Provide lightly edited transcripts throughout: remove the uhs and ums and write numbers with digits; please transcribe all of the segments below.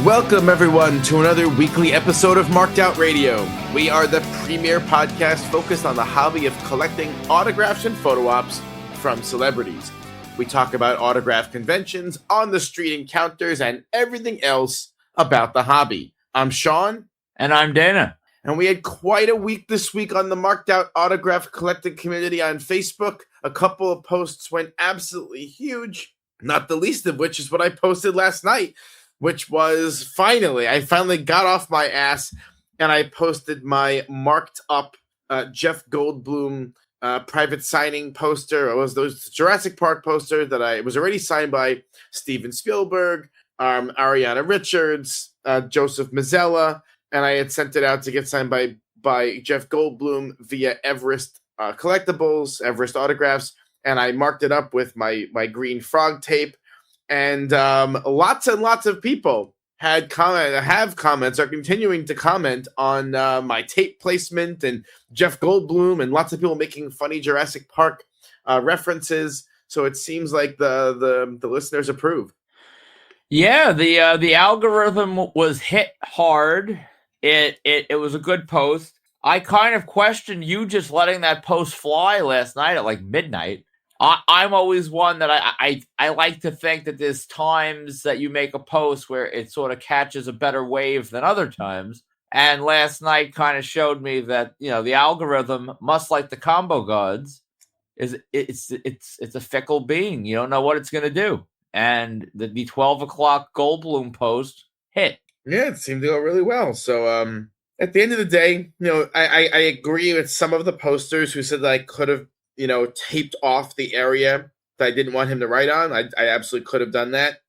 Welcome, everyone, to another weekly episode of Marked Out Radio. We are the premier podcast focused on the hobby of collecting autographs and photo ops from celebrities. We talk about autograph conventions, on-the-street encounters, and everything else about the hobby. I'm Sean. And I'm Dana. And we had quite a week this week on the Marked Out Autograph Collecting community on Facebook. A couple of posts went absolutely huge, not the least of which is what I posted last night, which was I finally got off my ass and I posted my marked up Jeff Goldblum private signing poster. It was those Jurassic Park poster that it was already signed by Steven Spielberg, Ariana Richards, Joseph Mazzella, and I had sent it out to get signed by Jeff Goldblum via Everest Collectibles, Everest Autographs, and I marked it up with my green frog tape. And lots and lots of people have comments, are continuing to comment on my tape placement and Jeff Goldblum, and lots of people making funny Jurassic Park references. So it seems like the listeners approve. Yeah, the algorithm was hit hard. It was a good post. I kind of questioned you just letting that post fly last night at like midnight. I'm always one that I like to think that there's times that you make a post where it sort of catches a better wave than other times. And last night kind of showed me that, the algorithm, much like the combo gods, it's a fickle being. You don't know what it's going to do. And the 12 o'clock Goldblum post hit. Yeah, it seemed to go really well. So at the end of the day, I agree with some of the posters who said that I could have taped off the area that I didn't want him to write on. I absolutely could have done that.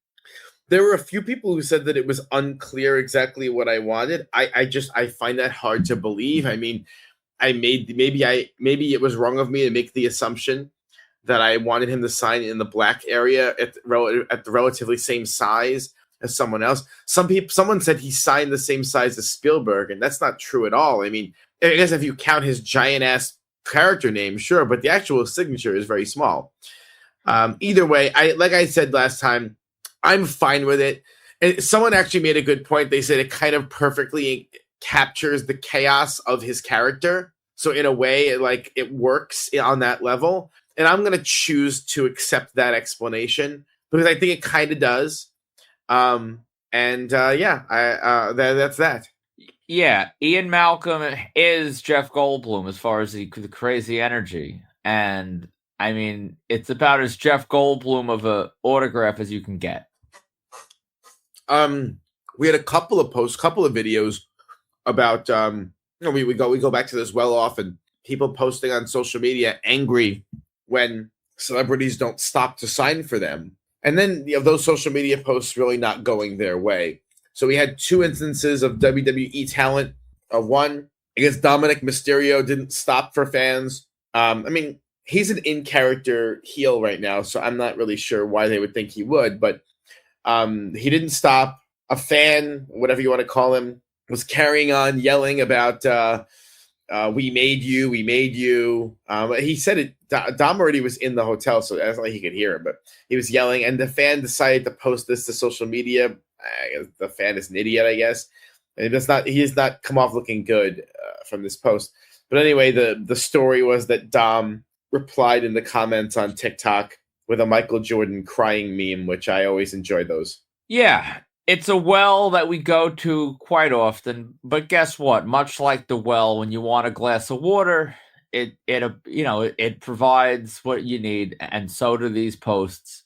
There were a few people who said that it was unclear exactly what I wanted. I find that hard to believe. I mean, maybe it was wrong of me to make the assumption that I wanted him to sign in the black area at the relatively same size as someone else. Someone said he signed the same size as Spielberg, and that's not true at all. I mean, I guess if you count his giant ass character name, sure, but the actual signature is very small. Either way, like I said last time, I'm fine with it. And someone actually made a good point. They said it kind of perfectly captures the chaos of his character. So in a way, it works on that level. And I'm going to choose to accept that explanation because I think it kind of does. That's that. Yeah, Ian Malcolm is Jeff Goldblum as far as the crazy energy. And, I mean, it's about as Jeff Goldblum of a autograph as you can get. We had a couple of videos about, we go back to this well often, people posting on social media angry when celebrities don't stop to sign for them. And then those social media posts really not going their way. So we had two instances of WWE talent. One, I guess Dominic Mysterio didn't stop for fans. I mean, he's an in-character heel right now, so I'm not really sure why they would think he would. But he didn't stop. A fan, whatever you want to call him, was carrying on, yelling about, we made you, we made you. He said it, Dom already was in the hotel, so that's not like he could hear him. But he was yelling, and the fan decided to post this to social media. The fan is an idiot, I guess. And he has not come off looking good from this post. But anyway, the story was that Dom replied in the comments on TikTok with a Michael Jordan crying meme, which I always enjoy those. Yeah, it's a well that we go to quite often. But guess what? Much like the well, when you want a glass of water, it provides what you need, and so do these posts.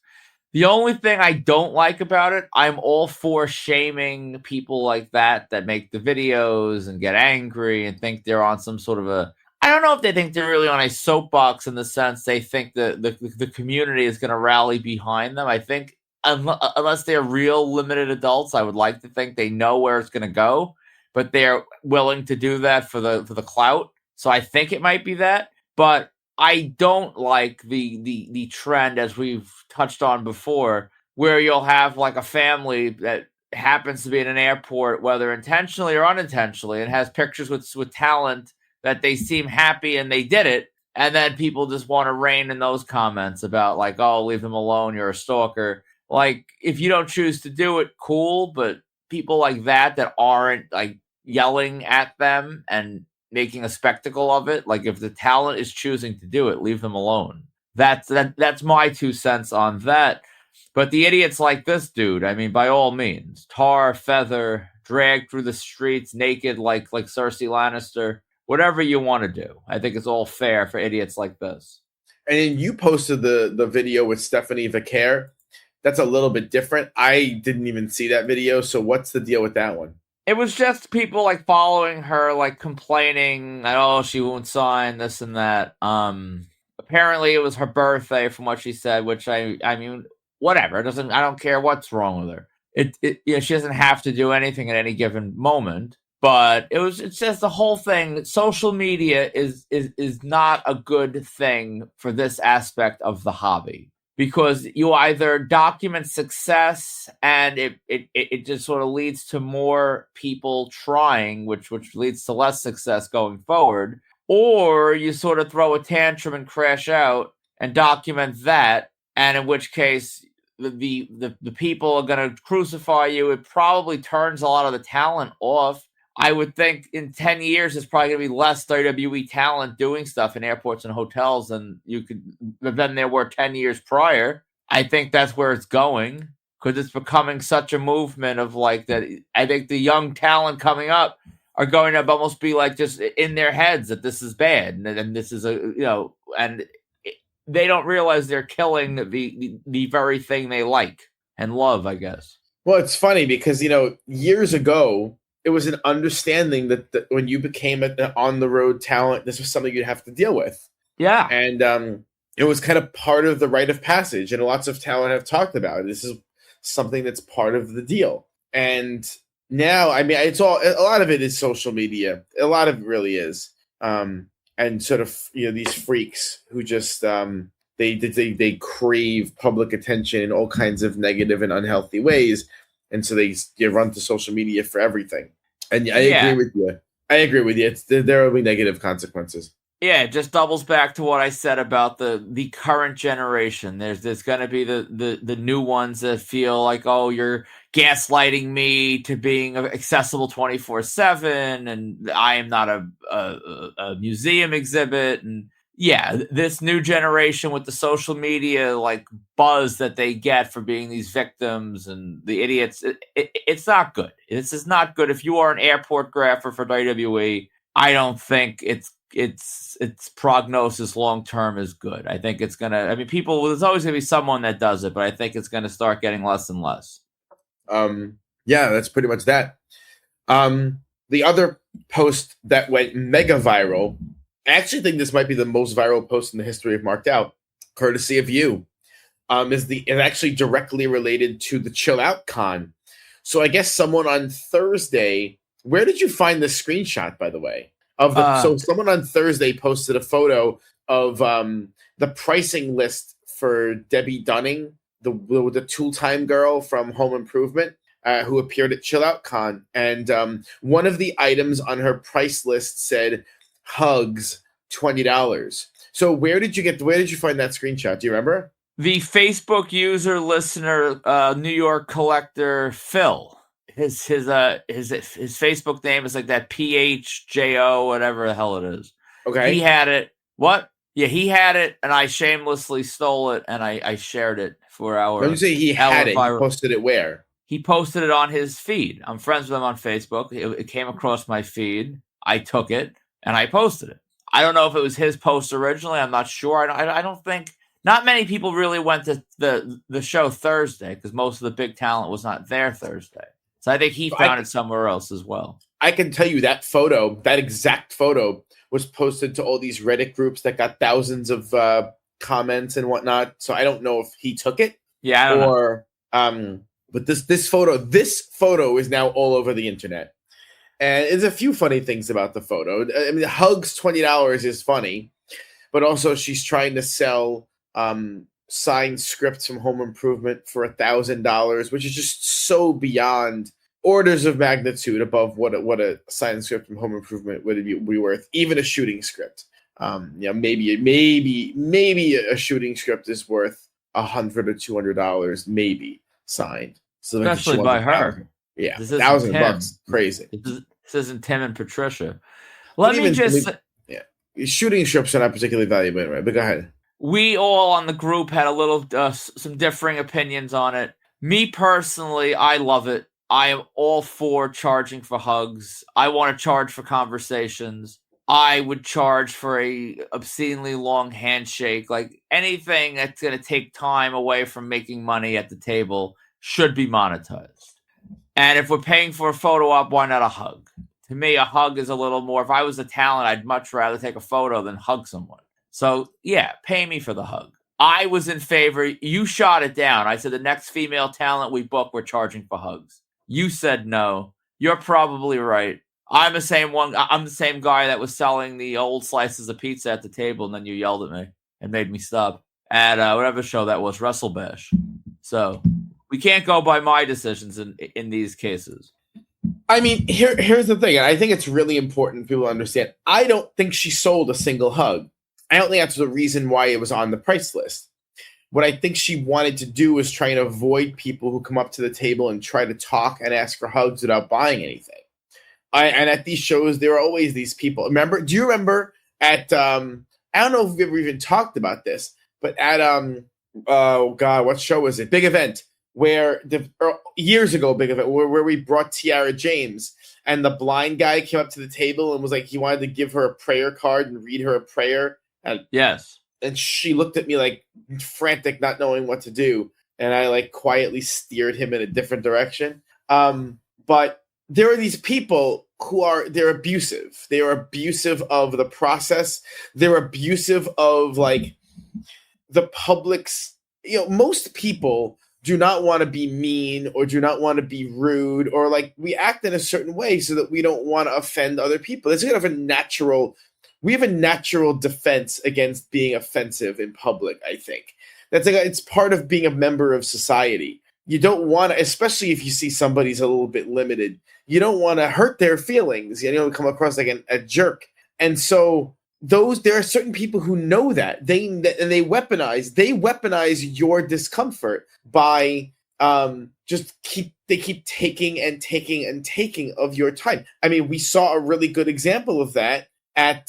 The only thing I don't like about it, I'm all for shaming people like that make the videos and get angry and think they're on some sort of I don't know if they think they're really on a soapbox in the sense they think the community is going to rally behind them. I think unless they're real limited adults, I would like to think they know where it's going to go, but they're willing to do that for the clout. So I think it might be that, but I don't like the trend, as we've touched on before, where you'll have like a family that happens to be in an airport, whether intentionally or unintentionally, and has pictures with talent that they seem happy and they did it. And then people just want to rain in those comments about like, oh, leave him alone, you're a stalker. Like, if you don't choose to do it, cool, but people like that aren't like yelling at them and making a spectacle of it. Like if the talent is choosing to do it, leave them alone. That's my 2 cents on that. But the idiots like this dude, I mean, by all means, tar, feather, drag through the streets naked like Cersei Lannister, whatever you want to do. I think it's all fair for idiots like this. And then you posted the video with Stephanie Vicaire. That's a little bit different. I didn't even see that video. So what's the deal with that one? It was just people like following her, like complaining that, oh, she won't sign this and that. Apparently it was her birthday from what she said, which I mean, whatever. I don't care what's wrong with her. She doesn't have to do anything at any given moment. But it's just the whole thing. Social media is not a good thing for this aspect of the hobby, because you either document success and it just sort of leads to more people trying, which leads to less success going forward, or you sort of throw a tantrum and crash out and document that, and in which case the people are going to crucify you. It probably turns a lot of the talent off. I would think in 10 years, there's probably going to be less WWE talent doing stuff in airports and hotels than there were 10 years prior. I think that's where it's going, because it's becoming such a movement of like that. I think the young talent coming up are going to almost be like just in their heads that this is bad and this is and they don't realize they're killing the very thing they like and love, I guess. Well, it's funny because, years ago, it was an understanding that when you became an on-the-road talent, this was something you'd have to deal with. Yeah. And it was kind of part of the rite of passage, and lots of talent have talked about it. This is something that's part of the deal. And now, I mean, a lot of it is social media. A lot of it really is. And sort of, these freaks who just, they crave public attention in all kinds of negative and unhealthy ways. And so they run to social media for everything. And I agree with you. There will be negative consequences. Yeah, it just doubles back to what I said about the current generation. There's going to be the new ones that feel like, oh, you're gaslighting me to being accessible 24/7, and I am not a museum exhibit. And yeah, this new generation with the social media like buzz that they get for being these victims and the idiots, it's not good. This is not good. If you are an airport grapher for WWE, I don't think its prognosis long term is good. I think it's gonna. I mean, there's always gonna be someone that does it, but I think it's gonna start getting less and less. Yeah, that's pretty much that. The other post that went mega viral, I actually think this might be the most viral post in the history of Marked Out, courtesy of you, is actually directly related to the Chill Out Con. So I guess someone on Thursday, where did you find this screenshot, by the way? So someone on Thursday posted a photo of the pricing list for Debbe Dunning, the Tool-Time girl from Home Improvement, who appeared at Chill Out Con. And one of the items on her price list said hugs, $20. So where did you find that screenshot? Do you remember? The Facebook user listener, New York collector Phil. His Facebook name is like that PHJO, whatever the hell it is. Okay. He had it. What? Yeah, he had it, and I shamelessly stole it, and I shared it for our. When you say he had it, he posted it where? He posted it on his feed. I'm friends with him on Facebook. It came across my feed. I took it, and I posted it. I don't know if it was his post originally. I'm not sure. I don't think. Not many people really went to the show Thursday because most of the big talent was not there Thursday. So I think he found it somewhere else as well. I can tell you that exact photo, was posted to all these Reddit groups that got thousands of comments and whatnot. So I don't know if he took it. Yeah, I don't know. But this photo is now all over the internet. And there's a few funny things about the photo. I mean, hugs $20 is funny, but also she's trying to sell signed scripts from Home Improvement for $1,000, which is just so beyond orders of magnitude above what a signed script from Home Improvement would be worth, even a shooting script. Maybe a shooting script is worth $100 or $200, maybe signed. So especially by her. Yeah, This isn't Tim. $1,000, crazy. This isn't Tim and Patricia. But Let me even just. yeah, shooting strips are not particularly valuable anyway. But go ahead. We all on the group had a little some differing opinions on it. Me personally, I love it. I am all for charging for hugs. I want to charge for conversations. I would charge for a obscenely long handshake. Like anything that's going to take time away from making money at the table should be monetized. And if we're paying for a photo op, why not a hug? To me, a hug is a little more. If I was a talent, I'd much rather take a photo than hug someone. So, yeah, pay me for the hug. I was in favor. You shot it down. I said the next female talent we book, we're charging for hugs. You said no. You're probably right. I'm the same one. I'm the same guy that was selling the old slices of pizza at the table, and then you yelled at me and made me stop at whatever show that was, Wrestle Bash. So we can't go by my decisions in these cases. I mean, here's the thing, and I think it's really important for people to understand. I don't think she sold a single hug. I don't think that's the reason why it was on the price list. What I think she wanted to do was try and avoid people who come up to the table and try to talk and ask for hugs without buying anything. And at these shows, there are always these people. Do you remember at, I don't know if we've ever even talked about this, but at, oh God, what show was it? Big Event, where years ago, Big Event, where we brought Tiara James, and the blind guy came up to the table and was like, he wanted to give her a prayer card and read her a prayer. And yes. And she looked at me like frantic, not knowing what to do. And I like quietly steered him in a different direction. But there are these people who they're abusive. They are abusive of the process. They're abusive of like the public's, most people do not want to be mean or do not want to be rude or like we act in a certain way so that we don't want to offend other people. It's kind of we have a natural defense against being offensive in public, I think. It's part of being a member of society. You don't want to, especially if you see somebody's a little bit limited, you don't want to hurt their feelings. You don't come across like a jerk. And so there are certain people who know that. They weaponize your discomfort by they keep taking and taking and taking of your time. I mean, we saw a really good example of that at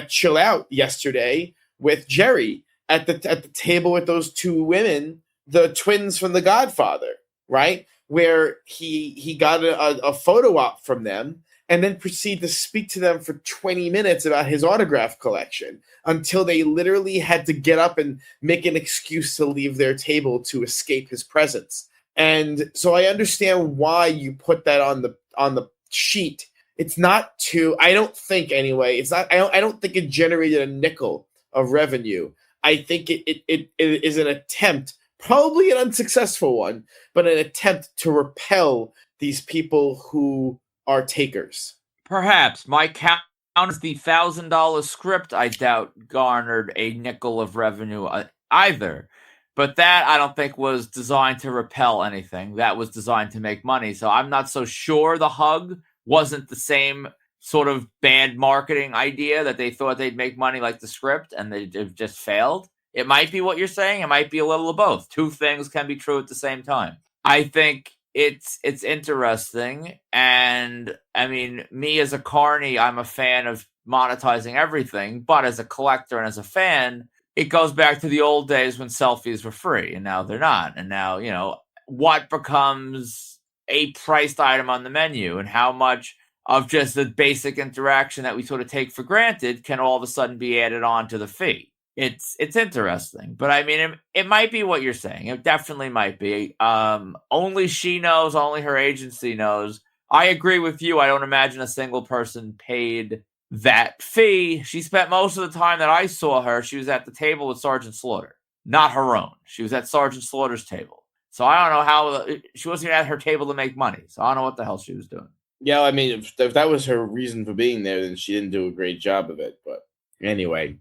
Chill Out yesterday with Jerry at the table with those two women, the twins from The Godfather, right? Where he got a photo op from them and then proceeded to speak to them for 20 minutes about his autograph collection until they literally had to get up and make an excuse to leave their table to escape his presence. And so I understand why you put that on the sheet. It's not I don't think anyway. It's not. I don't think it generated a nickel of revenue. I think it is an attempt, probably an unsuccessful one, but an attempt to repel these people who are takers. Perhaps my count is the $1,000 script. I doubt garnered a nickel of revenue either. But that I don't think was designed to repel anything. That was designed to make money. So I'm not so sure the hug wasn't the same sort of bad marketing idea that they thought they'd make money like the script and they just failed. It might be what you're saying. It might be a little of both. Two things can be true at the same time. I think it's interesting. And I mean, me as a carny, I'm a fan of monetizing everything. But as a collector and as a fan, it goes back to the old days when selfies were free and now they're not. And now, what becomes a priced item on the menu and how much of just the basic interaction that we sort of take for granted can all of a sudden be added on to the fee. It's interesting, but I mean, it might be what you're saying. It definitely might be. Only she knows, only her agency knows. I agree with you. I don't imagine a single person paid that fee. She spent most of the time that I saw her, she was at the table with Sergeant Slaughter, not her own. She was at Sergeant Slaughter's table. So I don't know how she wasn't even at her table to make money. So I don't know what the hell she was doing. Yeah, I mean, if that was her reason for being there, then she didn't do a great job of it. But anyway,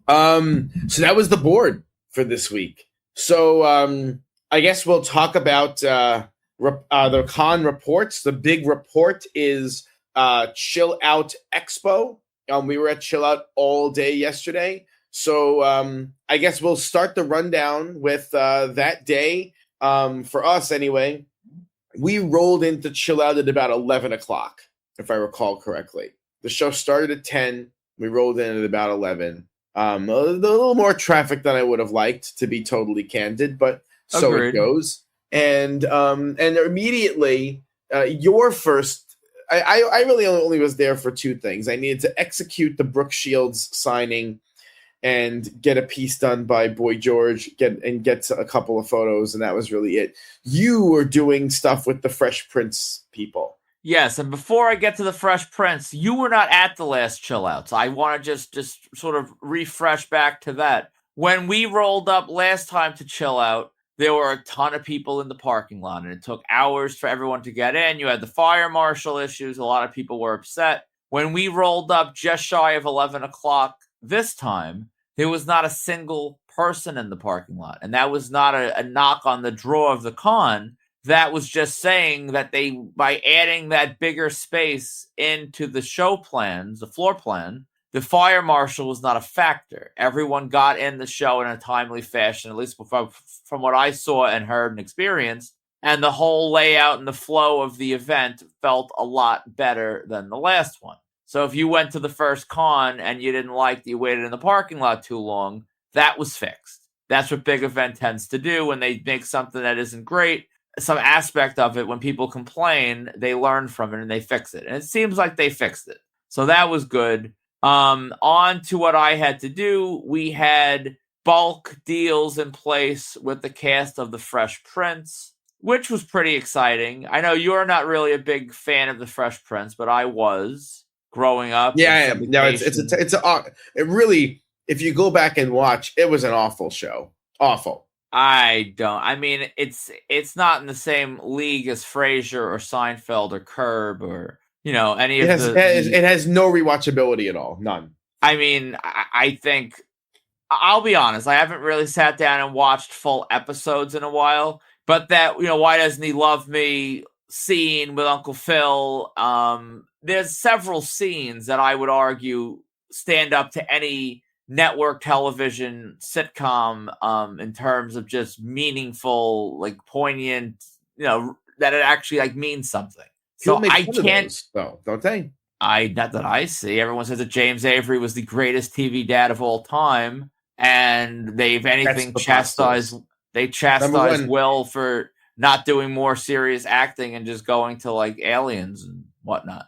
so that was the board for this week. So I guess we'll talk about the con reports. The big report is Chill Out Expo. We were at Chill Out all day yesterday. So I guess we'll start the rundown with that day. For us anyway, we rolled into Chill Out at about 11 o'clock, if I recall correctly. The show started at 10. We rolled in at about 11. A little more traffic than I would have liked, to be totally candid, but so Agreed. it goes. And immediately, your first. I really only was there for two things. I needed to execute the Brooke Shields signing and get a piece done by Boy George, get a couple of photos, and that was really it. You were doing stuff with the Fresh Prince people. Yes, and before I get to the Fresh Prince, you were not at the last Chill Outs. I want to just sort of refresh back to that. When we rolled up last time to Chill Out, there were a ton of people in the parking lot, and it took hours for everyone to get in. You had the fire marshal issues. A lot of people were upset. When we rolled up just shy of 11 o'clock this time, there was not a single person in the parking lot. And that was not a knock on the draw of the con. That was just saying that they, by adding that bigger space into the show plans, the floor plan, the fire marshal was not a factor. Everyone got in the show in a timely fashion, at least from what I saw and heard and experienced. And the whole layout and the flow of the event felt a lot better than the last one. So if you went to the first con and you didn't like that you waited in the parking lot too long, that was fixed. That's what big event tends to do when they make something that isn't great. Some aspect of it, when people complain, they learn from it and they fix it. And it seems like they fixed it. So that was good. On to what I had to do. We had bulk deals in place with the cast of The Fresh Prince, which was pretty exciting. I know you're not really a big fan of The Fresh Prince, but I was growing up. Yeah, I am. No, it really, if you go back and watch, it was an awful show. Awful. I don't. I mean, it's not in the same league as Frasier or Seinfeld or Curb or, any of it has no rewatchability at all. None. I mean, I think, I'll be honest, I haven't really sat down and watched full episodes in a while, but that, Why Doesn't He Love Me scene with Uncle Phil, there's several scenes that I would argue stand up to any network television sitcom in terms of just meaningful, like poignant, that it actually like means something. So I can't, though, don't they? Not that I see. Everyone says that James Avery was the greatest TV dad of all time, and they've chastised Will for not doing more serious acting and just going to like Aliens and whatnot.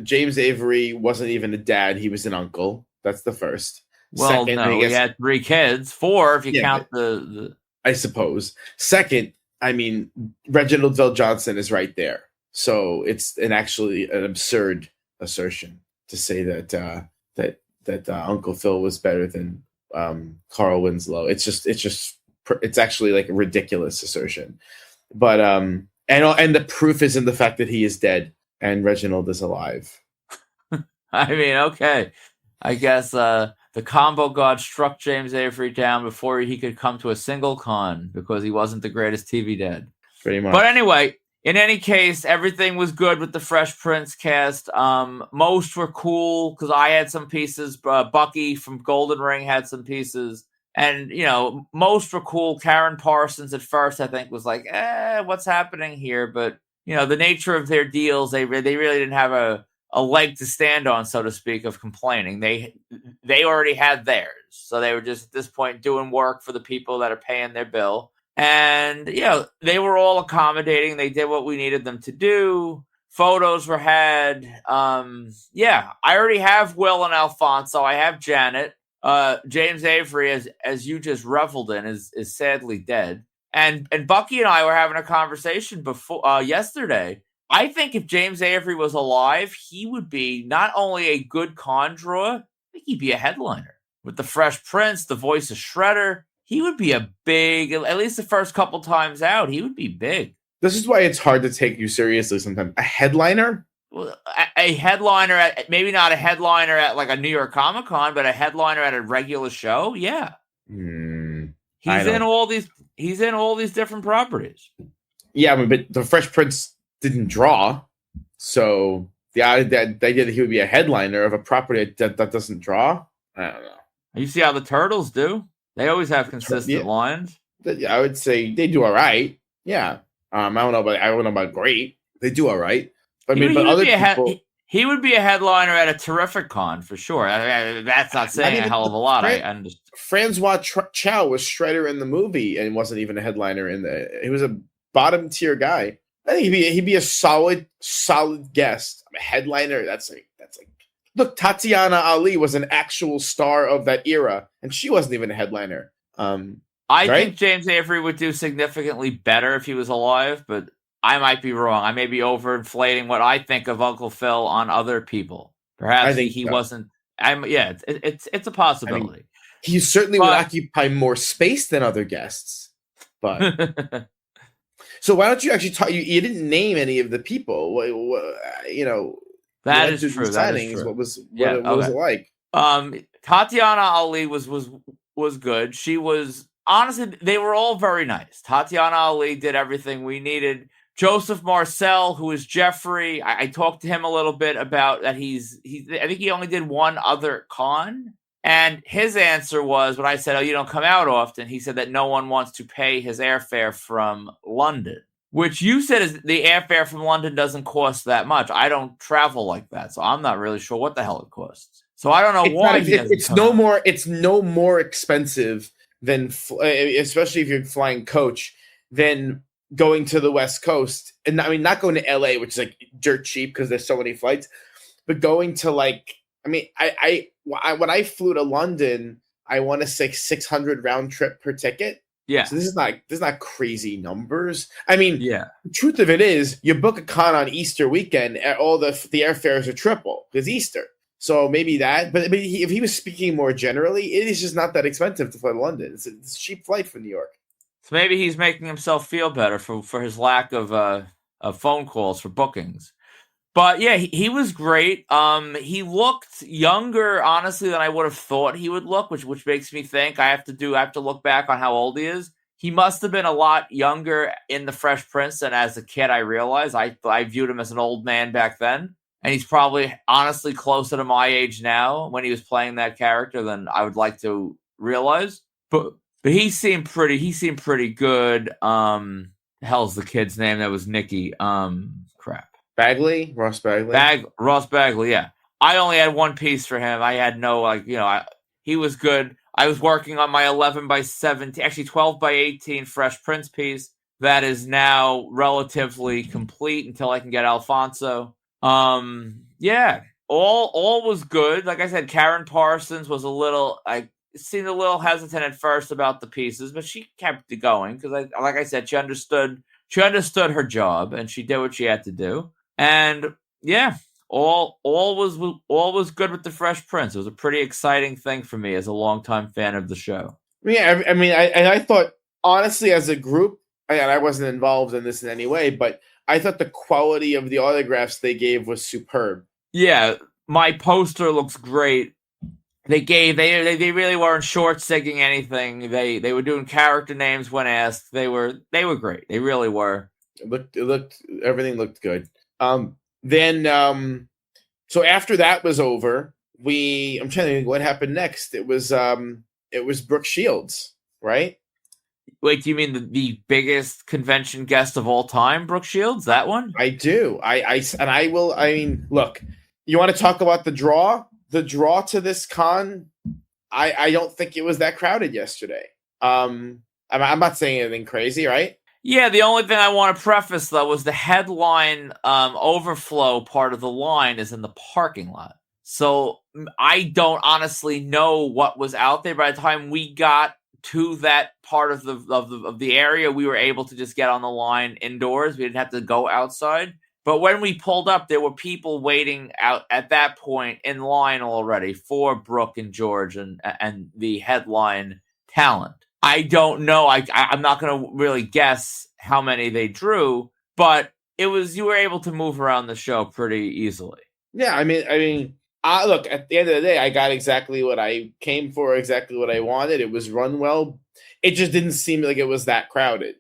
James Avery wasn't even a dad; he was an uncle. That's the first. Well, second, no, he had 3 kids, 4 if you count the. I suppose. Second, I mean, Reginald VelJohnson is right there, so it's actually an absurd assertion to say that Uncle Phil was better than Carl Winslow. It's actually like a ridiculous assertion. But and the proof is in the fact that he is dead and Reginald is alive. I mean, okay. I guess the combo god struck James Avery down before he could come to a single con because he wasn't the greatest TV dad. Pretty much. But anyway, in any case, everything was good with the Fresh Prince cast. Most were cool because I had some pieces. Bucky from Golden Ring had some pieces. And, most were cool. Karen Parsons at first, I think, was like, what's happening here? But, the nature of their deals, they really didn't have a leg to stand on, so to speak, of complaining. They already had theirs. So they were just at this point doing work for the people that are paying their bill. And, they were all accommodating. They did what we needed them to do. Photos were had. I already have Will and Alfonso. I have Janet. James Avery, as you just reveled in, is sadly dead. And Bucky and I were having a conversation before yesterday. I think if James Avery was alive, he would be not only a good con draw, I think he'd be a headliner. With the Fresh Prince, the voice of Shredder, he would be a big, at least the first couple times out, he would be big. This is why it's hard to take you seriously sometimes. A headliner? Well, a headliner at, maybe not a headliner at like a New York Comic Con, but a headliner at a regular show, yeah. He's in all these different properties. Yeah, but the Fresh Prince didn't draw, so the idea that he would be a headliner of a property that doesn't draw, I don't know. You see how the Turtles do? They always have consistent lines. I would say they do all right. Yeah, I don't know about great. They do all right. I mean, but He would other be people, he would be a headliner at a terrific con for sure. That's not not saying a even hell of a lot. I Fran- understand. Francois Chow was Shredder in the movie and wasn't even a headliner in the. He was a bottom tier guy. I think he'd be a solid guest. A headliner. That's like look. Tatiana Ali was an actual star of that era, and she wasn't even a headliner. I Right? think James Avery would do significantly better if he was alive, but I might be wrong. I may be overinflating what I think of Uncle Phil on other people. I Perhaps think he so. wasn't. It's a I mean, possibility. he certainly would But occupy more space than other guests. But so why don't you actually talk? You didn't name any of the people. You know, you that went is through these true. That is signings. true. What Yeah. what was Okay. it like? Tatiana Ali was good. She was honestly, they were all very nice. Tatiana Ali did everything we needed. Joseph Marcel, who is Jeffrey, I talked to him a little bit about that. I think he only did one other con, and his answer was when I said, "Oh, you don't come out often." He said that no one wants to pay his airfare from London. Which you said is the airfare from London doesn't cost that much. I don't travel like that, so I'm not really sure what the hell it costs. So I don't know It's not. why he doesn't It's come no out. more. It's no more expensive than, especially if you're flying coach, than going to the West Coast. And I mean, not going to LA, which is like dirt cheap because there's so many flights, but going to like. I mean, when I flew to London, I want to say 600 round trip per ticket. Yeah, So this is not crazy numbers. I mean, yeah. the truth of it is, you book a con on Easter weekend, all the airfares are triple because Easter. So maybe that. But if he was speaking more generally, it is just not that expensive to fly to London. It's a cheap flight from New York. So maybe he's making himself feel better for his lack of phone calls for bookings. But yeah, he was great. He looked younger, honestly, than I would have thought he would look, which makes me think I have to look back on how old he is. He must have been a lot younger in the Fresh Prince than as a kid. I realized I viewed him as an old man back then, and he's probably honestly closer to my age now when he was playing that character than I would like to realize. But he seemed pretty good. The hell's the kid's name that was Nicky? Crap. Ross Bagley. Ross Bagley, yeah. I only had one piece for him. I had no, he was good. I was working on my 11 by 17, actually 12 by 18 Fresh Prince piece that is now relatively complete until I can get Alfonso. Yeah, all was good. Like I said, Karen Parsons was I seemed a little hesitant at first about the pieces, but she kept it going because, like I said, she understood her job and she did what she had to do. And yeah, all was good with the Fresh Prince. It was a pretty exciting thing for me as a longtime fan of the show. Yeah, I mean, I thought honestly, as a group, and I wasn't involved in this in any way, but I thought the quality of the autographs they gave was superb. Yeah, my poster looks great. They really weren't short sigging anything. They were doing character names when asked. They were great. They really were. Everything looked good. Then so after that was over, I'm trying to think what happened next. It was Brooke Shields, right? Wait, do you mean the biggest convention guest of all time, Brooke Shields? That one? I do. I will. I mean, look, you want to talk about the draw? The draw to this con, I don't think it was that crowded yesterday. I'm not saying anything crazy, right? Yeah, the only thing I want to preface though was the headline overflow part of the line is in the parking lot. So I don't honestly know what was out there. By the time we got to that part of the area, we were able to just get on the line indoors. We didn't have to go outside. But when we pulled up, there were people waiting out at that point in line already for Brooke and George and the headline talent. I don't know. I'm not going to really guess how many they drew, but you were able to move around the show pretty easily. Yeah, I mean, look, at the end of the day, I got exactly what I came for, exactly what I wanted. It was run well. It just didn't seem like it was that crowded.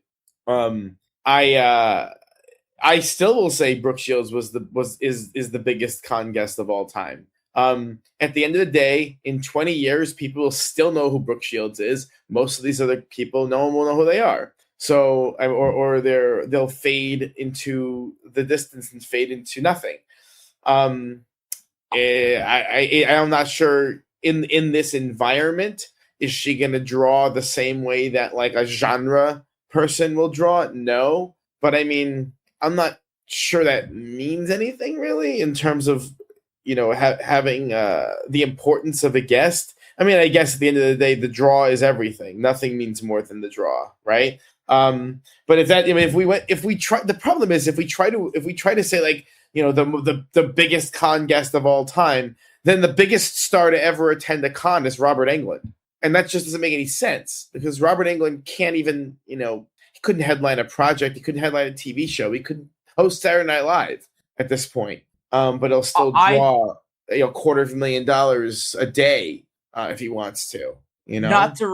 I still will say Brooke Shields is the biggest con guest of all time. At the end of the day, in 20 years, people will still know who Brooke Shields is. Most of these other people, no one will know who they are. So or they'll fade into the distance and fade into nothing. Um, I'm not sure in this environment, is she going to draw the same way that like a genre person will draw? No, but I mean, I'm not sure that means anything really in terms of having the importance of a guest. I mean, I guess at the end of the day, the draw is everything. Nothing means more than the draw, right? But if we try, the problem is if we try to say like, the biggest con guest of all time, then the biggest star to ever attend a con is Robert Englund, and that just doesn't make any sense because Robert Englund can't even, he couldn't headline a project, he couldn't headline a TV show, he couldn't host Saturday Night Live at this point. But he'll still draw $250,000 a day if he wants to. Not to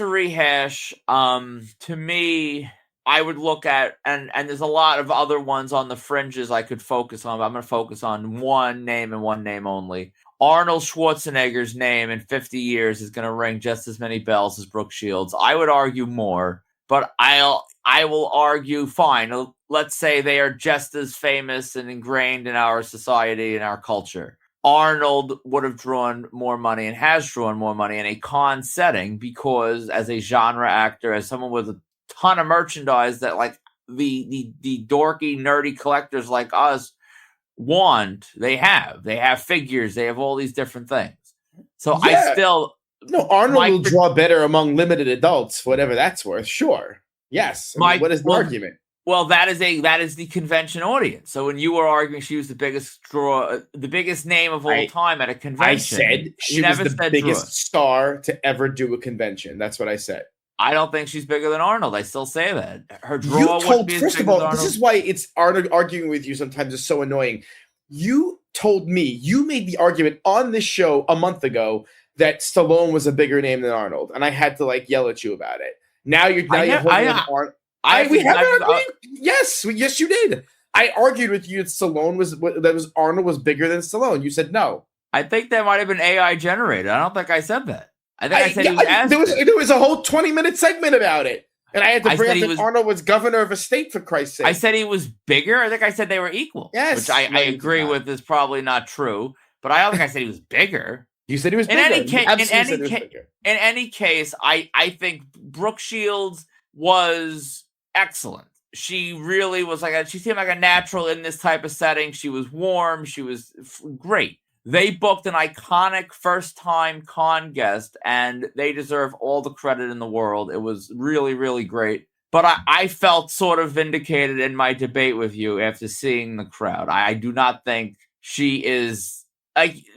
rehash. To me, I would look at and there's a lot of other ones on the fringes I could focus on, but I'm going to focus on one name and one name only. Arnold Schwarzenegger's name in 50 years is going to ring just as many bells as Brooke Shields. I would argue more, but I will argue fine. Let's say they are just as famous and ingrained in our society and our culture. Arnold would have drawn more money and has drawn more money in a con setting because as a genre actor, as someone with a ton of merchandise that like the dorky, nerdy collectors like us want, they have figures, they have all these different things. So yeah. Arnold will draw better among limited adults, whatever that's worth. Sure. Yes. What is the argument? Well, that is the convention audience. So when you were arguing she was the biggest name of all time at a convention, I said she was the biggest star to ever do a convention. That's what I said. I don't think she's bigger than Arnold. I still say that. Her draw wouldn't be as first big of all, as Arnold. this is why it's arguing with you sometimes is so annoying. You told me, you made the argument on this show a month ago that Stallone was a bigger name than Arnold, and I had to like yell at you about it. Now you're Arnold. Yes, you did. I argued with you that Arnold was bigger than Stallone. You said no. I think that might have been AI generated. I don't think I said that. I think I said he was there was a whole 20-minute segment about it. And I had to bring up that Arnold was governor of a state, for Christ's sake. I said he was bigger. I think I said they were equal. Yes. Which I agree with is probably not true. But I don't think I said he was bigger. You said he was bigger. In any case, I think Brooke Shields was excellent. She really was she seemed like a natural in this type of setting. She was warm. She was great. They booked an iconic first-time con guest, and they deserve all the credit in the world. It was really, really great. But I felt sort of vindicated in my debate with you after seeing the crowd. I do not think she is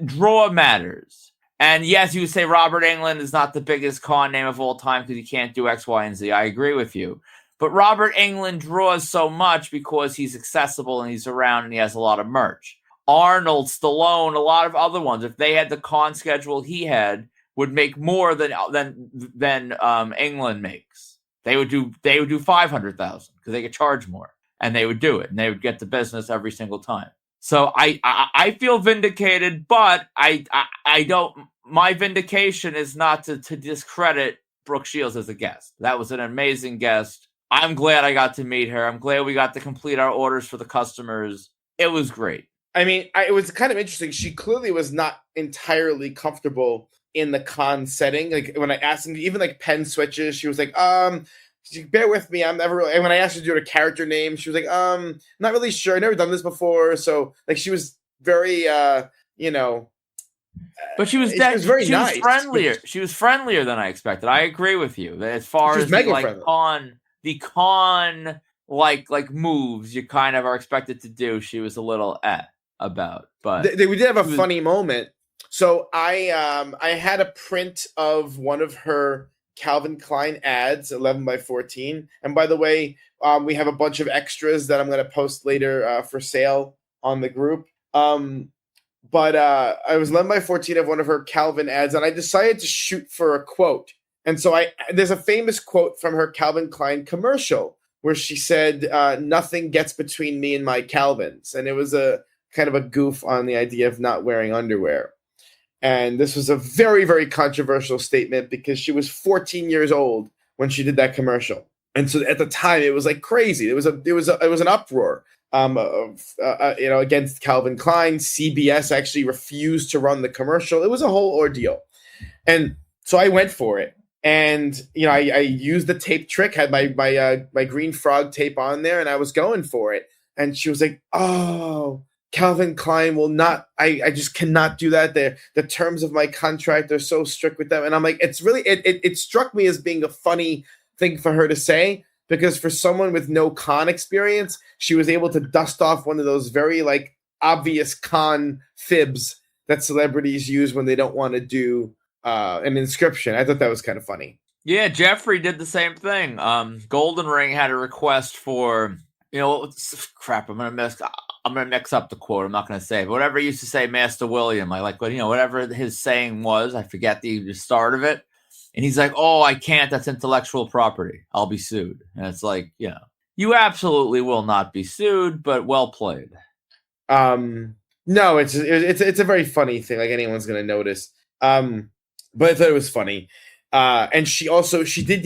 draw matters. And yes, you would say Robert Englund is not the biggest con name of all time because he can't do X, Y, and Z. I agree with you. But Robert Englund draws so much because he's accessible and he's around and he has a lot of merch. Arnold, Stallone, a lot of other ones, if they had the con schedule he had, would make more than Englund makes. They would do 500,000 because they could charge more, and they would do it, and they would get the business every single time. So I feel vindicated, but I don't. My vindication is not to discredit Brooke Shields as a guest. That was an amazing guest. I'm glad I got to meet her. I'm glad we got to complete our orders for the customers. It was great. I mean, it was kind of interesting. She clearly was not entirely comfortable in the con setting. Like when I asked him, even like pen switches, she was like, bear with me. I'm never really. And when I asked her to do a character name, she was like, not really sure. I've never done this before. So like she was very, But she was very nice. Was friendlier. She was friendlier than I expected. I agree with you. As far as the con moves you kind of are expected to do, she was a little about, but we did have a funny moment. So I had a print of one of her Calvin Klein ads, 11x14, and by the way, we have a bunch of extras that I'm going to post later for sale on the group. But I was 11x14 of one of her Calvin ads, and I decided to shoot for a quote. And so there's a famous quote from her Calvin Klein commercial where she said, "Nothing gets between me and my Calvins," and it was a kind of a goof on the idea of not wearing underwear. And this was a very, very controversial statement because she was 14 years old when she did that commercial. And so at the time, it was like crazy. It was an uproar. Against Calvin Klein. CBS actually refused to run the commercial. It was a whole ordeal. And so I went for it. And I used the tape trick, had my green frog tape on there, and I was going for it. And she was like, "Oh, Calvin Klein will not. I just cannot do that. The terms of my contract are so strict with them." And I'm like, it's really it struck me as being a funny thing for her to say, because for someone with no con experience, she was able to dust off one of those very like obvious con fibs that celebrities use when they don't want to do an inscription. I thought that was kind of funny. Yeah, Jeffrey did the same thing. Golden Ring had a request for, crap. I'm gonna mix up the quote. I'm not gonna say, but whatever he used to say, Master William. Whatever his saying was. I forget the start of it. And he's like, "Oh, I can't. That's intellectual property. I'll be sued." And it's like, you absolutely will not be sued, but well played. No, it's a very funny thing. Like anyone's gonna notice. But I thought it was funny. And she did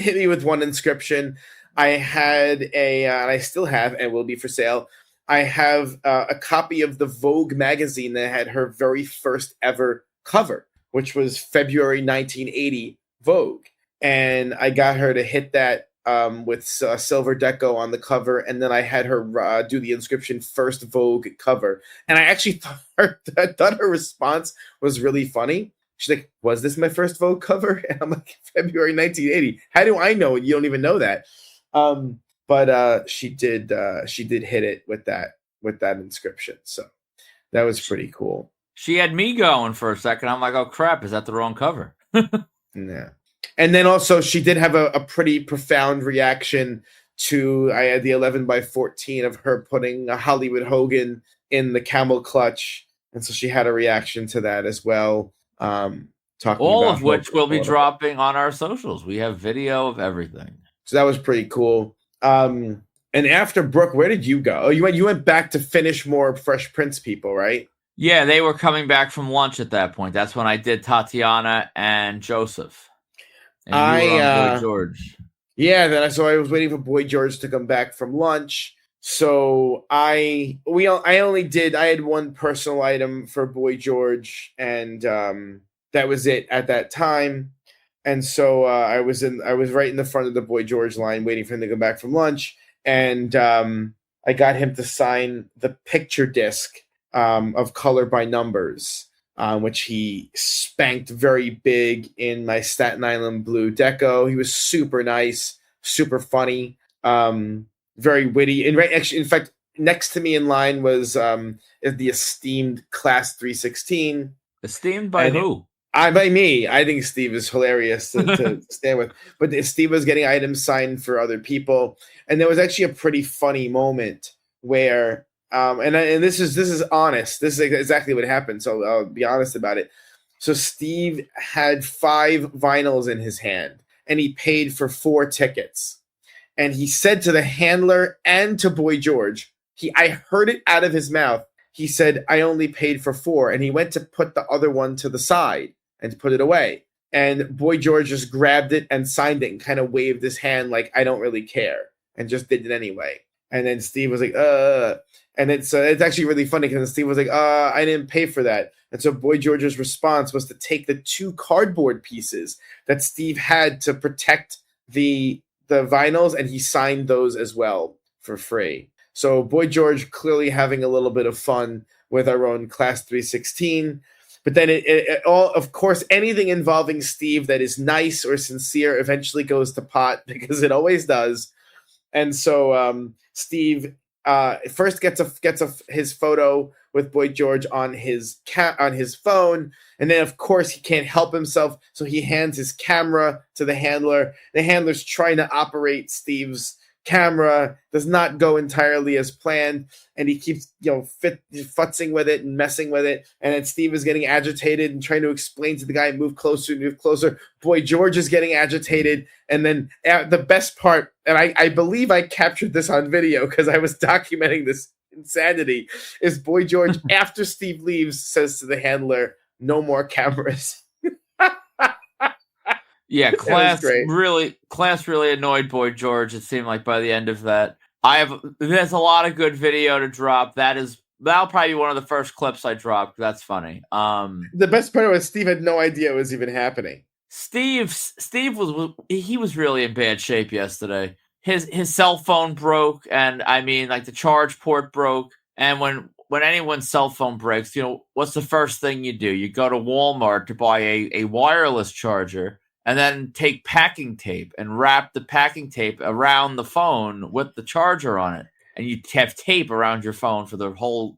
hit me with one inscription. I had and I still have, and will be for sale. I have a copy of the Vogue magazine that had her very first ever cover, which was February 1980 Vogue. And I got her to hit that with silver deco on the cover, and then I had her do the inscription "First Vogue cover." And I actually thought her response was really funny. She's like, "Was this my first Vogue cover?" And I'm like, "February 1980. How do I know? You don't even know that." But she did hit it with that inscription. So that was pretty cool. She had me going for a second. I'm like, "Oh crap, is that the wrong cover?" Yeah. And then also she did have a pretty profound reaction to I had the 11x14 of her putting a Hollywood Hogan in the camel clutch, and so she had a reaction to that as well. Talking all about of which will be dropping on our socials. We have video of everything, so that was pretty cool. And after Brooke, where did you go? Oh, you went back to finish more Fresh Prince people, right? Yeah, they were coming back from lunch at that point. That's when I did Tatiana and Joseph. And you were on Boy George. Yeah, so I was waiting for Boy George to come back from lunch. So I had one personal item for Boy George, and that was it at that time. And so I was right in the front of the Boy George line, waiting for him to come back from lunch, and I got him to sign the picture disc of Color by Numbers, which he spanked very big in my Staten Island blue deco. He was super nice, super funny, very witty. And actually, in fact, next to me in line was the esteemed Class 316. Esteemed by who? By me. I think Steve is hilarious to stand with. But Steve was getting items signed for other people. And there was actually a pretty funny moment where and this is honest. This is exactly what happened. So I'll be honest about it. So Steve had 5 vinyls in his hand, and he paid for 4 tickets. And he said to the handler and to Boy George, I heard it out of his mouth. He said, "I only paid for 4." And he went to put the other one to the side and put it away. And Boy George just grabbed it and signed it and kind of waved his hand like, "I don't really care," and just did it anyway. And then Steve was like, And it's actually really funny because Steve was like, "I didn't pay for that." And so Boy George's response was to take the 2 cardboard pieces that Steve had to protect the vinyls, and he signed those as well for free. So Boy George clearly having a little bit of fun with our own Class 316. But then it all, of course, anything involving Steve that is nice or sincere eventually goes to pot, because it always does. And so Steve first gets his photo with Boy George on his phone, and then of course he can't help himself, so he hands his camera to the handler. The handler's trying to operate Steve's camera, does not go entirely as planned, and he keeps futzing with it and messing with it. And then Steve is getting agitated and trying to explain to the guy, move closer. Boy George is getting agitated, and then the best part, and I believe I captured this on video because I was documenting this insanity, is Boy George after Steve leaves says to the handler, "No more cameras." Yeah, That was great. class really annoyed Boy George. It seemed like by the end of that, there's a lot of good video to drop. That'll probably be one of the first clips I drop. That's funny. The best part was Steve had no idea it was even happening. Steve was really in bad shape yesterday. His cell phone broke, and I mean, like, the charge port broke. And when anyone's cell phone breaks, what's the first thing you do? You go to Walmart to buy a wireless charger, and then take packing tape and wrap the packing tape around the phone with the charger on it. And you have tape around your phone for the whole,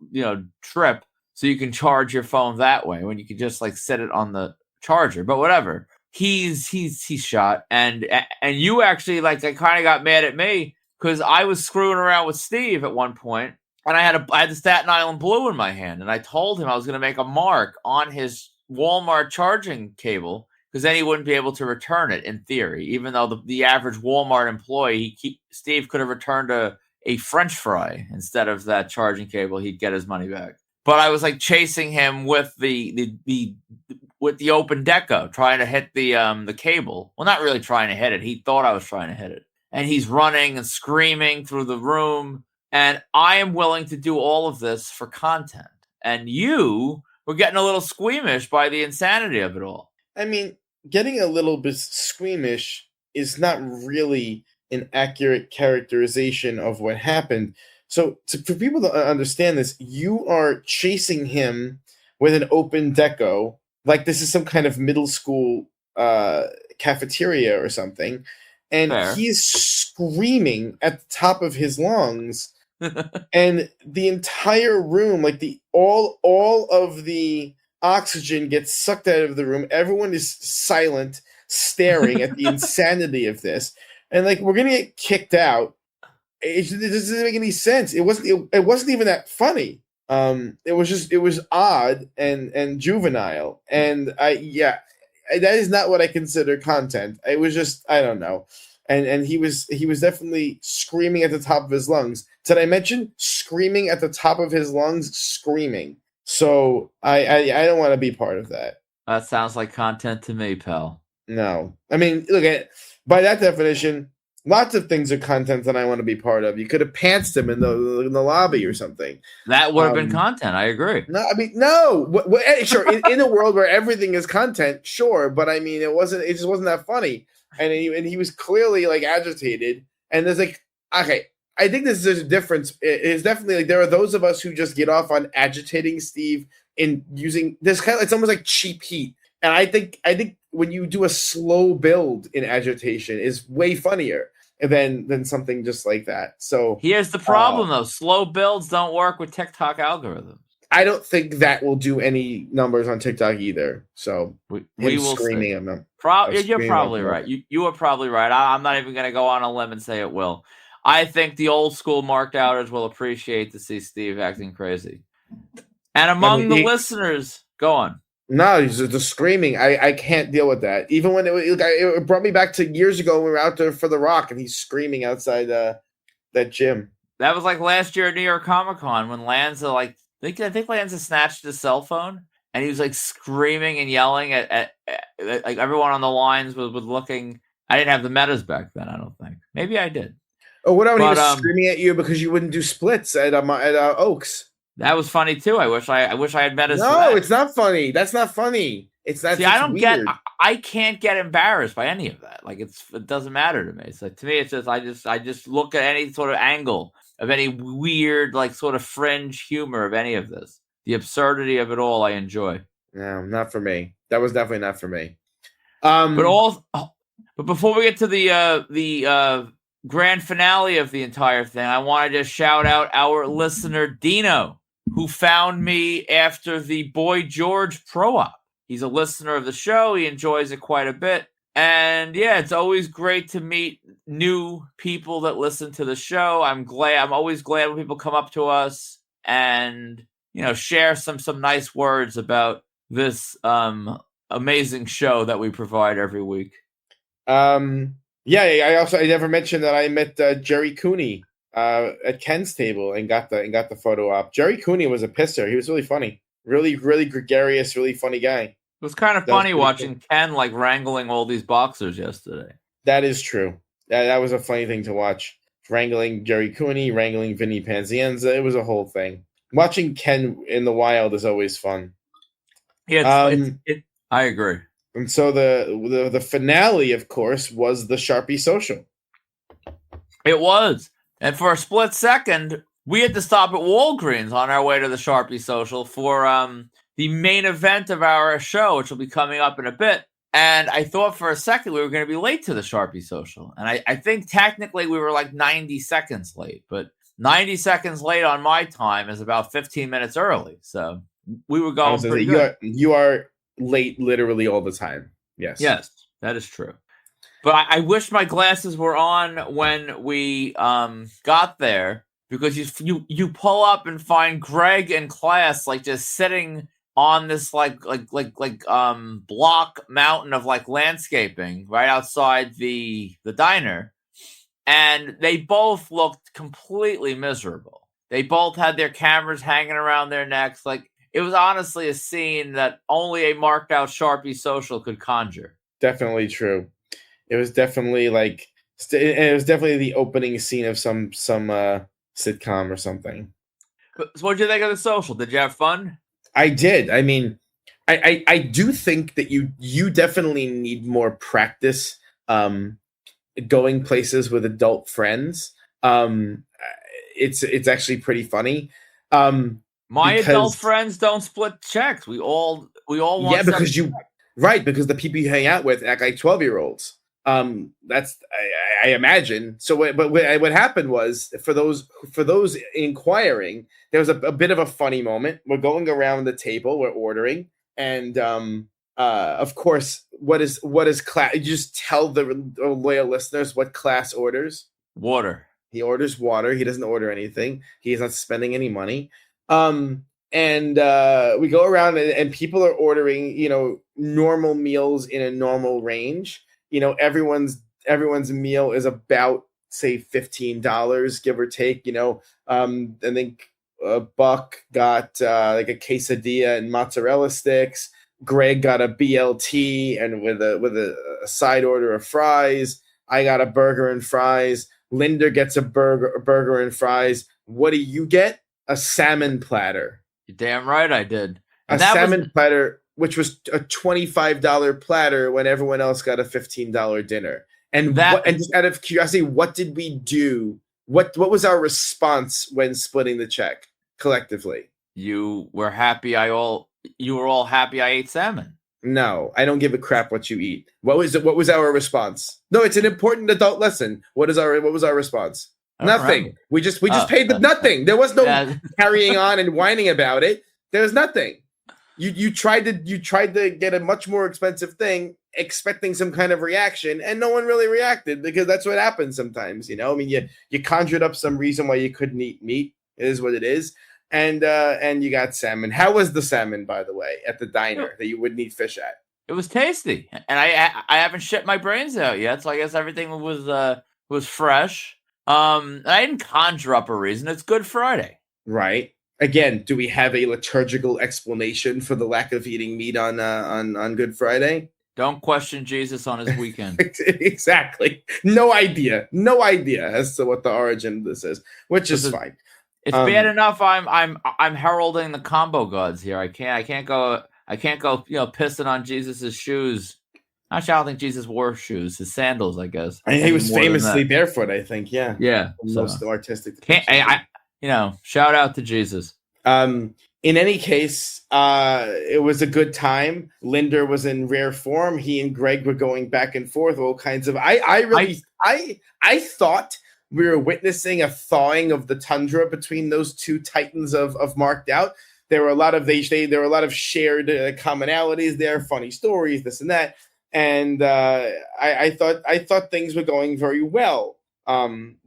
trip, so you can charge your phone that way when you can just like set it on the charger. But whatever. He's shot, and you actually, like, kind of got mad at me because I was screwing around with Steve at one point, and I had the Staten Island Blue in my hand, and I told him I was going to make a mark on his Walmart charging cable, because then he wouldn't be able to return it in theory, even though the average Walmart employee, Steve could have returned a French fry instead of that charging cable. He'd get his money back. But I was like chasing him with the open deco, trying to hit the cable. Well, not really trying to hit it. He thought I was trying to hit it. And he's running and screaming through the room. And I am willing to do all of this for content. And you were getting a little squeamish by the insanity of it all. I mean, getting a little bit squeamish is not really an accurate characterization of what happened. So for people to understand this, you are chasing him with an open deco, like this is some kind of middle school cafeteria or something, and Fair. he's screaming at the top of his lungs, and the entire room, like all of the oxygen gets sucked out of the room. Everyone is silent, staring at the insanity of this, and like we're gonna get kicked out. It doesn't make any sense. It wasn't even that funny. It was odd and juvenile, and that is not what I consider content. It was just, I don't know, and he was definitely screaming at the top of his lungs. Did I mention screaming at the top of his lungs? Screaming. So I don't want to be part of that. That sounds like content to me, pal. No, I mean, look at by that definition. Lots of things are content that I want to be part of. You could have pantsed him in the lobby or something. That would have been content. I agree. No, I mean, no. Sure, in a world where everything is content, sure. But I mean, it just wasn't that funny. And he was clearly like agitated. And there's like, okay, I think there's a difference. It's definitely like there are those of us who just get off on agitating Steve in using this kind of, it's almost like cheap heat. And I think when you do a slow build in agitation is way funnier than something just like that. So here's the problem, though: slow builds don't work with TikTok algorithms. I don't think that will do any numbers on TikTok either. So we will screaming see. at them. You're probably right. You are probably right. I'm not even going to go on a limb and say it will. I think the old school marked outers will appreciate to see Steve acting crazy. And among the listeners, go on. No, he's just screaming. I can't deal with that. Even when it brought me back to years ago when we were out there for The Rock and he's screaming outside that gym. That was like last year at New York Comic Con when Lanza, I think Lanza snatched his cell phone and he was like screaming and yelling at like everyone on the lines was looking. I didn't have the metas back then, I don't think. Maybe I did. Oh, what about when he was screaming at you because you wouldn't do splits at Oaks? That was funny too. I wish I had met us. No, it's not funny. That's not funny. It's not. See, I don't weird. I can't get embarrassed by any of that. Like it doesn't matter to me. So to me, it's just I just look at any sort of angle of any weird, like, sort of fringe humor of any of this. The absurdity of it all, I enjoy. No, not for me. That was definitely not for me. But before we get to the grand finale of the entire thing, I wanted to shout out our listener Dino, who found me after the Boy George Pro-Op. He's a listener of the show. He enjoys it quite a bit. And yeah, it's always great to meet new people that listen to the show. I'm always glad when people come up to us and, share some nice words about this amazing show that we provide every week. Yeah, I never mentioned that I met Jerry Cooney at Ken's table and got the photo op. Jerry Cooney was a pisser. He was really funny, really, really gregarious, really funny guy. was kind of That was funny pretty watching cool. Ken like wrangling all these boxers yesterday. That is true. That was a funny thing to watch. Wrangling Jerry Cooney, wrangling Vinny Panzienza. It was a whole thing. Watching Ken in the wild is always fun. Yeah, I agree. And so the finale, of course, was the Sharpie Social. It was. And for a split second, we had to stop at Walgreens on our way to the Sharpie Social for the main event of our show, which will be coming up in a bit. And I thought for a second we were going to be late to the Sharpie Social. And I think technically we were like 90 seconds late. But 90 seconds late on my time is about 15 minutes early. So we were going pretty good. You are late literally all the time. Yes. Yes, that is true. But I wish my glasses were on when we got there, because you pull up and find Greg and class like just sitting on this block mountain of like landscaping right outside the diner, and they both looked completely miserable. They both had their cameras hanging around their necks. Like, it was honestly a scene that only a marked out Sharpie Social could conjure. Definitely true. It was definitely the opening scene of some sitcom or something. So what did you think of the social? Did you have fun? I did. I mean, I do think that you definitely need more practice going places with adult friends. It's actually pretty funny. My adult friends don't split checks. We all want because because the people you hang out with act like 12-year-olds. That's I imagine. So what happened was, for those inquiring, there was a bit of a funny moment. We're going around the table, we're ordering, and of course, what is class? You just tell the loyal listeners what class orders. Water. He orders water. He doesn't order anything. He's not spending any money. And we go around and people are ordering, normal meals in a normal range. Everyone's meal is about, say, $15, give or take. I think Buck got like a quesadilla and mozzarella sticks. Greg got a BLT and with a side order of fries. I got a burger and fries. Linda gets a burger and fries. What do you get? A salmon platter. You're damn right I did. And a salmon platter, which was a $25 platter when everyone else got a $15 dinner. And just out of curiosity, what did we do? What was our response when splitting the check collectively? You were all happy I ate salmon. No, I don't give a crap what you eat. What was our response? No, it's an important adult lesson. What was our response? Nothing. We just paid them nothing. There was no carrying on and whining about it. There was nothing. You tried to get a much more expensive thing, expecting some kind of reaction, and no one really reacted, because that's what happens sometimes. I mean, you conjured up some reason why you couldn't eat meat. It is what it is. And you got salmon. How was the salmon, by the way, at the diner that you wouldn't eat fish at? It was tasty, and I haven't shit my brains out yet, so I guess everything was fresh. I didn't conjure up a reason. It's Good Friday, right? Again, do we have a liturgical explanation for the lack of eating meat on Good Friday? Don't question Jesus on his weekend. Exactly. No idea as to what the origin of this is, which is fine. It's bad enough I'm heralding the combo gods here. I can't go pissing on Jesus's shoes. Actually, I don't think Jesus wore shoes. His sandals, I guess. He was famously barefoot, I think. Yeah. Yeah. Most artistic. Shout out to Jesus. In any case, it was a good time. Linder was in rare form. He and Greg were going back and forth, all kinds of. I thought we were witnessing a thawing of the tundra between those two titans of marked out. There were a lot of shared commonalities there, funny stories, this and that. And I thought things were going very well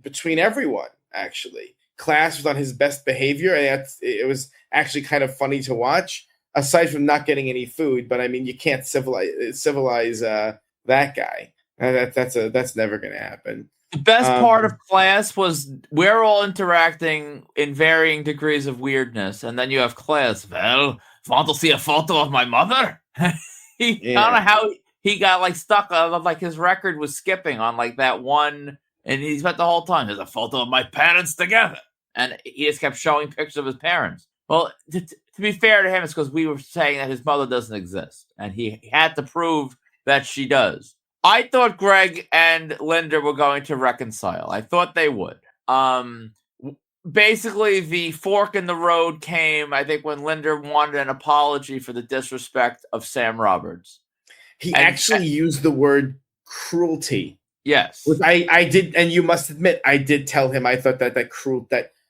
between everyone. Actually, Class was on his best behavior, and it was actually kind of funny to watch. Aside from not getting any food, but I mean, you can't civilize that guy. That's never going to happen. The best part of Class was we're all interacting in varying degrees of weirdness, and then you have Class. Well, want to see a photo of my mother? I don't know Yeah. how he got like stuck on like his record was skipping on like that one, and he spent the whole time. There's a photo of my parents together, and he just kept showing pictures of his parents. Well, to be fair to him, it's because we were saying that his mother doesn't exist, and he had to prove that she does. I thought Greg and Linda were going to reconcile. I thought they would. Basically, the fork in the road came, I think, when Linda wanted an apology for the disrespect of Sam Roberts. He actually used the word cruelty. Yes. Which I did, and you must admit, I did tell him I thought that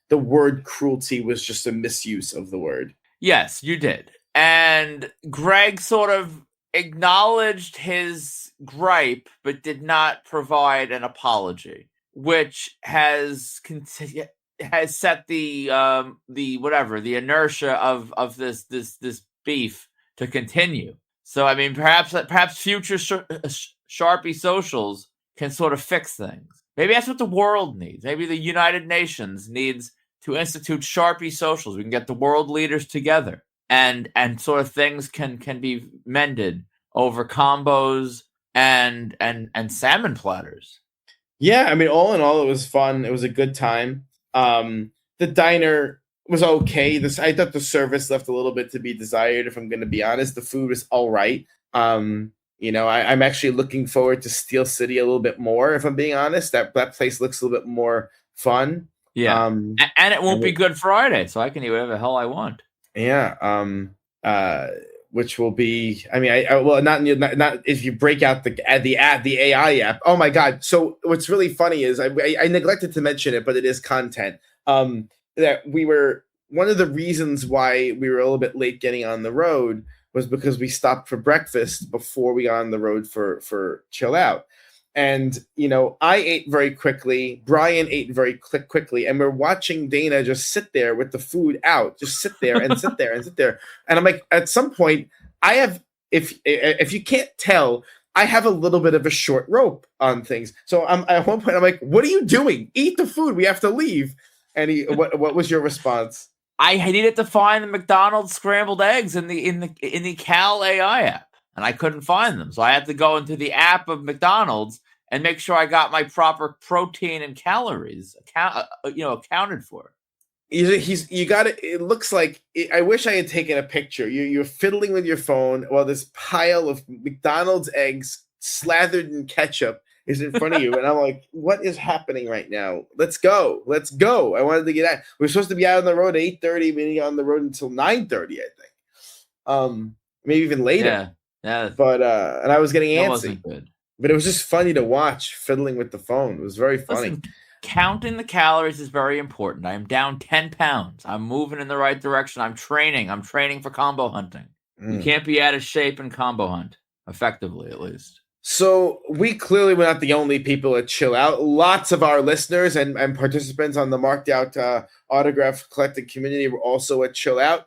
the word cruelty was just a misuse of the word. Yes, you did. And Greg sort of acknowledged his gripe, but did not provide an apology, which has set the inertia of this beef to continue. So I mean, perhaps future Sharpie socials can sort of fix things. Maybe that's what the world needs. Maybe the United Nations needs to institute Sharpie socials. We can get the world leaders together, and sort of things can be mended over combos and salmon platters. Yeah, I mean, all in all, it was fun. It was a good time. The diner was okay. I thought the service left a little bit to be desired. If I'm going to be honest, the food was all right. I'm actually looking forward to Steel City a little bit more. If I'm being honest, that place looks a little bit more fun. Yeah, and it won't be Good Friday, so I can eat whatever the hell I want. Yeah. Which will be, I mean, not if you break out the AI app. Oh my God! So what's really funny is I neglected to mention it, but it is content. That one of the reasons why we were a little bit late getting on the road was because we stopped for breakfast before we got on the road for Chill Out. And, I ate very quickly. Brian ate very quickly. And we're watching Dana just sit there with the food out. Just sit there and sit there and sit there. And I'm like, at some point, if you can't tell, I have a little bit of a short rope on things. So at one point, I'm like, what are you doing? Eat the food. We have to leave. And what was your response? I needed to find the McDonald's scrambled eggs in the Cal AI app, and I couldn't find them. So I had to go into the app of McDonald's and make sure I got my proper protein and calories accounted for. You got it. It looks like I wish I had taken a picture. You're fiddling with your phone while this pile of McDonald's eggs slathered in ketchup is in front of you, and I'm like, what is happening right now? Let's go. I wanted to get out. We're supposed to be out on the road at 8:30, meaning on the road until 9:30, I think. Maybe even later. Yeah. But and I was getting antsy. Wasn't good. But it was just funny to watch fiddling with the phone. It was very funny. Listen, counting the calories is very important. I am down 10 pounds. I'm moving in the right direction. I'm training for combo hunting. You can't be out of shape and combo hunt effectively, at least. So we clearly were not the only people at Chill Out. Lots of our listeners and participants on the marked out autograph collecting community were also at Chill Out.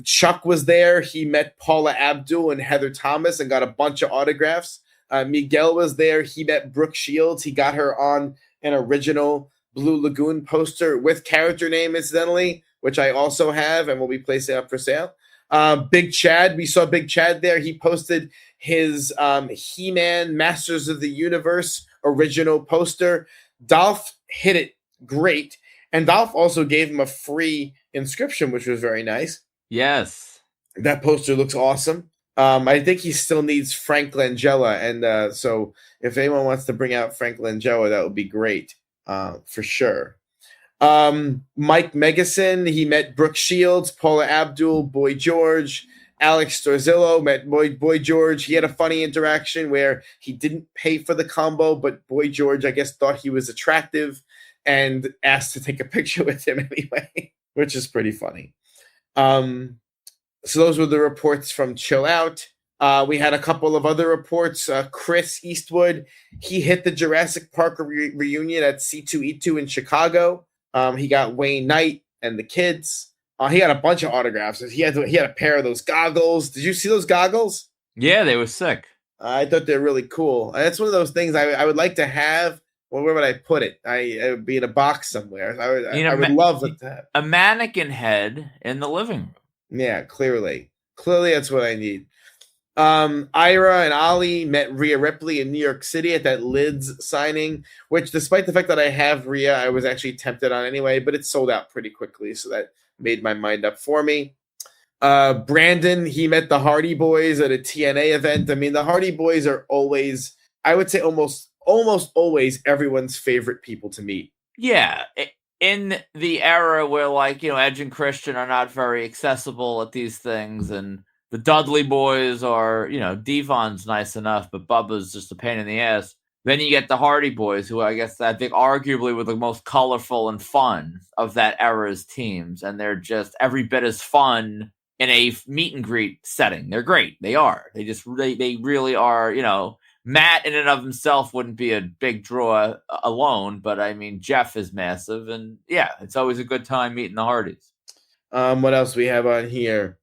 Chuck was there. He met Paula Abdul and Heather Thomas and got a bunch of autographs. Miguel was there. He met Brooke Shields. He got her on an original Blue Lagoon poster with character name, incidentally, which I also have and will be placing up for sale. Big Chad, we saw Big Chad there. He posted his He-Man Masters of the Universe original poster. Dolph hit it great. And Dolph also gave him a free inscription, which was very nice. Yes. That poster looks awesome. I think he still needs Frank Langella. And so if anyone wants to bring out Frank Langella, that would be great for sure. Mike Megason, he met Brooke Shields, Paula Abdul, Boy George. Alex Storzillo met Boy George. He had a funny interaction where he didn't pay for the combo, but Boy George, I guess, thought he was attractive and asked to take a picture with him anyway, which is pretty funny. So those were the reports from Chill Out. We had a couple of other reports. Chris Eastwood, he hit the Jurassic Park reunion at C2E2 in Chicago. He got Wayne Knight and the kids. He got a bunch of autographs. He had a pair of those goggles. Did you see those goggles? Yeah, they were sick. I thought they're really cool. That's one of those things I would like to have. Well, where would I put it? It would be in a box somewhere. I would love it to have a mannequin head in the living room. Yeah, clearly that's what I need. Ira and Ollie met Rhea Ripley in New York City at that Lids signing, which, despite the fact that I have Rhea, I was actually tempted on anyway, but it sold out pretty quickly, so that made my mind up for me. Brandon, he met the Hardy Boys at a TNA event. I mean, the Hardy Boys are always, I would say, almost always everyone's favorite people to meet. Yeah, in the era where, like, Edge and Christian are not very accessible at these things, and the Dudley Boys are, Devon's nice enough, but Bubba's just a pain in the ass. Then you get the Hardy Boys, who I think arguably were the most colorful and fun of that era's teams, and they're just every bit as fun in a meet and greet setting. They're great. They are. They really are. Matt in and of himself wouldn't be a big draw alone, but I mean, Jeff is massive, and yeah, it's always a good time meeting the Hardys. What else we have on here?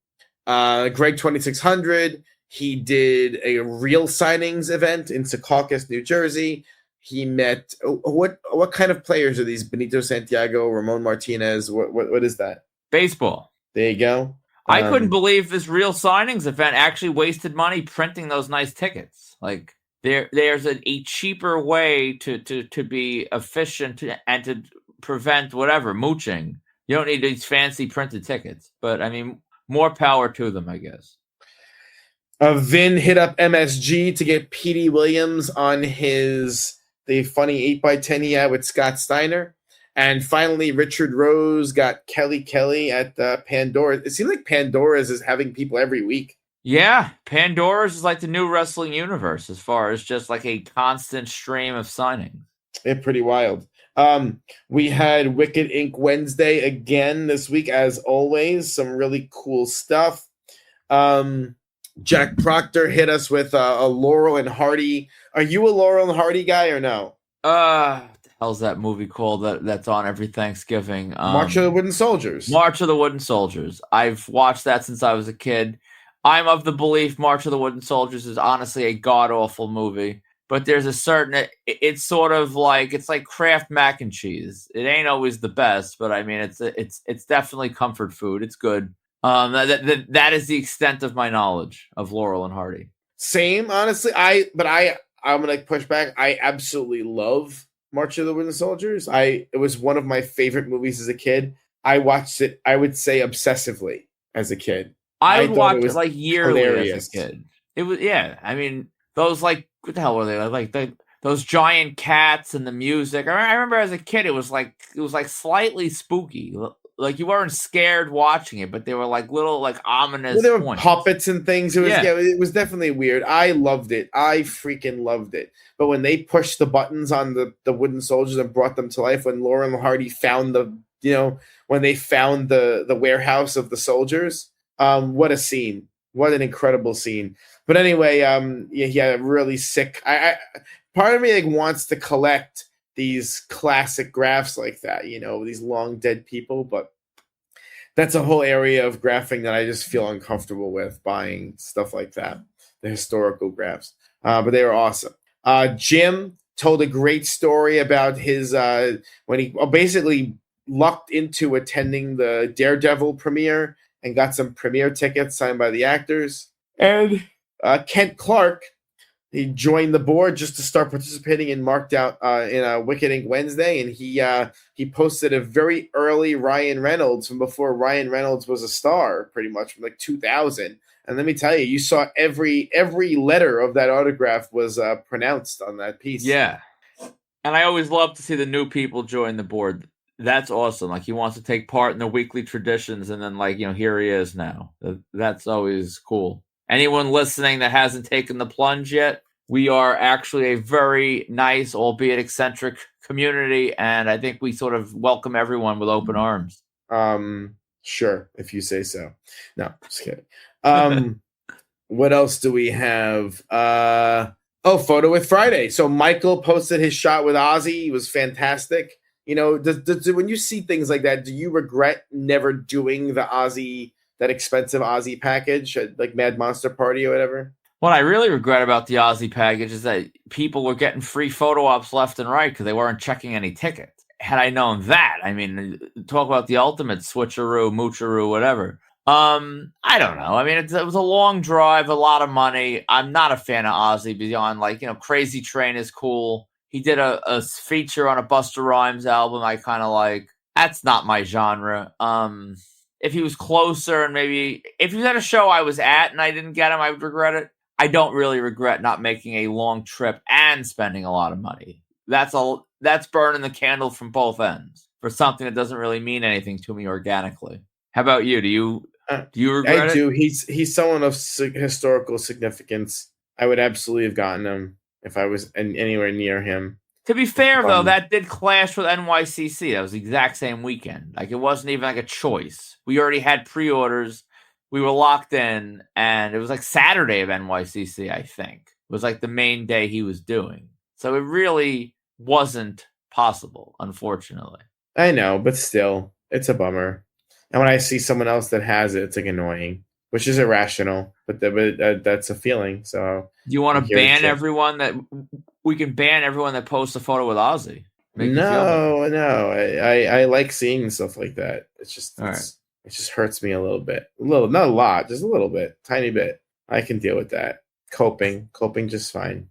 Greg 2600. He did a real signings event in Secaucus, New Jersey. He met what kind of players are these? Benito Santiago, Ramon Martinez. What is that? Baseball. There you go. I couldn't believe this real signings event actually wasted money printing those nice tickets. Like, there's a cheaper way to be efficient and to prevent whatever mooching. You don't need these fancy printed tickets, but I mean, more power to them, I guess. Vin hit up MSG to get Petey Williams on the funny 8x10 he had with Scott Steiner. And finally, Richard Rose got Kelly at Pandora. It seems like Pandora's is having people every week. Yeah, Pandora's is like the new wrestling universe as far as just like a constant stream of signings. It's pretty wild. We had Wicked Inc. Wednesday again this week, as always. Some really cool stuff. Jack Proctor hit us with a Laurel and Hardy. Are you a Laurel and Hardy guy or no? What the hell's that movie called that's on every Thanksgiving? March of the Wooden Soldiers. March of the Wooden Soldiers. I've watched that since I was a kid. I'm of the belief March of the Wooden Soldiers is honestly a god-awful movie. But there's a certain, it's sort of like, it's like Kraft mac and cheese. It ain't always the best, but I mean, it's definitely comfort food. It's good. That is the extent of my knowledge of Laurel and Hardy. Same, honestly. I'm gonna push back. I absolutely love March of the Wooden Soldiers. It was one of my favorite movies as a kid. I watched it, I would say, obsessively as a kid. I would watch it like yearly hilarious. As a kid. It was, yeah. I mean, those like, what the hell were they like? Those giant cats and the music. I remember as a kid, it was like slightly spooky. Like, you weren't scared watching it, but they were like little like ominous. Well, there were points. puppets and things. It was definitely weird. I loved it. I freaking loved it. But when they pushed the buttons on the wooden soldiers and brought them to life, when Laurel and Hardy found when they found the warehouse of the soldiers, what a scene! What an incredible scene. But anyway, yeah, really sick. I part of me like wants to collect these classic graphs like that, these long dead people, but that's a whole area of graphing that I just feel uncomfortable with buying stuff like that, the historical graphs. But they were awesome. Jim told a great story about his when he basically lucked into attending the Daredevil premiere and got some premiere tickets signed by the actors. And Kent Clark, he joined the board just to start participating in Marked Out in a Wicked Inc. Wednesday, and he posted a very early Ryan Reynolds from before Ryan Reynolds was a star, pretty much from like 2000. And let me tell you, you saw every letter of that autograph was pronounced on that piece. Yeah, and I always love to see the new people join the board. That's awesome. Like, he wants to take part in the weekly traditions, and then here he is now. That's always cool. Anyone listening that hasn't taken the plunge yet, we are actually a very nice, albeit eccentric community, and I think we sort of welcome everyone with open arms. Sure, if you say so. No, just kidding. What else do we have? Photo with Friday. So Michael posted his shot with Ozzy. It was fantastic. When you see things like that, do you regret never doing that expensive Ozzy package at like Mad Monster Party or whatever? What I really regret about the Ozzy package is that people were getting free photo ops left and right because they weren't checking any tickets. Had I known that, I mean, talk about the ultimate switcheroo, moocheroo, whatever. I don't know. I mean, it was a long drive, a lot of money. I'm not a fan of Ozzy beyond Crazy Train is cool. He did a feature on a Busta Rhymes album I kind of like. That's not my genre. If he was closer and maybe if he was at a show I was at and I didn't get him, I would regret it. I don't really regret not making a long trip and spending a lot of money. That's burning the candle from both ends for something that doesn't really mean anything to me organically. How about you? Do you regret I do. it? He's someone of historical significance. I would absolutely have gotten him if I was anywhere near him. To be fair, though, that did clash with NYCC. That was the exact same weekend. Like, it wasn't even like a choice. We already had pre-orders. We were locked in, and it was like Saturday of NYCC, I think. It was like the main day he was doing. So it really wasn't possible, unfortunately. I know, but still, it's a bummer. And when I see someone else that has it, it's like annoying, which is irrational, but that's a feeling. So do you want to ban everyone that we can ban everyone that posts a photo with Ozzy? No. I like seeing stuff like that. It's just it just hurts me a little bit. Not a lot, just a little bit, tiny bit. I can deal with that. Coping just fine.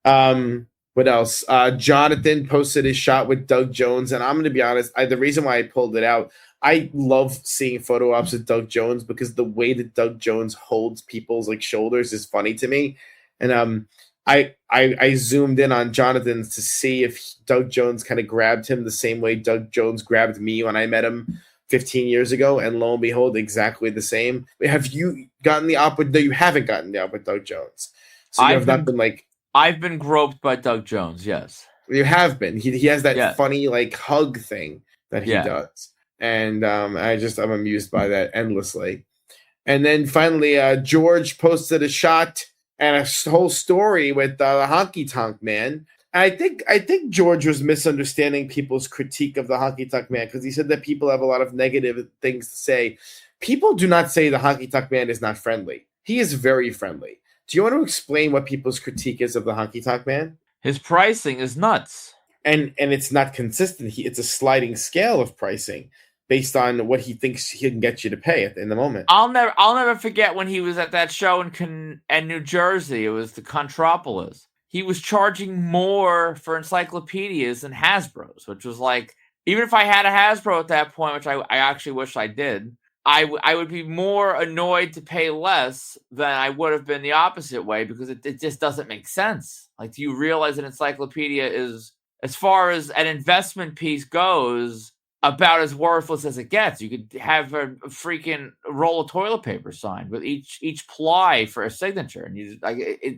What else? Jonathan posted his shot with Doug Jones, and I'm going to be honest. The reason why I pulled it out, I love seeing photo ops with Doug Jones because the way that Doug Jones holds people's shoulders is funny to me. And I zoomed in on Jonathan's to see if Doug Jones kind of grabbed him the same way Doug Jones grabbed me when I met him 15 years ago, and lo and behold, exactly the same. Have you gotten the op with? No, you haven't gotten the op with Doug Jones. So you have not been I've been groped by Doug Jones, yes. You have been. He has that funny hug thing that he does. And I'm amused by that endlessly. And then finally, George posted a shot and a whole story with the Honky Tonk Man. And I think George was misunderstanding people's critique of the Honky Tonk Man because he said that people have a lot of negative things to say. People do not say the Honky Tonk Man is not friendly. He is very friendly. Do you want to explain what people's critique is of the Honky Tonk Man? His pricing is nuts. And it's not consistent. It's a sliding scale of pricing based on what he thinks he can get you to pay in the moment. I'll never forget when he was at that show in New Jersey. It was the Contropolis. He was charging more for encyclopedias than Hasbro's, which was like, even if I had a Hasbro at that point, which I actually wish I did, I would be more annoyed to pay less than I would have been the opposite way because it just doesn't make sense. Like, do you realize an encyclopedia is, as far as an investment piece goes, about as worthless as it gets? You could have a freaking roll of toilet paper signed with each ply for a signature, and you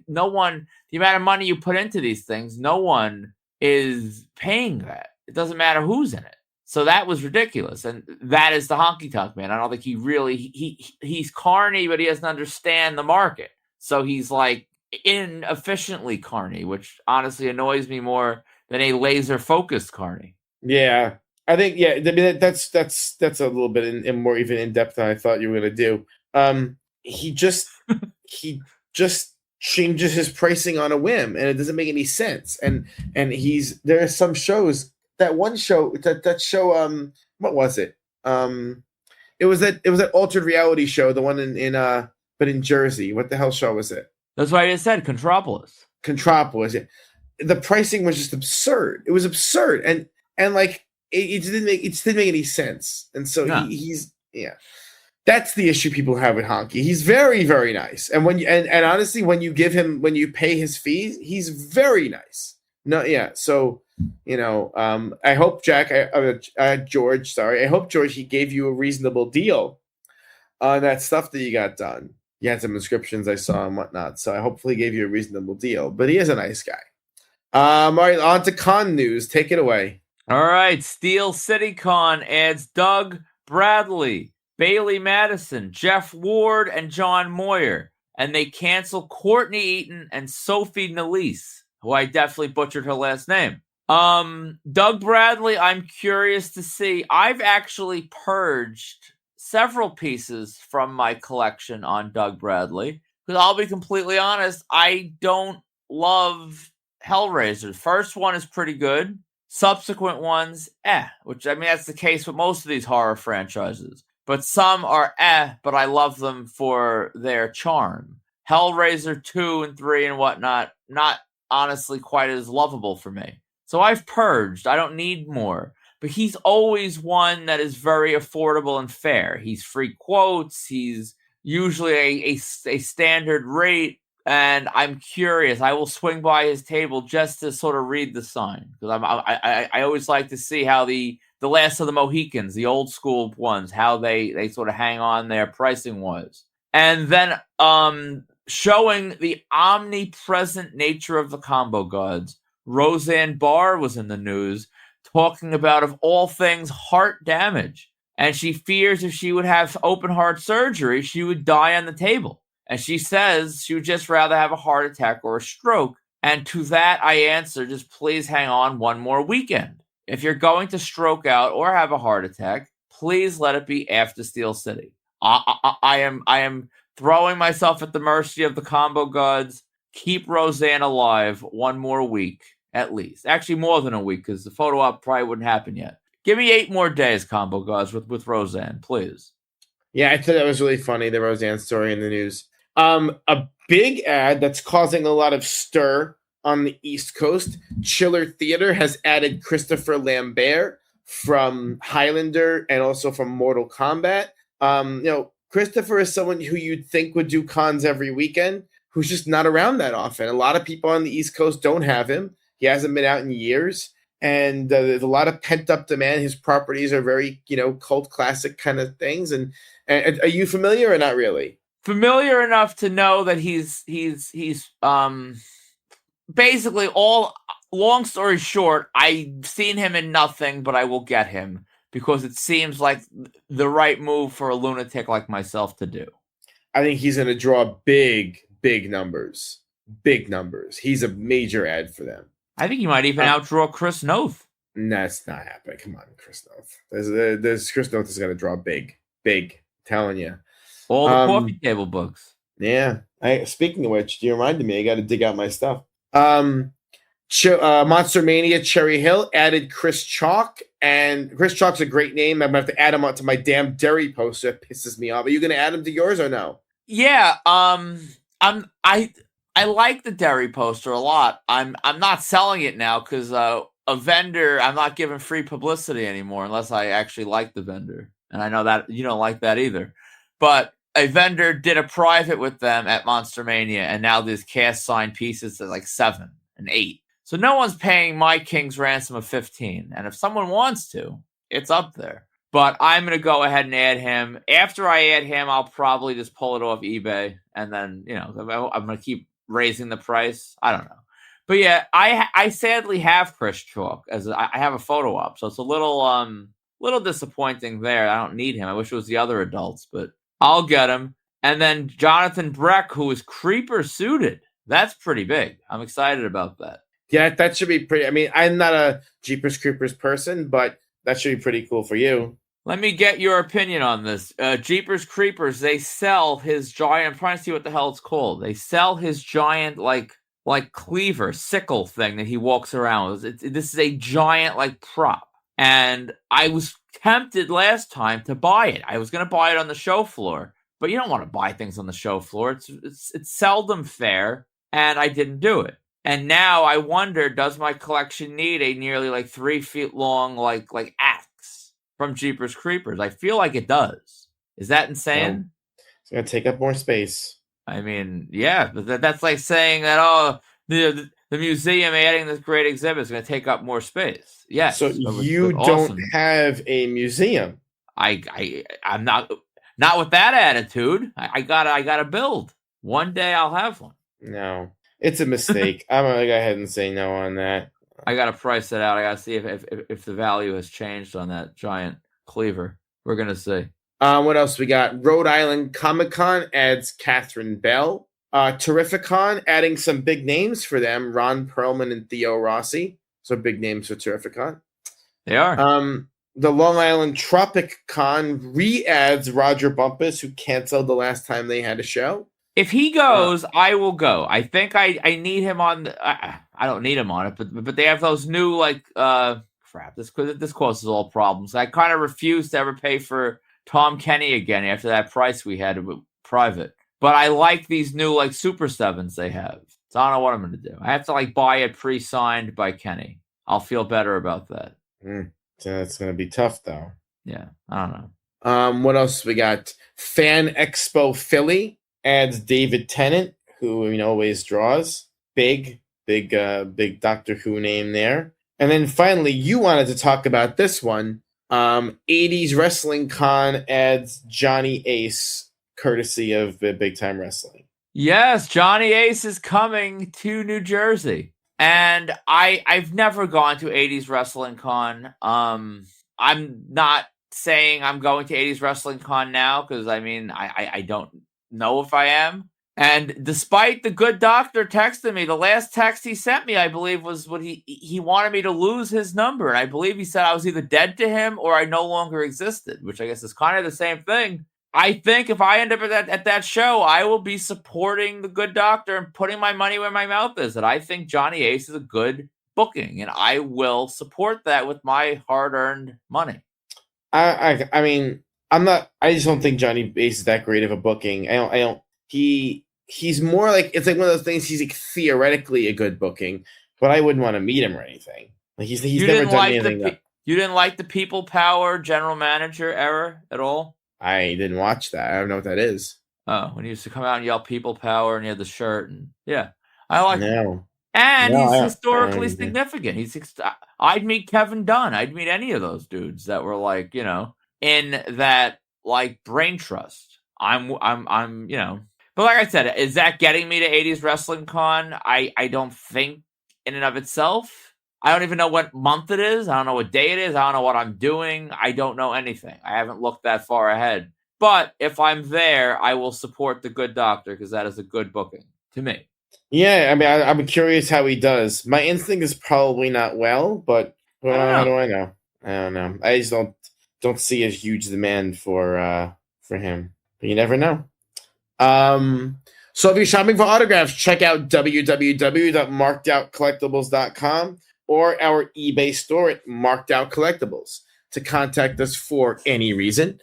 no one, the amount of money you put into these things, no one is paying that. It doesn't matter who's in it. So that was ridiculous, and that is the Honky Tonk Man. I don't think he really he's carny, but he doesn't understand the market. So he's like inefficiently carny, which honestly annoys me more than a laser focused carny. Yeah, I think that's a little bit in more even in depth than I thought you were going to do. He just changes his pricing on a whim, and it doesn't make any sense. And there are some shows. That one show, that show, what was it? It was that altered reality show, the one in Jersey. What the hell show was it? That's why I just said Contropolis. Yeah. The pricing was just absurd. It was absurd, and it didn't make any sense. And so he's that's the issue people have with Honky. He's very, very nice, and and honestly, when you pay his fees, he's very nice. No, yeah. So, I hope George, I hope George, he gave you a reasonable deal on that stuff that you got done. You had some inscriptions I saw and whatnot. So I hopefully gave you a reasonable deal, but he is a nice guy. All right, on to con news. Take it away. All right. Steel City Con adds Doug Bradley, Bailey Madison, Jeff Ward, and John Moyer. And they cancel Courtney Eaton and Sophie Nelise, who I definitely butchered her last name. Doug Bradley, I'm curious to see. I've actually purged several pieces from my collection on Doug Bradley. Because I'll be completely honest, I don't love Hellraiser. First one is pretty good. Subsequent ones, which, I mean, that's the case with most of these horror franchises. but some are but I love them for their charm. Hellraiser 2 and 3 and whatnot, not honestly quite as lovable for me. So I've purged. I don't need more. But he's always one that is very affordable and fair. He's free quotes. He's usually a standard rate. And I'm curious. I will swing by his table just to sort of read the sign. Because I always like to see how the Last of the Mohicans, the old school ones, how they sort of hang on their pricing was. And then showing the omnipresent nature of the combo gods, Roseanne Barr was in the news talking about, of all things, heart damage. And she fears if she would have open heart surgery, she would die on the table. And she says she would just rather have a heart attack or a stroke. And to that, I answer, just please hang on one more weekend. If you're going to stroke out or have a heart attack, please let it be after Steel City. I am throwing myself at the mercy of the combo gods. Keep Roseanne alive one more week, at least. Actually, more than a week, because the photo op probably wouldn't happen yet. Give me 8 more days, combo gods, with Roseanne, please. Yeah, I thought that was really funny, the Roseanne story in the news. A big ad that's causing a lot of stir on the East Coast. Chiller Theater has added Christopher Lambert from Highlander and also from Mortal Kombat. Christopher is someone who you'd think would do cons every weekend, who's just not around that often. A lot of people on the East Coast don't have him. He hasn't been out in years. And there's a lot of pent-up demand. His properties are very, cult classic kind of things. And are you familiar or not really? Familiar enough to know that he's basically all. Long story short, I've seen him in nothing, but I will get him because it seems like the right move for a lunatic like myself to do. I think he's going to draw big numbers. Big numbers. He's a major ad for them. I think he might even outdraw Chris Noth. That's not happening. Come on, Chris Noth. There's Chris Noth is going to draw big. Telling you. All the coffee table books. Yeah. Speaking of which, you reminded me. I got to dig out my stuff. Monster Mania Cherry Hill added Chris Chalk, and Chris Chalk's a great name. I'm going to have to add him onto my damn Derry poster. It pisses me off. Are you going to add him to yours or no? Yeah. I like the Derry poster a lot. I'm not selling it now because a vendor, I'm not giving free publicity anymore unless I actually like the vendor. And I know that you don't like that either. But a vendor did a private with them at Monster Mania, and now there's cast signed pieces at like 7 and 8. So no one's paying my King's ransom of 15. And if someone wants to, it's up there. But I'm going to go ahead and add him. After I add him, I'll probably just pull it off eBay. And then, I'm going to keep raising the price. I don't know. But yeah, I sadly have Chris Chalk I have a photo op. So it's a little disappointing there. I don't need him. I wish it was the other adults, but I'll get him. And then Jonathan Breck, who is Creeper suited. That's pretty big. I'm excited about that. Yeah, that should be pretty. I mean, I'm not a Jeepers Creepers person, but that should be pretty cool for you. Let me get your opinion on this. Jeepers Creepers, they sell his giant. I'm trying to see what the hell it's called. They sell his giant, like cleaver, sickle thing that he walks around with. This is a giant, prop. And I was tempted last time to buy it. I was going to buy it on the show floor. But you don't want to buy things on the show floor. It's seldom fair. And I didn't do it. And now I wonder, does my collection need a nearly 3 feet long, axe from Jeepers Creepers? I feel like it does. Is that insane? No. It's going to take up more space. I mean, yeah, but that's like saying that, the museum adding this great exhibit is going to take up more space. Yes. So you don't have a museum. I'm not with that attitude. I gotta build. One day I'll have one. No, it's a mistake. I'm going to go ahead and say no on that. I got to price it out. I got to see if the value has changed on that giant cleaver. We're going to see. What else we got? Rhode Island Comic Con adds Catherine Bell. Terrificon adding some big names for them. Ron Perlman and Theo Rossi. So big names for Terrificon. They are. The Long Island Tropic Con re-adds Roger Bumpus, who canceled the last time they had a show. If he goes, I will go. I think I need him on. I don't need him on it, but they have those new crap. This causes all problems. I kind of refuse to ever pay for Tom Kenny again after that price we had private. But I like these new like Super 7s they have. So I don't know what I'm going to do. I have to like buy it pre-signed by Kenny. I'll feel better about that. So that's going to be tough, though. Yeah, I don't know. What else we got? Fan Expo Philly adds David Tennant, who always draws. Big Doctor Who name there. And then finally, you wanted to talk about this one. 80s Wrestling Con adds Johnny Ace, courtesy of Big Time Wrestling. Yes, Johnny Ace is coming to New Jersey. And I've never gone to 80s Wrestling Con. I'm not saying I'm going to 80s Wrestling Con now because I don't know if I am. And despite the good doctor texting me, the last text he sent me, I believe, was what he wanted me to lose his number. And I believe he said I was either dead to him or I no longer existed, which I guess is kind of the same thing. I think if I end up at that show, I will be supporting the good doctor and putting my money where my mouth is. And I think Johnny Ace is a good booking, and I will support that with my hard-earned money. I mean, I'm not. I just don't think Johnny Ace is that great of a booking. I don't. He's more like, it's like one of those things. He's like theoretically a good booking, but I wouldn't want to meet him or anything. Like he's never done anything. You didn't like the People Power general manager era at all? I didn't watch that. I don't know what that is. Oh, when he used to come out and yell People Power and he had the shirt. And yeah, I like him. And he's historically significant. I'd meet Kevin Dunn. I'd meet any of those dudes that were like, in that like brain trust. I'm But like I said, is that getting me to 80s Wrestling Con? I don't think in and of itself. I don't even know what month it is. I don't know what day it is. I don't know what I'm doing. I don't know anything. I haven't looked that far ahead. But if I'm there, I will support the good doctor because that is a good booking to me. Yeah, I mean, I'm curious how he does. My instinct is probably not well, but how do I know? I don't know. I just don't see a huge demand for him. But you never know. So if you're shopping for autographs, check out www.markedoutcollectibles.com or our eBay store at Marked Out Collectibles. To contact us for any reason,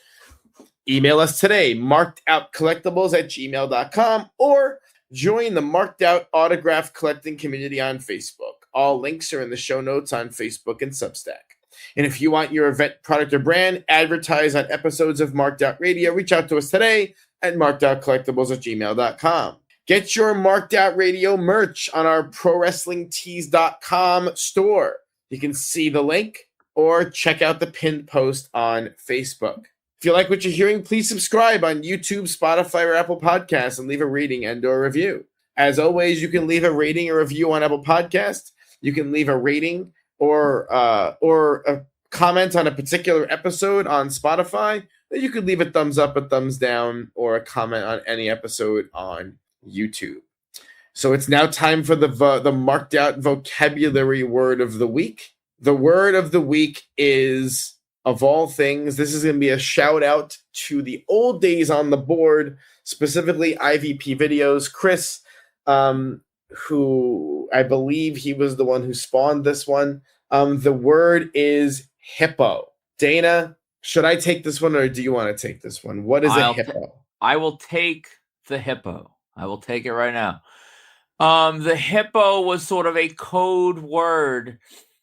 email us today, markedoutcollectibles@gmail.com, or join the Marked Out Autograph Collecting community on Facebook. All links are in the show notes on Facebook and Substack. And if you want your event, product, or brand advertised on episodes of Marked Out Radio, reach out to us today at markedoutcollectibles@gmail.com. Get your Marked Out Radio merch on our ProWrestlingTees.com store. You can see the link or check out the pinned post on Facebook. If you like what you're hearing, please subscribe on YouTube, Spotify, or Apple Podcasts and leave a rating and/or review. As always, you can leave a rating or review on Apple Podcasts. You can leave a rating or a comment on a particular episode on Spotify. You could leave a thumbs up, a thumbs down, or a comment on any episode on YouTube. So it's now time for the Marked Out vocabulary word of the week. The word of the week is, of all things, this is going to be a shout out to the old days on the board, specifically IVP videos. Chris, who I believe he was the one who spawned this one. The word is hippo. Dana, should I take this one or do you want to take this one? What is a hippo? I will take the hippo. I will take it right now. The hippo was sort of a code word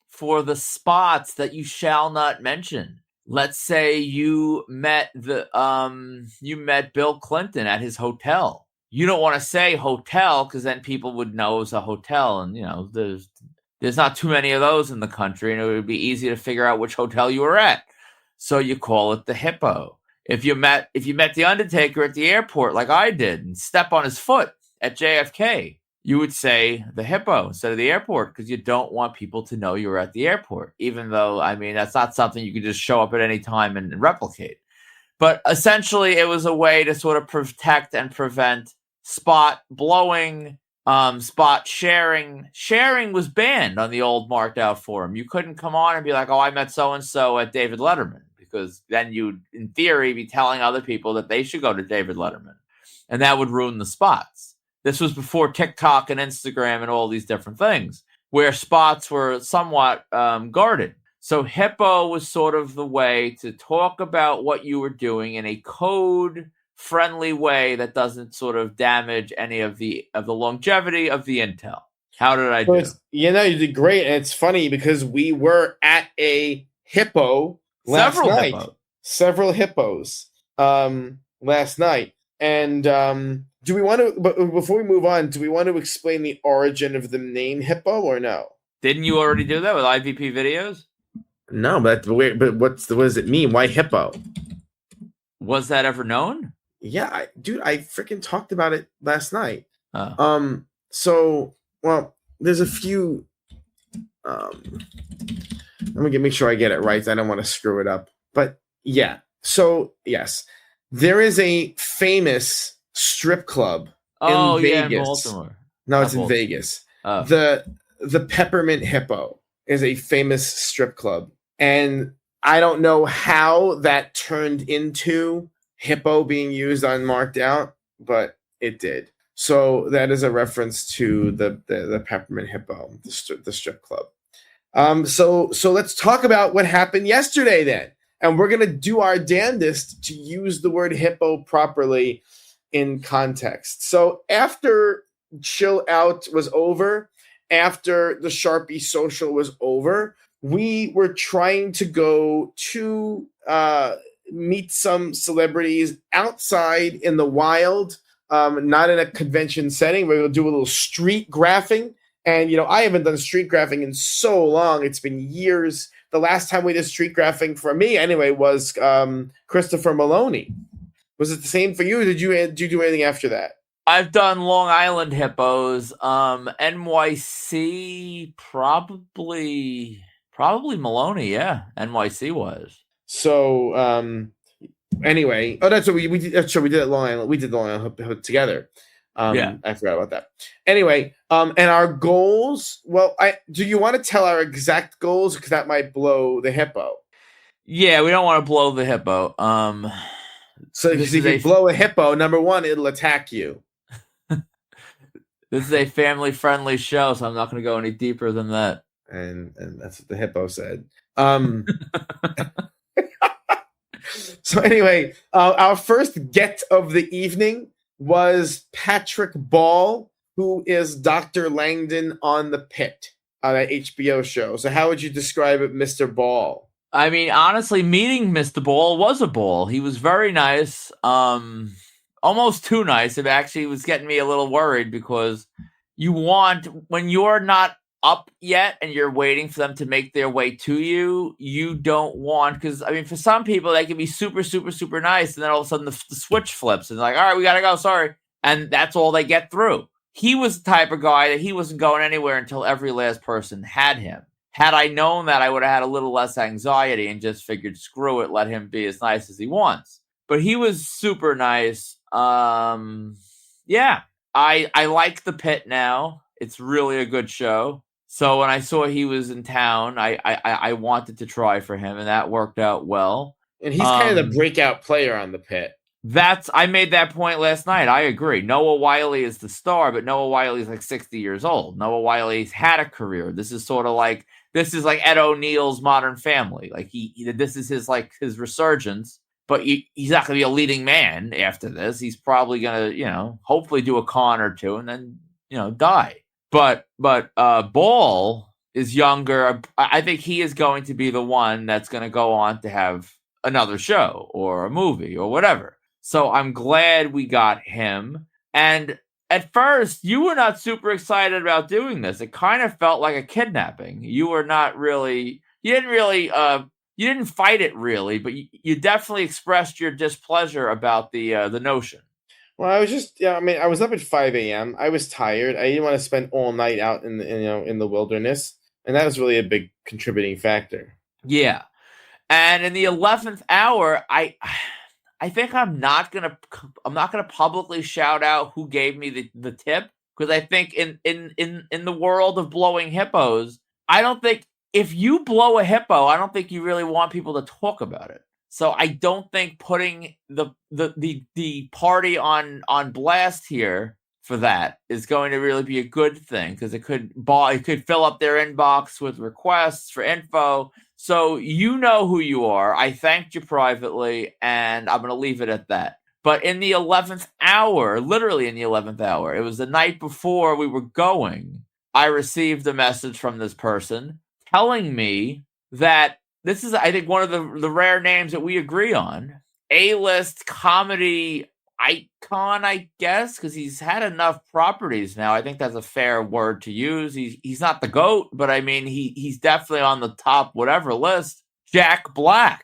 for the spots that you shall not mention. Let's say you met Bill Clinton at his hotel. You don't want to say hotel because then people would know it was a hotel, and there's not too many of those in the country, and it would be easy to figure out which hotel you were at. So you call it the hippo. If you met the Undertaker at the airport like I did and step on his foot at JFK, you would say the hippo instead of the airport because you don't want people to know you were at the airport, even though, that's not something you could just show up at any time and replicate. But essentially, it was a way to sort of protect and prevent spot blowing, spot sharing. Sharing was banned on the old Marked Out forum. You couldn't come on and be like, oh, I met so-and-so at David Letterman, because then you'd, in theory, be telling other people that they should go to David Letterman. And that would ruin the spots. This was before TikTok and Instagram and all these different things, where spots were somewhat guarded. So hippo was sort of the way to talk about what you were doing in a code friendly way that doesn't sort of damage any of the longevity of the intel. How did I do? You did great, and it's funny because we were at a hippo last Several night. hippos. Several hippos last night. And do we want to? But before we move on, do we want to explain the origin of the name hippo or no? Didn't you already do that with IVP videos? No, but what does it mean? Why hippo? Was that ever known? Yeah, I freaking talked about it last night. Oh. So, well, there's a few. Let me make sure I get it right. I don't want to screw it up. But yeah, so yes, there is a famous strip club in Vegas. In Baltimore. No, it's in Vegas. Oh. The Peppermint Hippo is a famous strip club, and I don't know how that turned into hippo being used on Marked Out, but it did. So that is a reference to the Peppermint Hippo, the strip club. So let's talk about what happened yesterday then. And we're going to do our damnedest to use the word hippo properly in context. So after Chill Out was over, after the Sharpie Social was over, we were trying to go to meet some celebrities outside in the wild, not in a convention setting. We're going to do a little street graphing. And, I haven't done street graphing in so long. It's been years. The last time we did street graphing, for me anyway, was Christopher Maloney. Was it the same for you? Did you do anything after that? I've done Long Island hippos. NYC, probably Maloney, yeah. NYC was. So, anyway. Oh, that's what we did. That's true. We did it Long Island. We did Long Island together. Yeah. I forgot about that. Anyway, and our goals. Well, do you want to tell our exact goals? Because that might blow the hippo. Yeah, we don't want to blow the hippo. So if you blow a hippo, number one, it'll attack you. This is a family-friendly show, so I'm not going to go any deeper than that. And that's what the hippo said. So anyway, our first get of the evening was Patrick Ball, who is Dr. Langdon on The Pit, on that HBO show. So how would you describe it, Mr. Ball? I mean, honestly, meeting Mr. Ball was a ball. He was very nice, almost too nice. It actually was getting me a little worried because when you're not up yet and you're waiting for them to make their way to you, you don't want, because I mean, for some people they can be super, super, super nice, and then all of a sudden the switch flips and like, all right, we gotta go, sorry, and that's all they get through. He was the type of guy that he wasn't going anywhere until every last person had him. Had I known that, I would have had a little less anxiety and just figured, screw it, let him be as nice as he wants. But he was super nice. Yeah, I like The Pit now. It's really a good show. So when I saw he was in town, I wanted to try for him, and that worked out well. And he's kind of the breakout player on The Pit. I made that point last night. I agree. Noah Wyle is the star, but Noah Wyle is like 60 years old. Noah Wyle's had a career. This is like Ed O'Neill's Modern Family. Like this is his resurgence. But he's not going to be a leading man after this. He's probably going to, hopefully do a con or two and then, die. But Ball is younger. I think he is going to be the one that's going to go on to have another show or a movie or whatever. So I'm glad we got him. And at first, you were not super excited about doing this. It kind of felt like a kidnapping. You were not really. You didn't fight it really, but you definitely expressed your displeasure about the notion. Well, I was just, I was up at 5 a.m. I was tired. I didn't want to spend all night out in the wilderness, and that was really a big contributing factor. Yeah, and in the 11th hour, I think I'm not gonna publicly shout out who gave me the tip, because I think in the world of blowing hippos, I don't think if you blow a hippo, I don't think you really want people to talk about it. So I don't think putting the party on blast here for that is going to really be a good thing, because it could fill up their inbox with requests for info. So you know who you are. I thanked you privately, and I'm going to leave it at that. But in the 11th hour, literally in the 11th hour, it was the night before we were going, I received a message from this person telling me that this is, I think, one of the rare names that we agree on. A-list comedy icon, I guess, because he's had enough properties now. I think that's a fair word to use. He's not the GOAT, but I mean, he's definitely on the top whatever list. Jack Black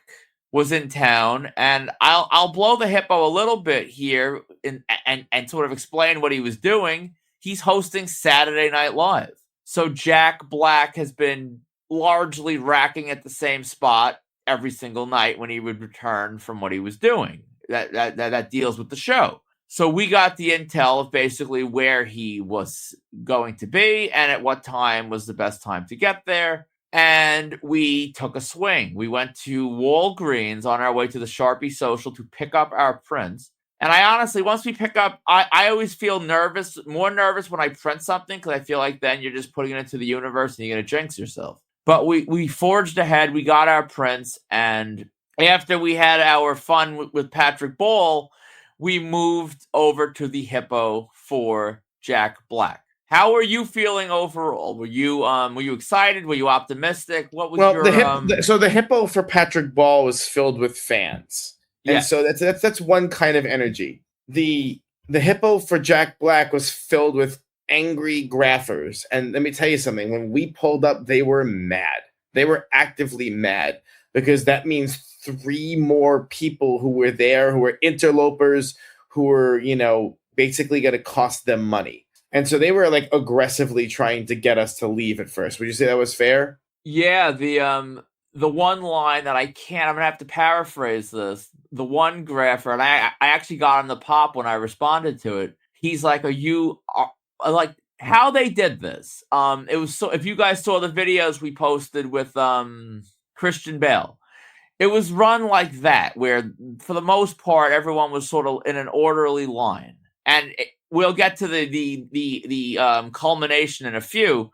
was in town, and I'll blow the hippo a little bit here and sort of explain what he was doing. He's hosting Saturday Night Live. So Jack Black has been largely racking at the same spot every single night when he would return from what he was doing. That deals with the show. So we got the intel of basically where he was going to be and at what time was the best time to get there. And we took a swing. We went to Walgreens on our way to the Sharpie Social to pick up our prints. And I honestly, once we pick up, I always feel more nervous when I print something because I feel like then you're just putting it into the universe and you're going to jinx yourself. But we forged ahead. We got our prints. And after we had our fun with Patrick Ball, we moved over to the Hippo for Jack Black. How are you feeling overall? Were you excited? Were you optimistic? What was your so the Hippo for Patrick Ball was filled with fans. And yes. so that's one kind of energy. The Hippo for Jack Black was filled with angry graphers. And let me tell you something. When we pulled up, they were mad. They were actively mad because that means 3 more people who were there, who were interlopers, who were, basically going to cost them money. And so they were like aggressively trying to get us to leave at first. Would you say that was fair? Yeah, the one line that I'm gonna have to paraphrase this. The one grapher, and I actually got on the pop when I responded to it. He's like, like how they did this? It was so. If you guys saw the videos we posted with Christian Bale, it was run like that, where for the most part everyone was sort of in an orderly line, and we'll get to the culmination in a few.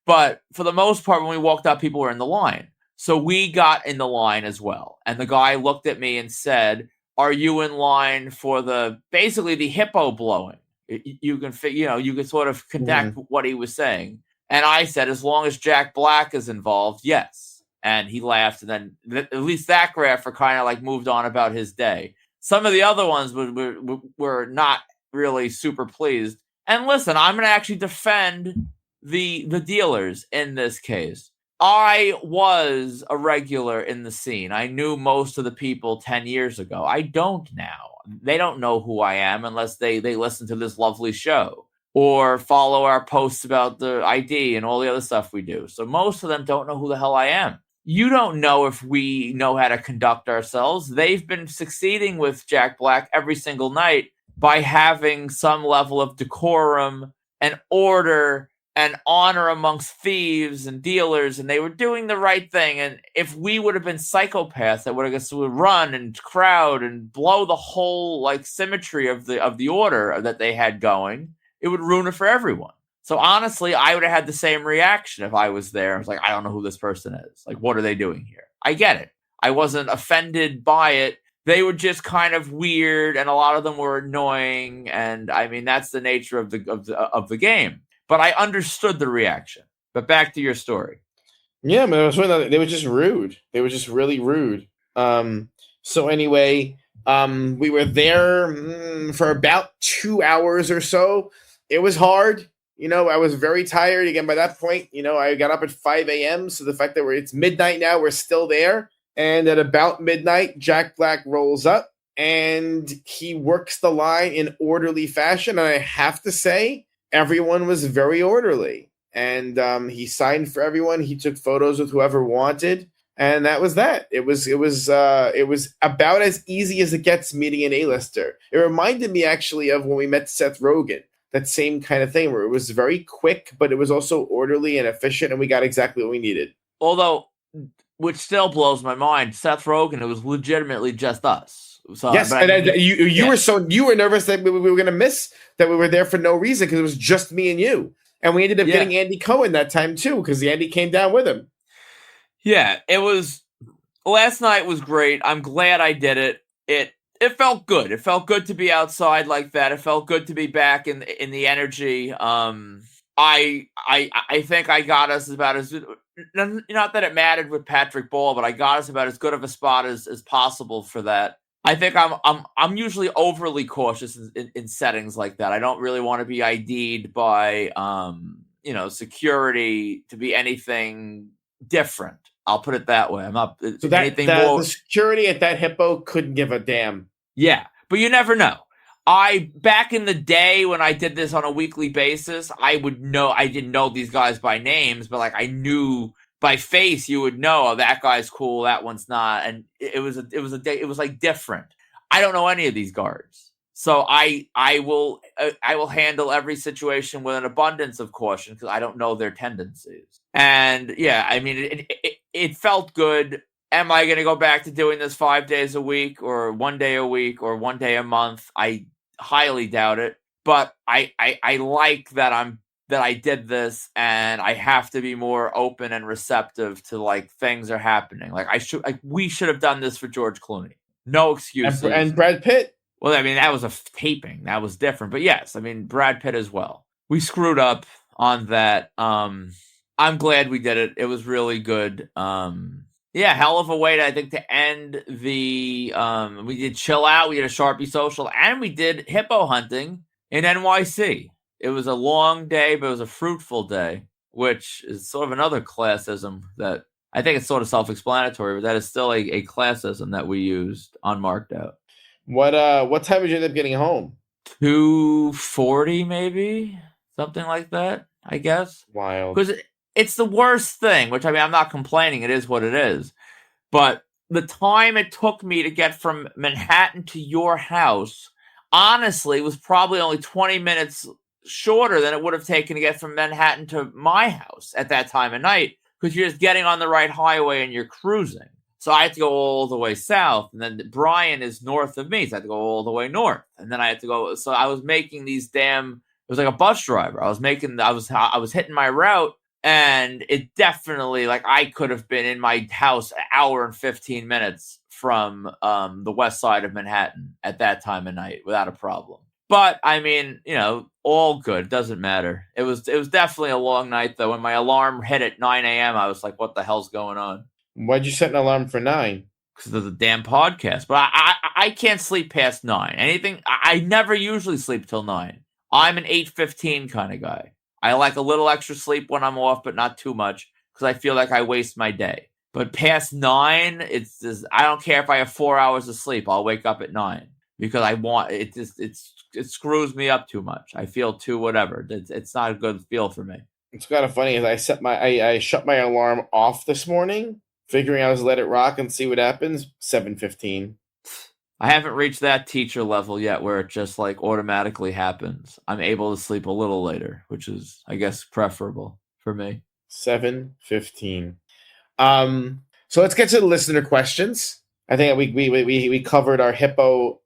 But for the most part, when we walked up, people were in the line. So we got in the line as well. And the guy looked at me and said, "Are you in line for basically the hippo blowing?" You can sort of connect what he was saying. And I said, as long as Jack Black is involved, yes. And he laughed. And then at least that grapher kind of like moved on about his day. Some of the other ones were not really super pleased. And listen, I'm going to actually defend the dealers in this case. I was a regular in the scene. I knew most of the people 10 years ago. I don't now. They don't know who I am unless they listen to this lovely show or follow our posts about the ID and all the other stuff we do. So most of them don't know who the hell I am. You don't know if we know how to conduct ourselves. They've been succeeding with Jack Black every single night by having some level of decorum and order and honor amongst thieves and dealers, and they were doing the right thing. And if we would have been psychopaths that would run and crowd and blow the whole like symmetry of the order that they had going, it would ruin it for everyone. So honestly, I would have had the same reaction if I was there. I was like, I don't know who this person is. Like, what are they doing here? I get it. I wasn't offended by it. They were just kind of weird, and a lot of them were annoying. And I mean, that's the nature of the game. But I understood the reaction. But back to your story. Yeah, but they were just rude. They were just really rude. So anyway, we were there for about 2 hours or so. It was hard. I was very tired. Again, by that point, I got up at 5 a.m. So the fact that it's midnight now, we're still there. And at about midnight, Jack Black rolls up and he works the line in orderly fashion. And I have to say, everyone was very orderly, and he signed for everyone. He took photos with whoever wanted, and that was that. It was about as easy as it gets meeting an A-lister. It reminded me actually of when we met Seth Rogen, that same kind of thing where it was very quick, but it was also orderly and efficient, and we got exactly what we needed. Although, which still blows my mind, Seth Rogen, it was legitimately just us. So, yes, and you were nervous that we were going to miss that we were there for no reason because it was just me and you, and we ended up getting Andy Cohen that time too because Andy came down with him. Yeah, it was. Last night was great. I'm glad I did it. It felt good. It felt good to be outside like that. It felt good to be back in the energy. I think I got us about as, not that it mattered with Patrick Ball, but I got us about as good of a spot as possible for that. I think I'm usually overly cautious in settings like that. I don't really want to be ID'd by security to be anything different. I'll put it that way. I'm not So that anything the more. security at that hippo couldn't give a damn. Yeah, but you never know. Back in the day when I did this on a weekly basis, I would know. I didn't know these guys by names, but like I knew by face. You would know, oh, that guy's cool, that one's not, and it was like different. I don't know any of these guards, so I will handle every situation with an abundance of caution because I don't know their tendencies. And yeah, I mean, it felt good. Am I going to go back to doing this 5 days a week or 1 day a week or 1 day a month? I highly doubt it. But I like that I did this, and I have to be more open and receptive to like things are happening. Like we should have done this for George Clooney. No excuses. And Brad Pitt. Well, I mean, that was a taping. That was different. But yes, I mean, Brad Pitt as well. We screwed up on that. I'm glad we did it. It was really good. Yeah, hell of a way to, I think, to end the, we did Chill Out, we did a Sharpie Social, and we did hippo hunting in NYC. It was a long day, but it was a fruitful day, which is sort of another classism that, I think it's sort of self-explanatory, but that is still a classism that we used on Marked Out. What time did you end up getting home? 2:40 maybe? Something like that, I guess. Wild. Because it's the worst thing, which I mean, I'm not complaining. It is what it is. But the time it took me to get from Manhattan to your house, honestly, was probably only 20 minutes shorter than it would have taken to get from Manhattan to my house at that time of night, because you're just getting on the right highway and you're cruising. So I had to go all the way south, and then Brian is north of me, so I had to go all the way north. And then I had to go, so I was making these it was like a bus driver. I was hitting my route. And it definitely, like, I could have been in my house an hour and 15 minutes from the west side of Manhattan at that time of night without a problem. But, I mean, all good. Doesn't matter. It was definitely a long night, though. When my alarm hit at 9 a.m., I was like, what the hell's going on? Why'd you set an alarm for 9? Because of the damn podcast. But I can't sleep past 9. I never usually sleep till 9. I'm an 8:15 kind of guy. I like a little extra sleep when I'm off, but not too much, because I feel like I waste my day. But past 9, it's just, I don't care if I have 4 hours of sleep. I'll wake up at 9 because I want it. It screws me up too much. I feel too whatever. It's not a good feel for me. It's kind of funny. I shut my alarm off this morning, figuring I was let it rock and see what happens. 7:15. I haven't reached that teacher level yet where it just like automatically happens. I'm able to sleep a little later, which is, I guess, preferable for me. 7:15. So let's get to the listener questions. I think we covered our hippo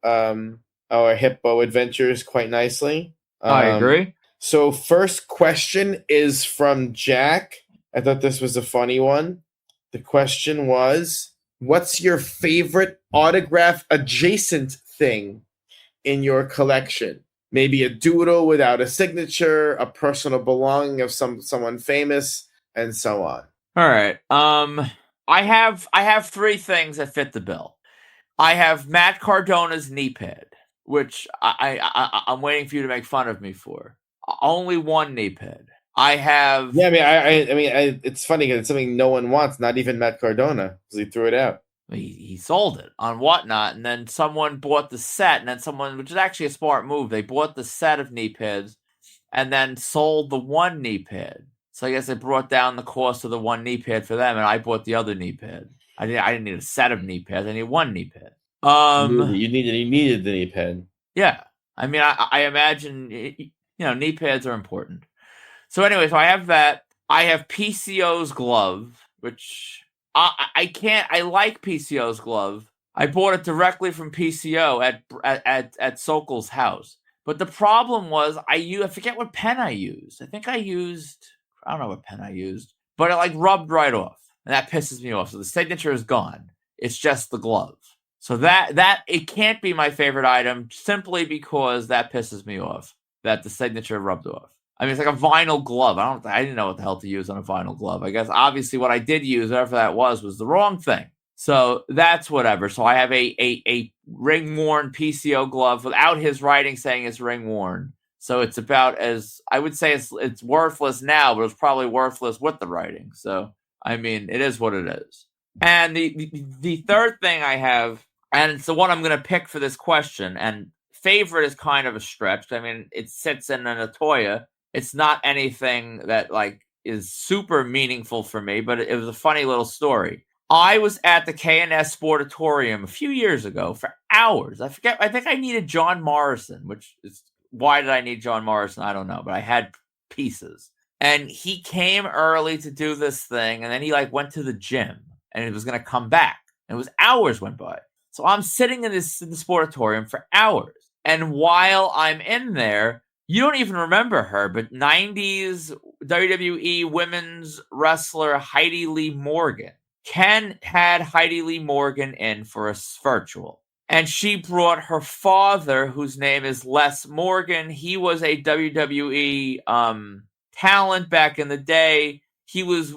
adventures quite nicely. I agree. So first question is from Jack. I thought this was a funny one. The question was, what's your favorite autograph adjacent thing in your collection? Maybe a doodle without a signature, a personal belonging of someone famous, and so on. All right. I have 3 things that fit the bill. I have Matt Cardona's knee pad, which I'm waiting for you to make fun of me for. Only one knee pad. I have. Yeah, I mean, it's funny because it's something no one wants, not even Matt Cardona, because he threw it out. He sold it on Whatnot, and then someone bought the set, and then someone, which is actually a smart move, they bought the set of knee pads and then sold the one knee pad. So I guess it brought down the cost of the one knee pad for them, and I bought the other knee pad. I didn't need a set of knee pads. I need one knee pad. You needed the knee pad. Yeah, I mean, I imagine knee pads are important. So anyway, so I have that. I have PCO's glove, which I can't. I like PCO's glove. I bought it directly from PCO at Sokol's house. But the problem was I forget what pen I used. I don't know what pen I used, but it like rubbed right off. and that pisses me off. So the signature is gone. It's just the glove. So that it can't be my favorite item simply because that pisses me off. That the signature rubbed off. I mean, it's like a vinyl glove. I didn't know what the hell to use on a vinyl glove. I guess obviously what I did use, whatever that was the wrong thing. So that's whatever. So I have a ring worn PCO glove without his writing saying it's ring worn. So it's about as I would say it's worthless now, but it's probably worthless with the writing. So I mean, it is what it is. And the third thing I have, and it's the one I'm going to pick for this question, and favorite is kind of a stretch. I mean, it sits in an Atoya. It's not anything that like is super meaningful for me, but it was a funny little story. I was at the K&S Sportatorium a few years ago for hours. I think I needed John Morrison, which is why did I need John Morrison? I don't know, but I had pieces. And he came early to do this thing, and then he like went to the gym and he was going to come back. And it was hours went by. So I'm sitting in the Sportatorium for hours. And while I'm in there, you don't even remember her, but 90s WWE women's wrestler Heidi Lee Morgan. Ken had Heidi Lee Morgan in for a virtual. And she brought her father, whose name is Les Morgan. He was a WWE talent back in the day. He was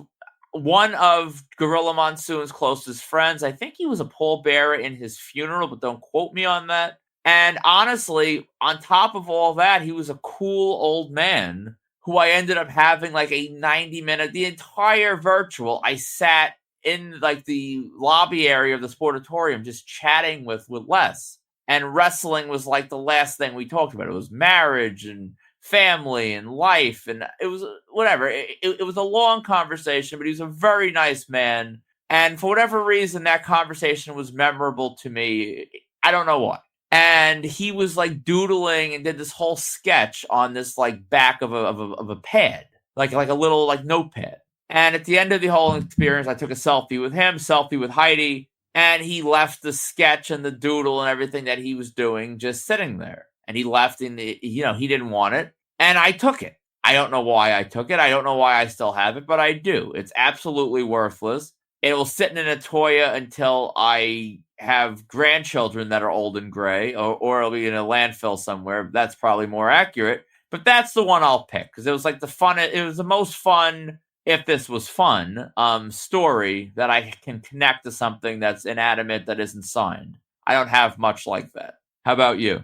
one of Gorilla Monsoon's closest friends. I think he was a pallbearer in his funeral, but don't quote me on that. And honestly, on top of all that, he was a cool old man who I ended up having like a 90-minute, the entire virtual. I sat in like the lobby area of the Sportatorium just chatting with Les. And wrestling was like the last thing we talked about. It was marriage and family and life, and it was whatever. It was a long conversation, but he was a very nice man. And for whatever reason, that conversation was memorable to me. I don't know why. And he was like doodling and did this whole sketch on this like back of a pad, like a little like notepad. And at the end of the whole experience, I took a selfie with him, selfie with Heidi, and he left the sketch and the doodle and everything that he was doing just sitting there. And he left and he didn't want it. And I took it. I don't know why I took it. I don't know why I still have it, but I do. It's absolutely worthless. It will sit in a Atoya until I have grandchildren that are old and gray, or it'll be in a landfill somewhere. That's probably more accurate. But that's the one I'll pick because it was like it was the most fun, if this was fun, story that I can connect to something that's inanimate that isn't signed. I don't have much like that. How about you?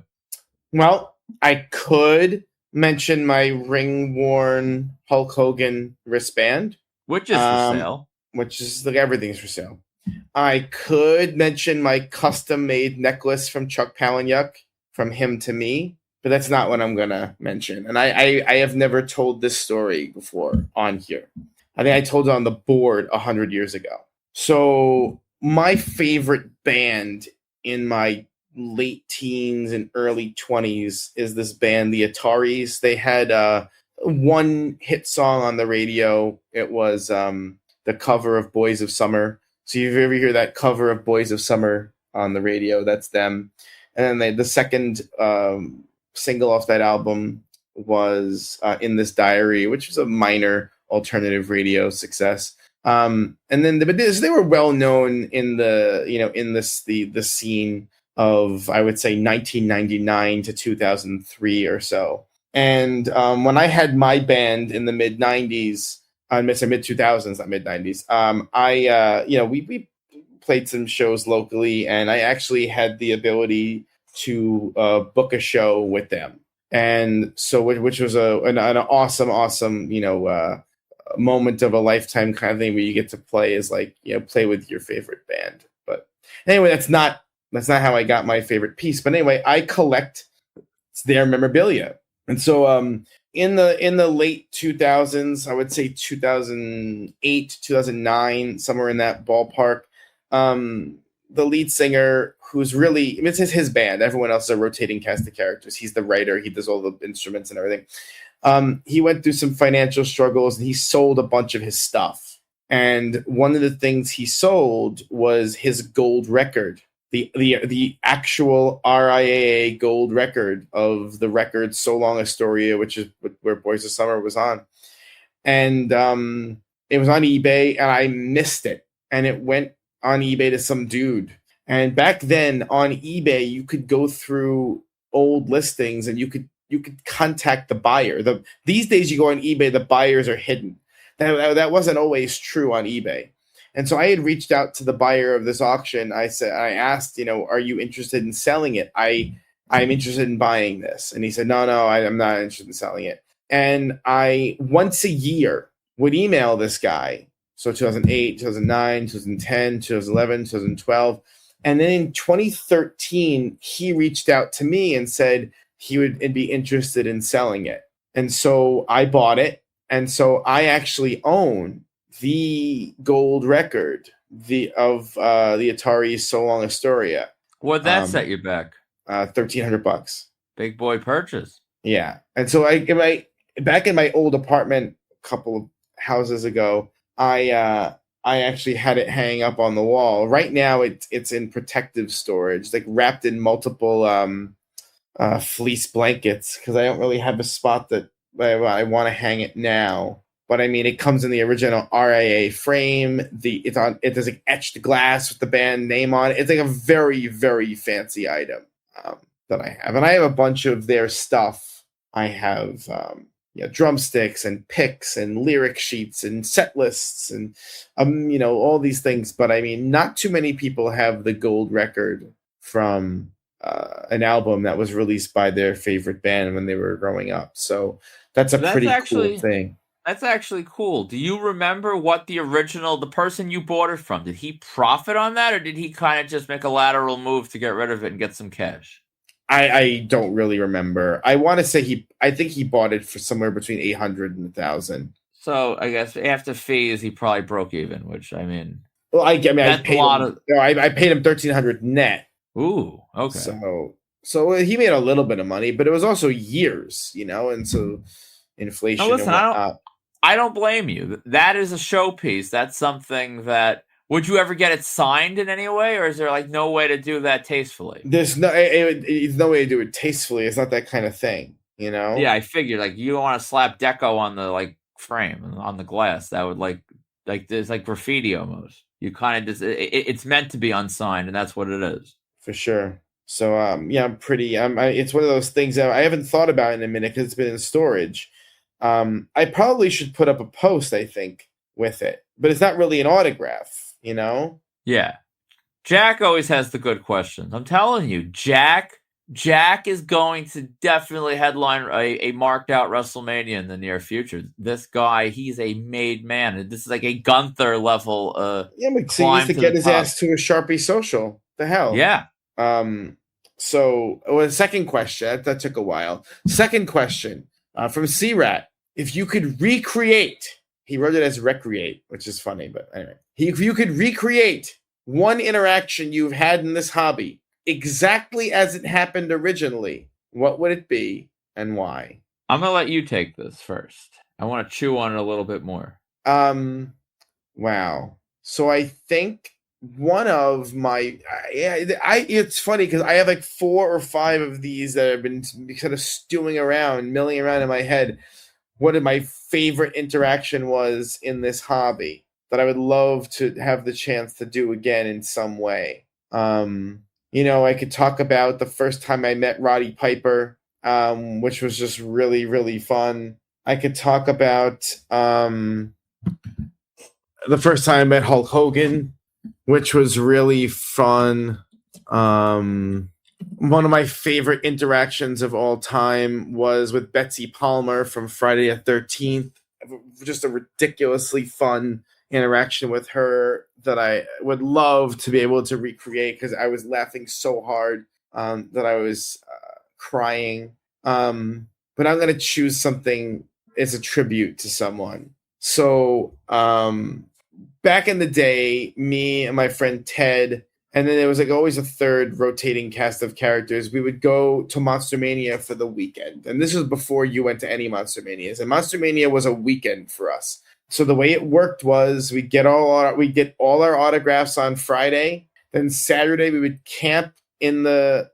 Well, I could mention my ring-worn Hulk Hogan wristband. Which is for sale. Which is like everything's for sale. I could mention my custom-made necklace from Chuck Palahniuk, from him to me, but that's not what I'm going to mention. And I have never told this story before on here. I think I told it on the board 100 years ago. So my favorite band in my late teens and early 20s is this band, the Ataris. They had one hit song on the radio. It was the cover of Boys of Summer. So if you ever hear that cover of Boys of Summer on the radio, that's them. And then the second single off that album was In This Diary, which was a minor alternative radio success. And then they were well known in the scene of, I would say, 1999 to 2003 or so. And when I had my band in the mid 90s, mid 2000s, not mid 90s, we played some shows locally, and I actually had the ability to book a show with them. And so, which was an awesome, moment of a lifetime kind of thing where you get to play play with your favorite band. But anyway, that's not how I got my favorite piece. But anyway, I collect their memorabilia. And so in the late 2000s, I would say 2008, 2009, somewhere in that ballpark, the lead singer, who's really, it's his band. Everyone else is a rotating cast of characters. He's the writer. He does all the instruments and everything. He went through some financial struggles, and he sold a bunch of his stuff. And one of the things he sold was his gold record, the actual RIAA gold record of the record So Long Astoria, which is where Boys of Summer was on. And it was on eBay, and I missed it, and it went on eBay to some dude. And back then on eBay, you could go through old listings and you could contact the buyer. These days you go on eBay, the buyers are hidden. That wasn't always true on eBay. And so I had reached out to the buyer of this auction. I asked, are you interested in selling it? I'm interested in buying this. And he said, no, I'm not interested in selling it. And I once a year would email this guy. So 2008, 2009, 2010, 2011, 2012. And then in 2013, he reached out to me and said he would be interested in selling it. And so I bought it. And so I actually own the gold record of the Atari So Long Astoria. What'd that set you back? $1,300. Big boy purchase. Yeah. And so back in my old apartment a couple of houses ago, I actually had it hang up on the wall. Right now it's in protective storage, like wrapped in multiple fleece blankets, because I don't really have a spot that I want to hang it now. But I mean, it comes in the original RIA frame. There's like etched glass with the band name on it. It's like a very, very fancy item that I have. And I have a bunch of their stuff. I have drumsticks and picks and lyric sheets and set lists and all these things. But I mean, not too many people have the gold record from an album that was released by their favorite band when they were growing up. So that's pretty cool thing. That's actually cool. Do you remember what the person you bought it from, did he profit on that, or did he kind of just make a lateral move to get rid of it and get some cash? I don't really remember. I want to say I think he bought it for somewhere between $800 and $1,000. So I guess after fees, he probably broke even, which I mean. Well, I paid him $1,300 net. Ooh, okay. So he made a little bit of money, but it was also years, and so inflation. Now listen, I don't blame you. That is a showpiece. That's something that. Would you ever get it signed in any way, or is there like no way to do that tastefully? There's no way to do it tastefully. It's not that kind of thing, Yeah, I figured like you don't want to slap deco on the like frame on the glass. That would like there's like graffiti almost. You kind of just it's meant to be unsigned, and that's what it is for sure. So I'm pretty. It's one of those things that I haven't thought about in a minute because it's been in storage. I probably should put up a post, I think, with it, but it's not really an autograph. Yeah. Jack always has the good questions. I'm telling you, Jack is going to definitely headline a marked out WrestleMania in the near future. This guy, he's a made man. This is like a Gunther level. But he used to get his ass to a Sharpie Social. The hell. Yeah. So, the second question that took a while. Second question from C-Rat: if you could recreate. He wrote it as recreate, which is funny, but anyway. If you could recreate one interaction you've had in this hobby exactly as it happened originally, what would it be and why? I'm going to let you take this first. I want to chew on it a little bit more. Wow. So I think one of my... it's funny because I have like 4 or 5 of these that have been kind of milling around in my head. What my favorite interaction was in this hobby that I would love to have the chance to do again in some way. I could talk about the first time I met Roddy Piper, which was just really, really fun. I could talk about the first time I met Hulk Hogan, which was really fun. One of my favorite interactions of all time was with Betsy Palmer from Friday the 13th. Just a ridiculously fun interaction with her that I would love to be able to recreate because I was laughing so hard that I was crying. But I'm going to choose something as a tribute to someone. So back in the day, me and my friend Ted, and then there was like always a third rotating cast of characters. We would go to Monster Mania for the weekend. And this was before you went to any Monster Manias. And Monster Mania was a weekend for us. So the way it worked was we'd get all our autographs on Friday. Then Saturday we would camp in the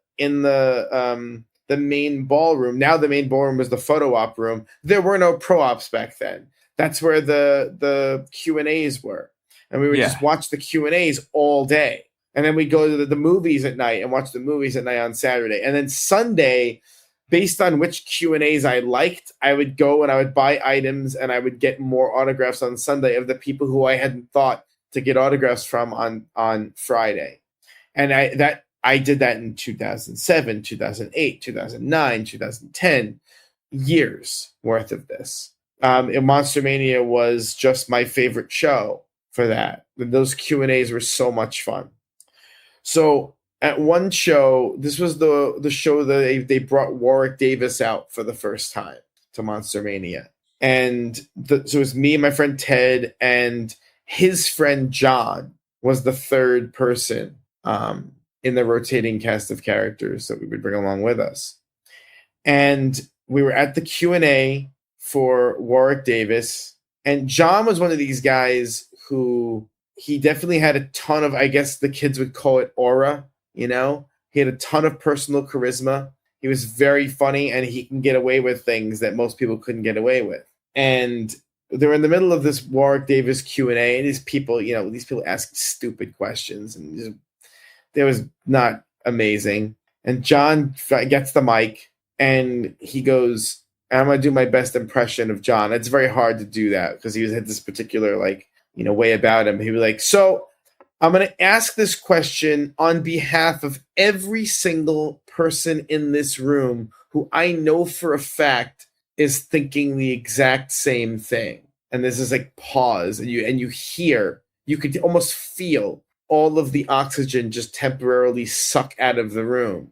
main ballroom. Now the main ballroom was the photo op room. There were no pro ops back then. that's where the Q&As were. And we would just Yeah. watch the Q&As all day. And then we go to the movies at night and watch the movies at night on Saturday. And then Sunday, based on which Q&As I liked, I would go and I would buy items and I would get more autographs on Sunday of the people who I hadn't thought to get autographs from on Friday. And I did that in 2007, 2008, 2009, 2010, years worth of this. And Monster Mania was just my favorite show for that. Those Q&As were so much fun. So at one show, this was the show that they brought Warwick Davis out for the first time to Monster Mania. And so it was me and my friend Ted, and his friend John was the third person in the rotating cast of characters that we would bring along with us. And we were at the Q&A for Warwick Davis, and John was one of these guys who he definitely had a ton of, I guess the kids would call it aura, you know? He had a ton of personal charisma. He was very funny, and he can get away with things that most people couldn't get away with. And they're in the middle of this Warwick Davis Q&A, and these people ask stupid questions, and just, it was not amazing. And John gets the mic, and he goes, I'm going to do my best impression of John. It's very hard to do that because he had this particular, way about him. He was like, so I'm going to ask this question on behalf of every single person in this room who I know for a fact is thinking the exact same thing. And there's this pause, and you could almost feel all of the oxygen just temporarily suck out of the room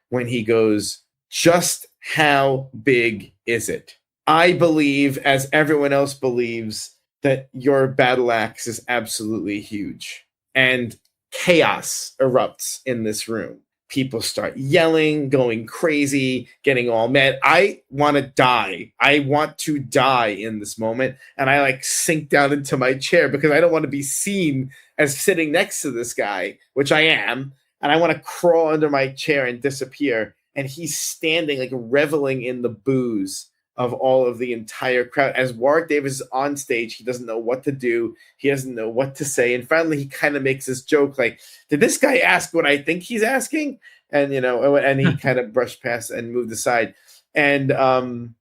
when he goes, just how big is it? I believe, as everyone else believes, that your battle axe is absolutely huge. And chaos erupts in this room. People start yelling, going crazy, getting all mad. I want to die. I want to die in this moment. And I sink down into my chair because I don't want to be seen as sitting next to this guy, which I am. And I want to crawl under my chair and disappear. And he's standing, reveling in the booze of all of the entire crowd. As Warwick Davis is on stage, he doesn't know what to do. He doesn't know what to say. And finally, he kind of makes this joke did this guy ask what I think he's asking? And, and he kind of brushed past and moved aside. And, one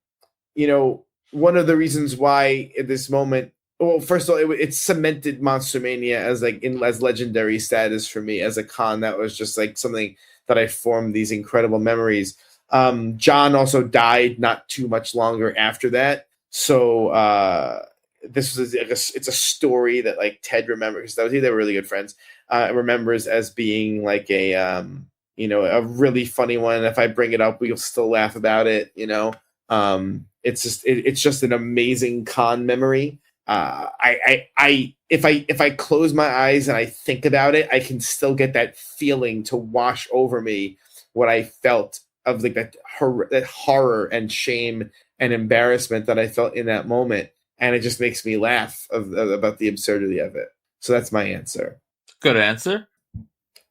of the reasons why at this moment, well, first of all, it cemented Monster Mania as as legendary status for me as a con. That was just something that I formed these incredible memories. John also died not too much longer after that. So this was it's a story that Ted remembers. They were really good friends. Remembers as being a really funny one. And if I bring it up, we'll still laugh about it. It's just an amazing con memory. If I close my eyes and I think about it, I can still get that feeling to wash over me what I felt of that horror and shame and embarrassment that I felt in that moment. And it just makes me laugh about the absurdity of it. So that's my answer. Good answer.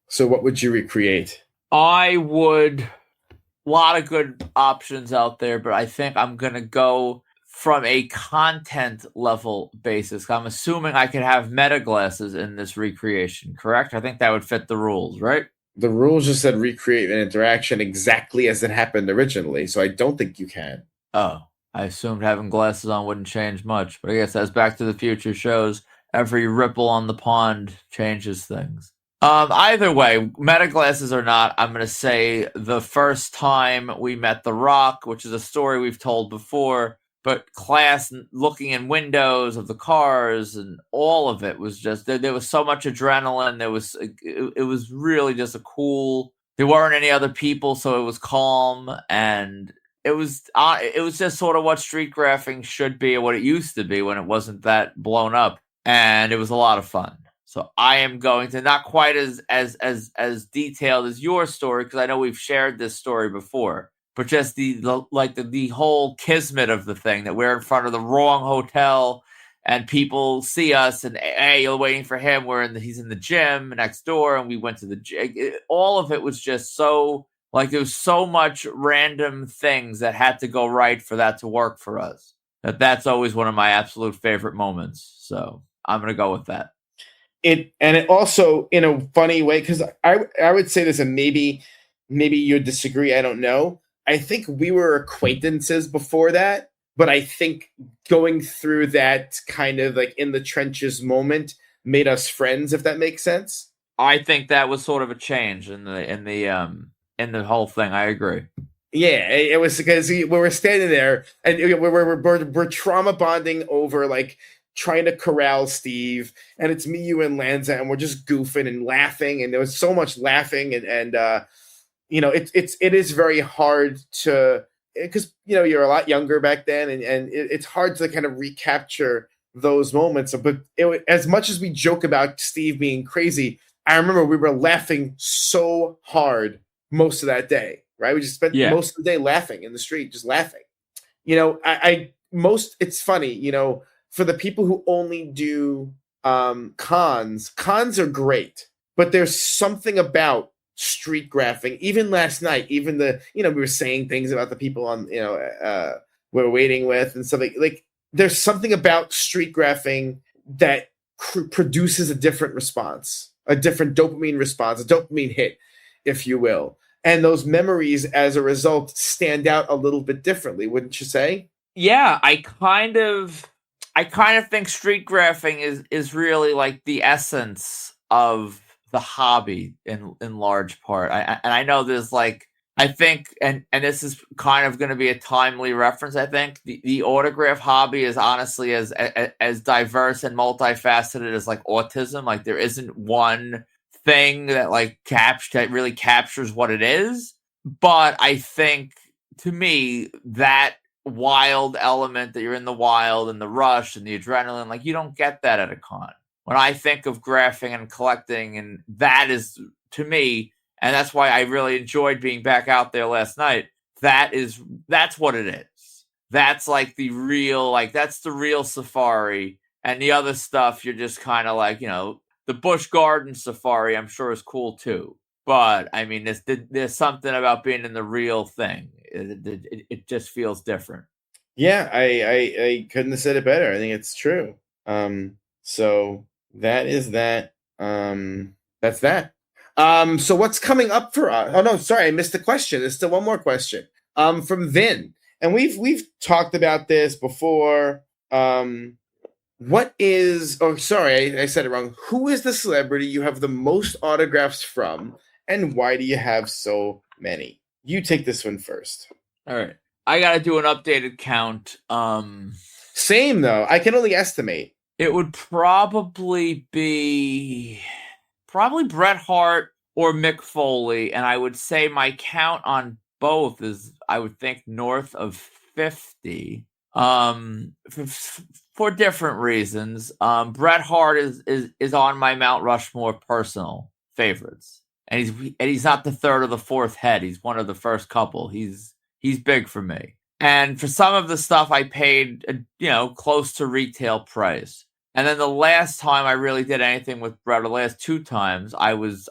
So what would you recreate? I would, a lot of good options out there, but I think I'm going to go from a content level basis. I'm assuming I could have meta glasses in this recreation, correct? I think that would fit the rules, right? The rules just said recreate an interaction exactly as it happened originally, so I don't think you can. Oh, I assumed having glasses on wouldn't change much, but I guess as Back to the Future shows, every ripple on the pond changes things. Either way, meta glasses or not, I'm going to say the first time we met The Rock, which is a story we've told before, but class looking in windows of the cars and all of it was just, there was so much adrenaline. It was really just a cool, there weren't any other people, so it was calm, and it was just sort of what street graphing should be, or what it used to be when it wasn't that blown up, and it was a lot of fun. So I am going to, not quite as detailed as your story, because I know we've shared this story before, but just the whole kismet of the thing, that we're in front of the wrong hotel and people see us and, hey, you're waiting for him. He's in the gym next door, and we went to the gym. All of it was just so, there was so much random things that had to go right for that to work for us. That's always one of my absolute favorite moments. So I'm gonna go with that. It also, in a funny way, because I would say this, and maybe you disagree, I don't know. I think we were acquaintances before that, but I think going through that kind of like in the trenches moment made us friends, if that makes sense. I think that was sort of a change in the whole thing. I agree. Yeah, it was because we were standing there and we're trauma bonding over like trying to corral Steve, and it's me, you, and Lanza, and we're just goofing and laughing, and there was so much laughing, and it is very hard to, because you're a lot younger back then, and it's hard to kind of recapture those moments. But as much as we joke about Steve being crazy, I remember we were laughing so hard most of that day. Right, we just spent Yeah. most of the day laughing in the street, just laughing. I most it's funny. For the people who only do cons are great, but there's something about street graphing. Even last night, even we were saying things about the people on we're waiting with and stuff like there's something about street graphing that produces a different response, a different dopamine response, a dopamine hit, if you will. And those memories, as a result, stand out a little bit differently, wouldn't you say? Yeah, I kind of think street graphing is really like the essence of the hobby in large part. And I know there's like, I think, and this is kind of going to be a timely reference. I think the autograph hobby is honestly as diverse and multifaceted as like autism. Like there isn't one thing that that really captures what it is. But I think, to me, that wild element that you're in the wild and the rush and the adrenaline, like you don't get that at a con. When I think of graphing and collecting, and that is, to me, and that's why I really enjoyed being back out there last night, that's what it is. That's like that's the real safari. And the other stuff, you're just kind of like, the Busch Garden safari, I'm sure, is cool too. But I mean, there's something about being in the real thing. It just feels different. Yeah, I couldn't have said it better. I think it's true. So that is that. That's that. So what's coming up for us? Oh no, sorry, I missed the question. There's still one more question. From Vin, and we've talked about this before. What is? Oh, sorry, I said it wrong. Who is the celebrity you have the most autographs from, and why do you have so many? You take this one first. All right, I got to do an updated count. Same though. I can only estimate. It would probably be Bret Hart or Mick Foley, and I would say my count on both is, I would think, north of 50. For different reasons. Bret Hart is on my Mount Rushmore personal favorites, and he's not the third or the fourth head. He's one of the first couple. He's big for me. And for some of the stuff, I paid close to retail price. And then the last time I really did anything with Bret, the last two times, I was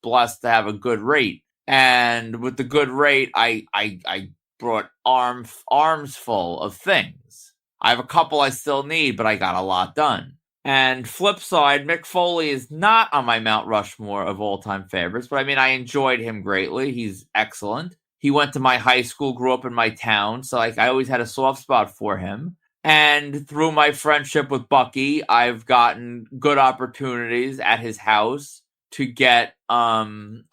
blessed to have a good rate. And with the good rate, I brought arms full of things. I have a couple I still need, but I got a lot done. And flip side, Mick Foley is not on my Mount Rushmore of all-time favorites, but I mean, I enjoyed him greatly. He's excellent. He went to my high school, grew up in my town, so I always had a soft spot for him. And through my friendship with Bucky, I've gotten good opportunities at his house to get a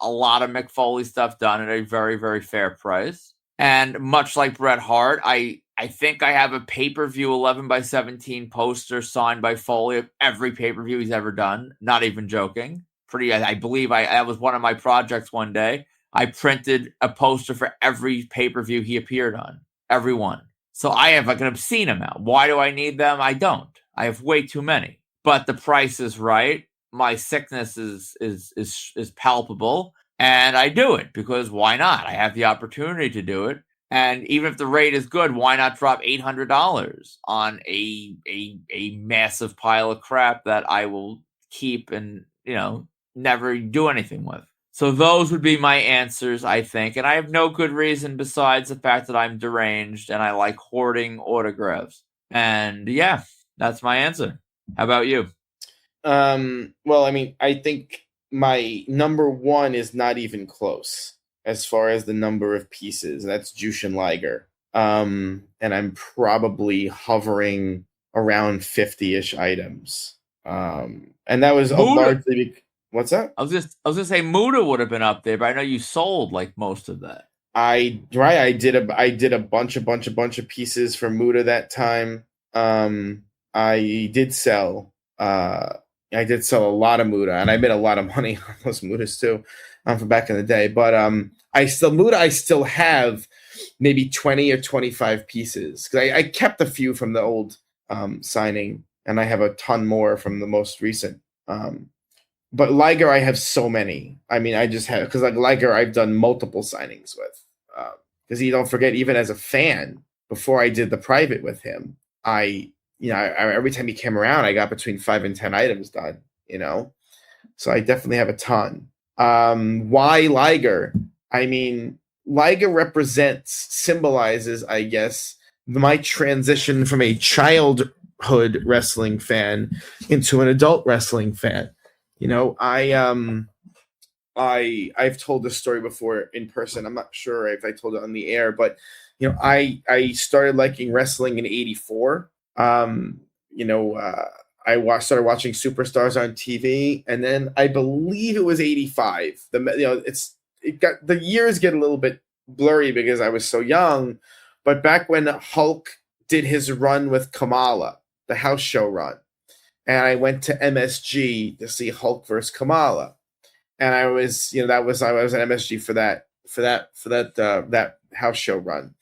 lot of Mick Foley stuff done at a very, very fair price. And much like Bret Hart, I think I have a pay-per-view 11x17 poster signed by Foley of every pay-per-view he's ever done. Not even joking. I believe that was one of my projects one day. I printed a poster for every pay-per-view he appeared on. Every one. So I have like an obscene amount. Why do I need them? I don't. I have way too many. But the price is right. My sickness is palpable. And I do it because why not? I have the opportunity to do it. And even if the rate is good, why not drop $800 on a massive pile of crap that I will keep and, never do anything with? So those would be my answers, I think. And I have no good reason besides the fact that I'm deranged and I like hoarding autographs. And yeah, that's my answer. How about you? Well, I mean, I think my number one is not even close as far as the number of pieces. That's Jushin Liger. And I'm probably hovering around 50-ish items. And that was a Muda. largely what's that? I was gonna say Muda would have been up there, but I know you sold like most of that. I did a bunch of pieces for Muda that time. I did sell I did sell a lot of Muda, and I made a lot of money on those Mudas too, from back in the day. But I still have maybe 20 or 25 pieces because I kept a few from the old signing, and I have a ton more from the most recent. But Liger, I have so many. I mean, I just have because like Liger, I've done multiple signings with. Because you don't forget, even as a fan, before I did the private with him, every time he came around, I got between 5 and 10 items done. So I definitely have a ton. Why Liger? I mean, Liger symbolizes, I guess, my transition from a childhood wrestling fan into an adult wrestling fan. I've told this story before in person. I'm not sure if I told it on the air, but I started liking wrestling in '84. I started watching Superstars on TV, and then I believe it was '85. The years get a little bit blurry because I was so young, but back when Hulk did his run with Kamala, the house show run, and I went to MSG to see Hulk versus Kamala, and I was at MSG for that house show run,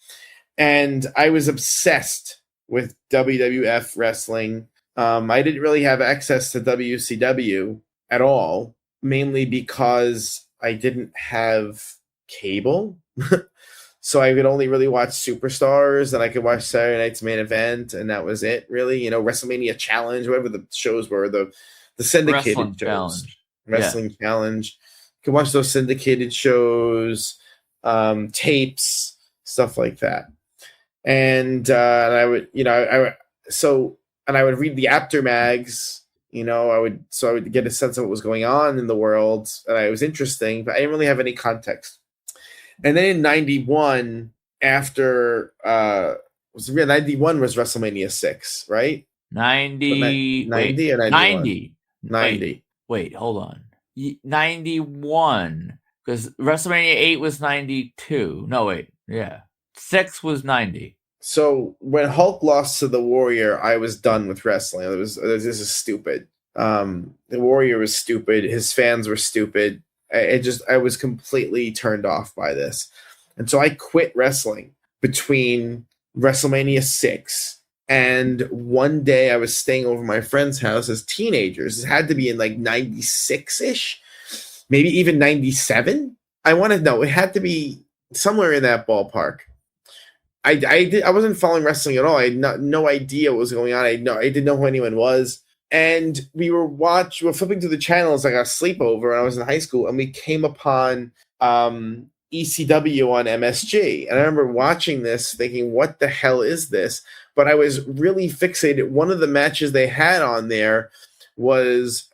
and I was obsessed with WWF wrestling. I didn't really have access to WCW at all, mainly because I didn't have cable. So I could only really watch Superstars, and I could watch Saturday Night's Main Event, and that was it, really. WrestleMania Challenge, whatever the shows were, the syndicated Wrestling shows. Challenge. Wrestling Challenge. You can watch those syndicated shows, tapes, stuff like that. And I would, and I would read the aftermags. I would get a sense of what was going on in the world, and it was interesting, but I didn't really have any context. And then in '91, after was WrestleMania 6, right? 90 or 91? 90. 90. Wait, hold on. 91, because WrestleMania 8 was 92. No, wait. Yeah. 6 was 90. So when Hulk lost to the Warrior, I was done with wrestling. This is stupid. The Warrior was stupid. His fans were stupid. I was completely turned off by this. And so I quit wrestling between WrestleMania 6 and one day I was staying over my friend's house as teenagers. It had to be in like 96-ish, maybe even 97. I want to know. It had to be somewhere in that ballpark. I wasn't following wrestling at all. I had no idea what was going on. I didn't know who anyone was. And we were flipping through the channels like a sleepover when I was in high school, and we came upon ECW on MSG. And I remember watching this thinking, what the hell is this? But I was really fixated. One of the matches they had on there was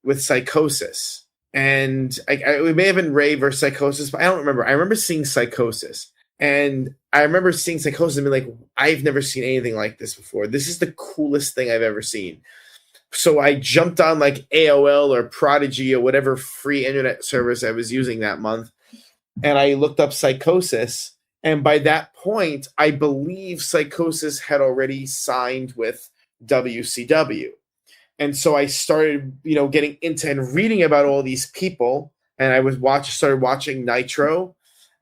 with Psychosis. And it may have been Ray versus Psychosis, but I don't remember. I remember seeing Psychosis. And I remember seeing Psychosis and being like, I've never seen anything like this before. This is the coolest thing I've ever seen. So I jumped on like AOL or Prodigy or whatever free internet service I was using that month. And I looked up Psychosis. And by that point, I believe Psychosis had already signed with WCW. And so I started, getting into and reading about all these people. And I started watching Nitro.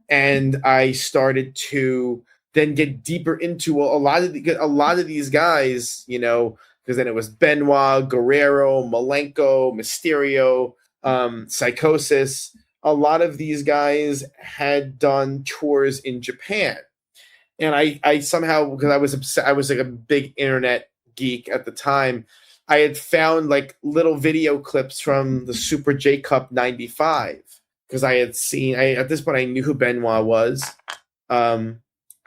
And I started to then get deeper into a lot of these guys, because then it was Benoit, Guerrero, Malenko, Mysterio, Psychosis. A lot of these guys had done tours in Japan. And I somehow, because I was like a big internet geek at the time, I had found like little video clips from the Super J Cup 95. Because I had seen, at this point, I knew who Benoit was. I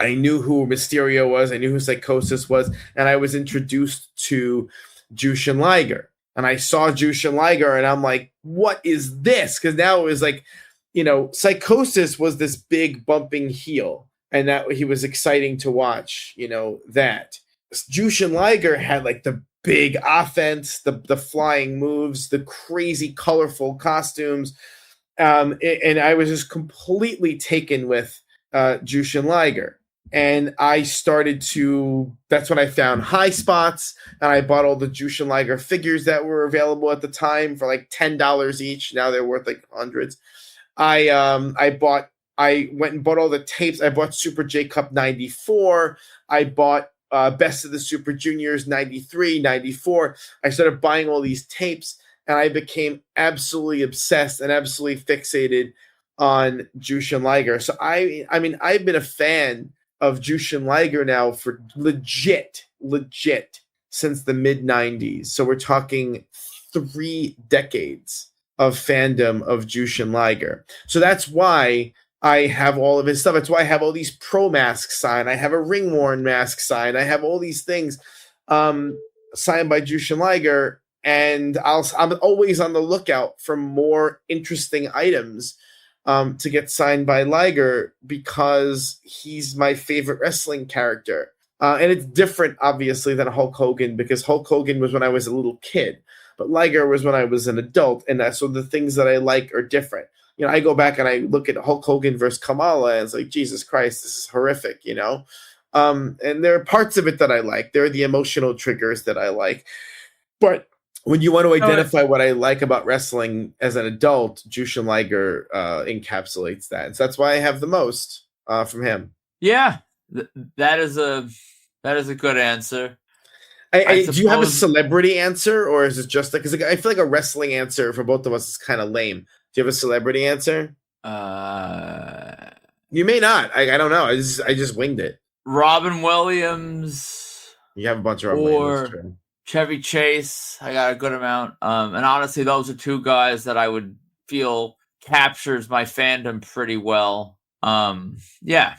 I knew who Mysterio was. I knew who Psychosis was, and I was introduced to Jushin Liger. And I saw Jushin Liger, and I'm like, "What is this?" Because now it was like, Psychosis was this big bumping heel, and that he was exciting to watch. That Jushin Liger had like the big offense, the flying moves, the crazy colorful costumes, and I was just completely taken with Jushin Liger. And I started to, that's when I found High Spots, and I bought all the Jushin Liger figures that were available at the time for like $10 each. Now they're worth like hundreds. I went and bought all the tapes. I bought Super J Cup 94. I bought Best of the Super Juniors 93, 94. I started buying all these tapes, and I became absolutely obsessed and absolutely fixated on Jushin Liger. So I mean, I've been a fan of Jushin Liger now for legit since the mid 90s. So we're talking 3 decades of fandom of Jushin Liger. So that's why I have all of his stuff. That's why I have all these pro masks signed. I have a ring worn mask signed. I have all these things signed by Jushin Liger, and I'm always on the lookout for more interesting items to get signed by Liger, because he's my favorite wrestling character. And it's different, obviously, than Hulk Hogan, because Hulk Hogan was when I was a little kid, but Liger was when I was an adult. And so the things that I like are different. I go back and I look at Hulk Hogan versus Kamala, and it's like, Jesus Christ, this is horrific, And there are parts of it that I like. There are the emotional triggers that I like. But when you want to identify what I like about wrestling as an adult, Jushin Liger encapsulates that. And so that's why I have the most from him. Yeah, that is a good answer. Do you have a celebrity answer, or is it just like, because I feel like a wrestling answer for both of us is kind of lame. Do you have a celebrity answer? You may not. I don't know. I just winged it. Robin Williams. You have a bunch of Robin Williams. True. Chevy Chase. I got a good amount. And honestly, those are 2 guys that I would feel captures my fandom pretty well. Yeah.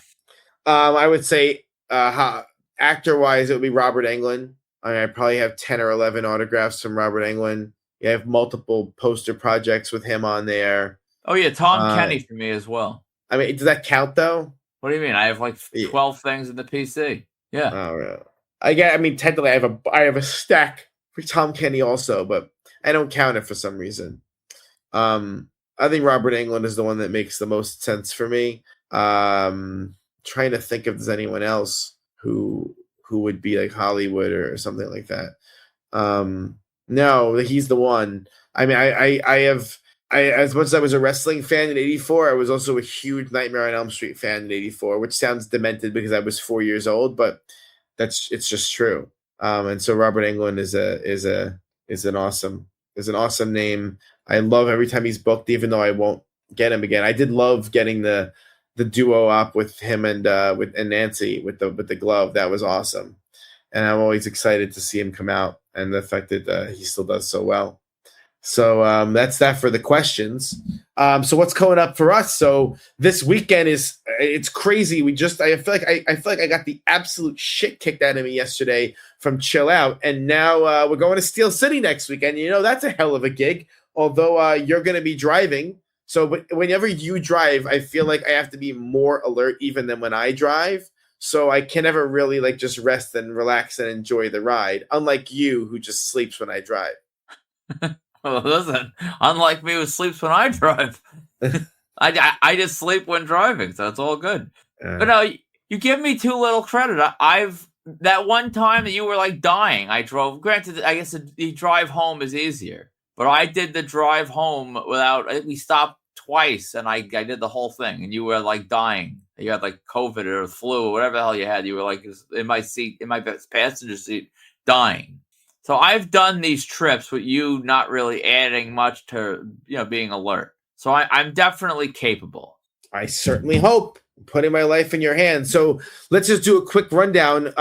I would say actor-wise, it would be Robert Englund. I probably have 10 or 11 autographs from Robert Englund. I have multiple poster projects with him on there. Oh yeah, Tom Kenny for me as well. I mean, does that count though? What do you mean? I have like 12 things in the PC. Yeah. Oh, really? I mean, technically, I have a stack for Tom Kenny also, but I don't count it for some reason. I think Robert Englund is the one that makes the most sense for me. Trying to think if there's anyone else who would be like Hollywood or something like that. No, he's the one. I mean, I have as much as I was a wrestling fan in '84, I was also a huge Nightmare on Elm Street fan in '84, which sounds demented because I was 4 years old, but it's just true. And so Robert Englund is an awesome name. I love every time he's booked, even though I won't get him again. I did love getting the duo op with him and Nancy with the glove. That was awesome, and I'm always excited to see him come out, and the fact that he still does so well. So that's that for the questions. So what's coming up for us? So this weekend it's crazy. I feel like I got the absolute shit kicked out of me yesterday from Chill Out, and now we're going to Steel City next weekend. That's a hell of a gig. Although you're going to be driving, so whenever you drive, I feel like I have to be more alert even than when I drive. So I can never really like just rest and relax and enjoy the ride. Unlike you, who just sleeps when I drive. Well, listen, unlike me who sleeps when I drive, I just sleep when driving, so it's all good. But no, you give me too little credit. That one time that you were like dying, I drove. Granted, I guess the drive home is easier, but I did the drive home we stopped twice, and I did the whole thing, and you were like dying. You had like COVID or flu or whatever the hell you had. You were like in my passenger seat, dying. So I've done these trips with you not really adding much to being alert. So I'm definitely capable. I certainly hope. Putting my life in your hands. So let's just do a quick rundown.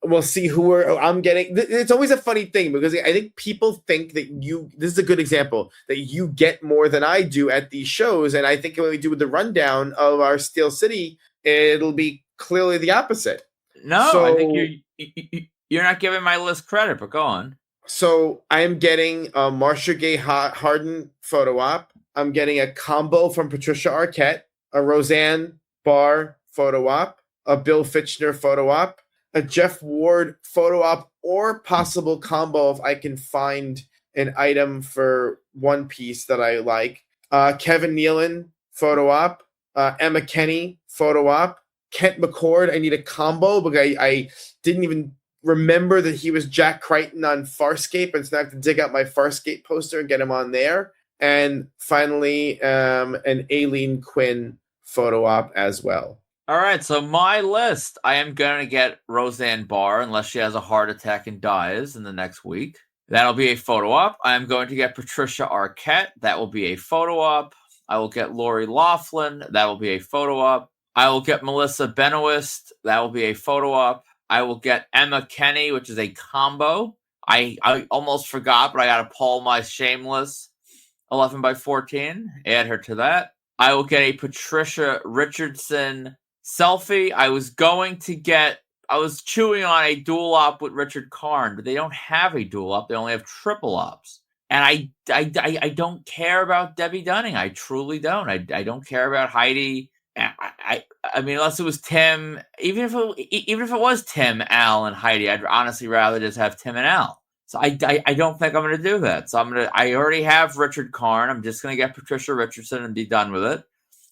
We'll see who I'm getting. It's always a funny thing because I think people think that this is a good example, that you get more than I do at these shows. And I think when we do the rundown of our Steel City, it'll be clearly the opposite. No, I think So you're not giving my list credit, but go on. So I am getting a Marcia Gay Harden photo op. I'm getting a combo from Patricia Arquette, a Roseanne Barr photo op, a Bill Fitchner photo op, a Jeff Ward photo op, or possible combo if I can find an item for one piece that I like. Kevin Nealon photo op, Emma Kenny photo op, Kent McCord. I need a combo because I didn't even remember that he was Jack Crichton on Farscape, and so I have to dig out my Farscape poster and get him on there. And finally, an Aileen Quinn photo op as well. All right, so my list, I am going to get Roseanne Barr unless she has a heart attack and dies in the next week. That'll be a photo op. I am going to get Patricia Arquette. That will be a photo op. I will get Lori Loughlin. That will be a photo op. I will get Melissa Benoist. That will be a photo op. I will get Emma Kenny, which is a combo. I almost forgot, but I got to pull my Shameless 11 by 14. Add her to that. I will get a Patricia Richardson selfie. I was chewing on a dual op with Richard Karn, but they don't have a dual op. They only have triple ops. And I don't care about Debbe Dunning. I truly don't. I don't care about Heidi. I mean, unless it was Tim, even if it was Tim, Al, and Heidi, I'd honestly rather just have Tim and Al. So I don't think I'm going to do that. So I already have Richard Karn. I'm just going to get Patricia Richardson and be done with it.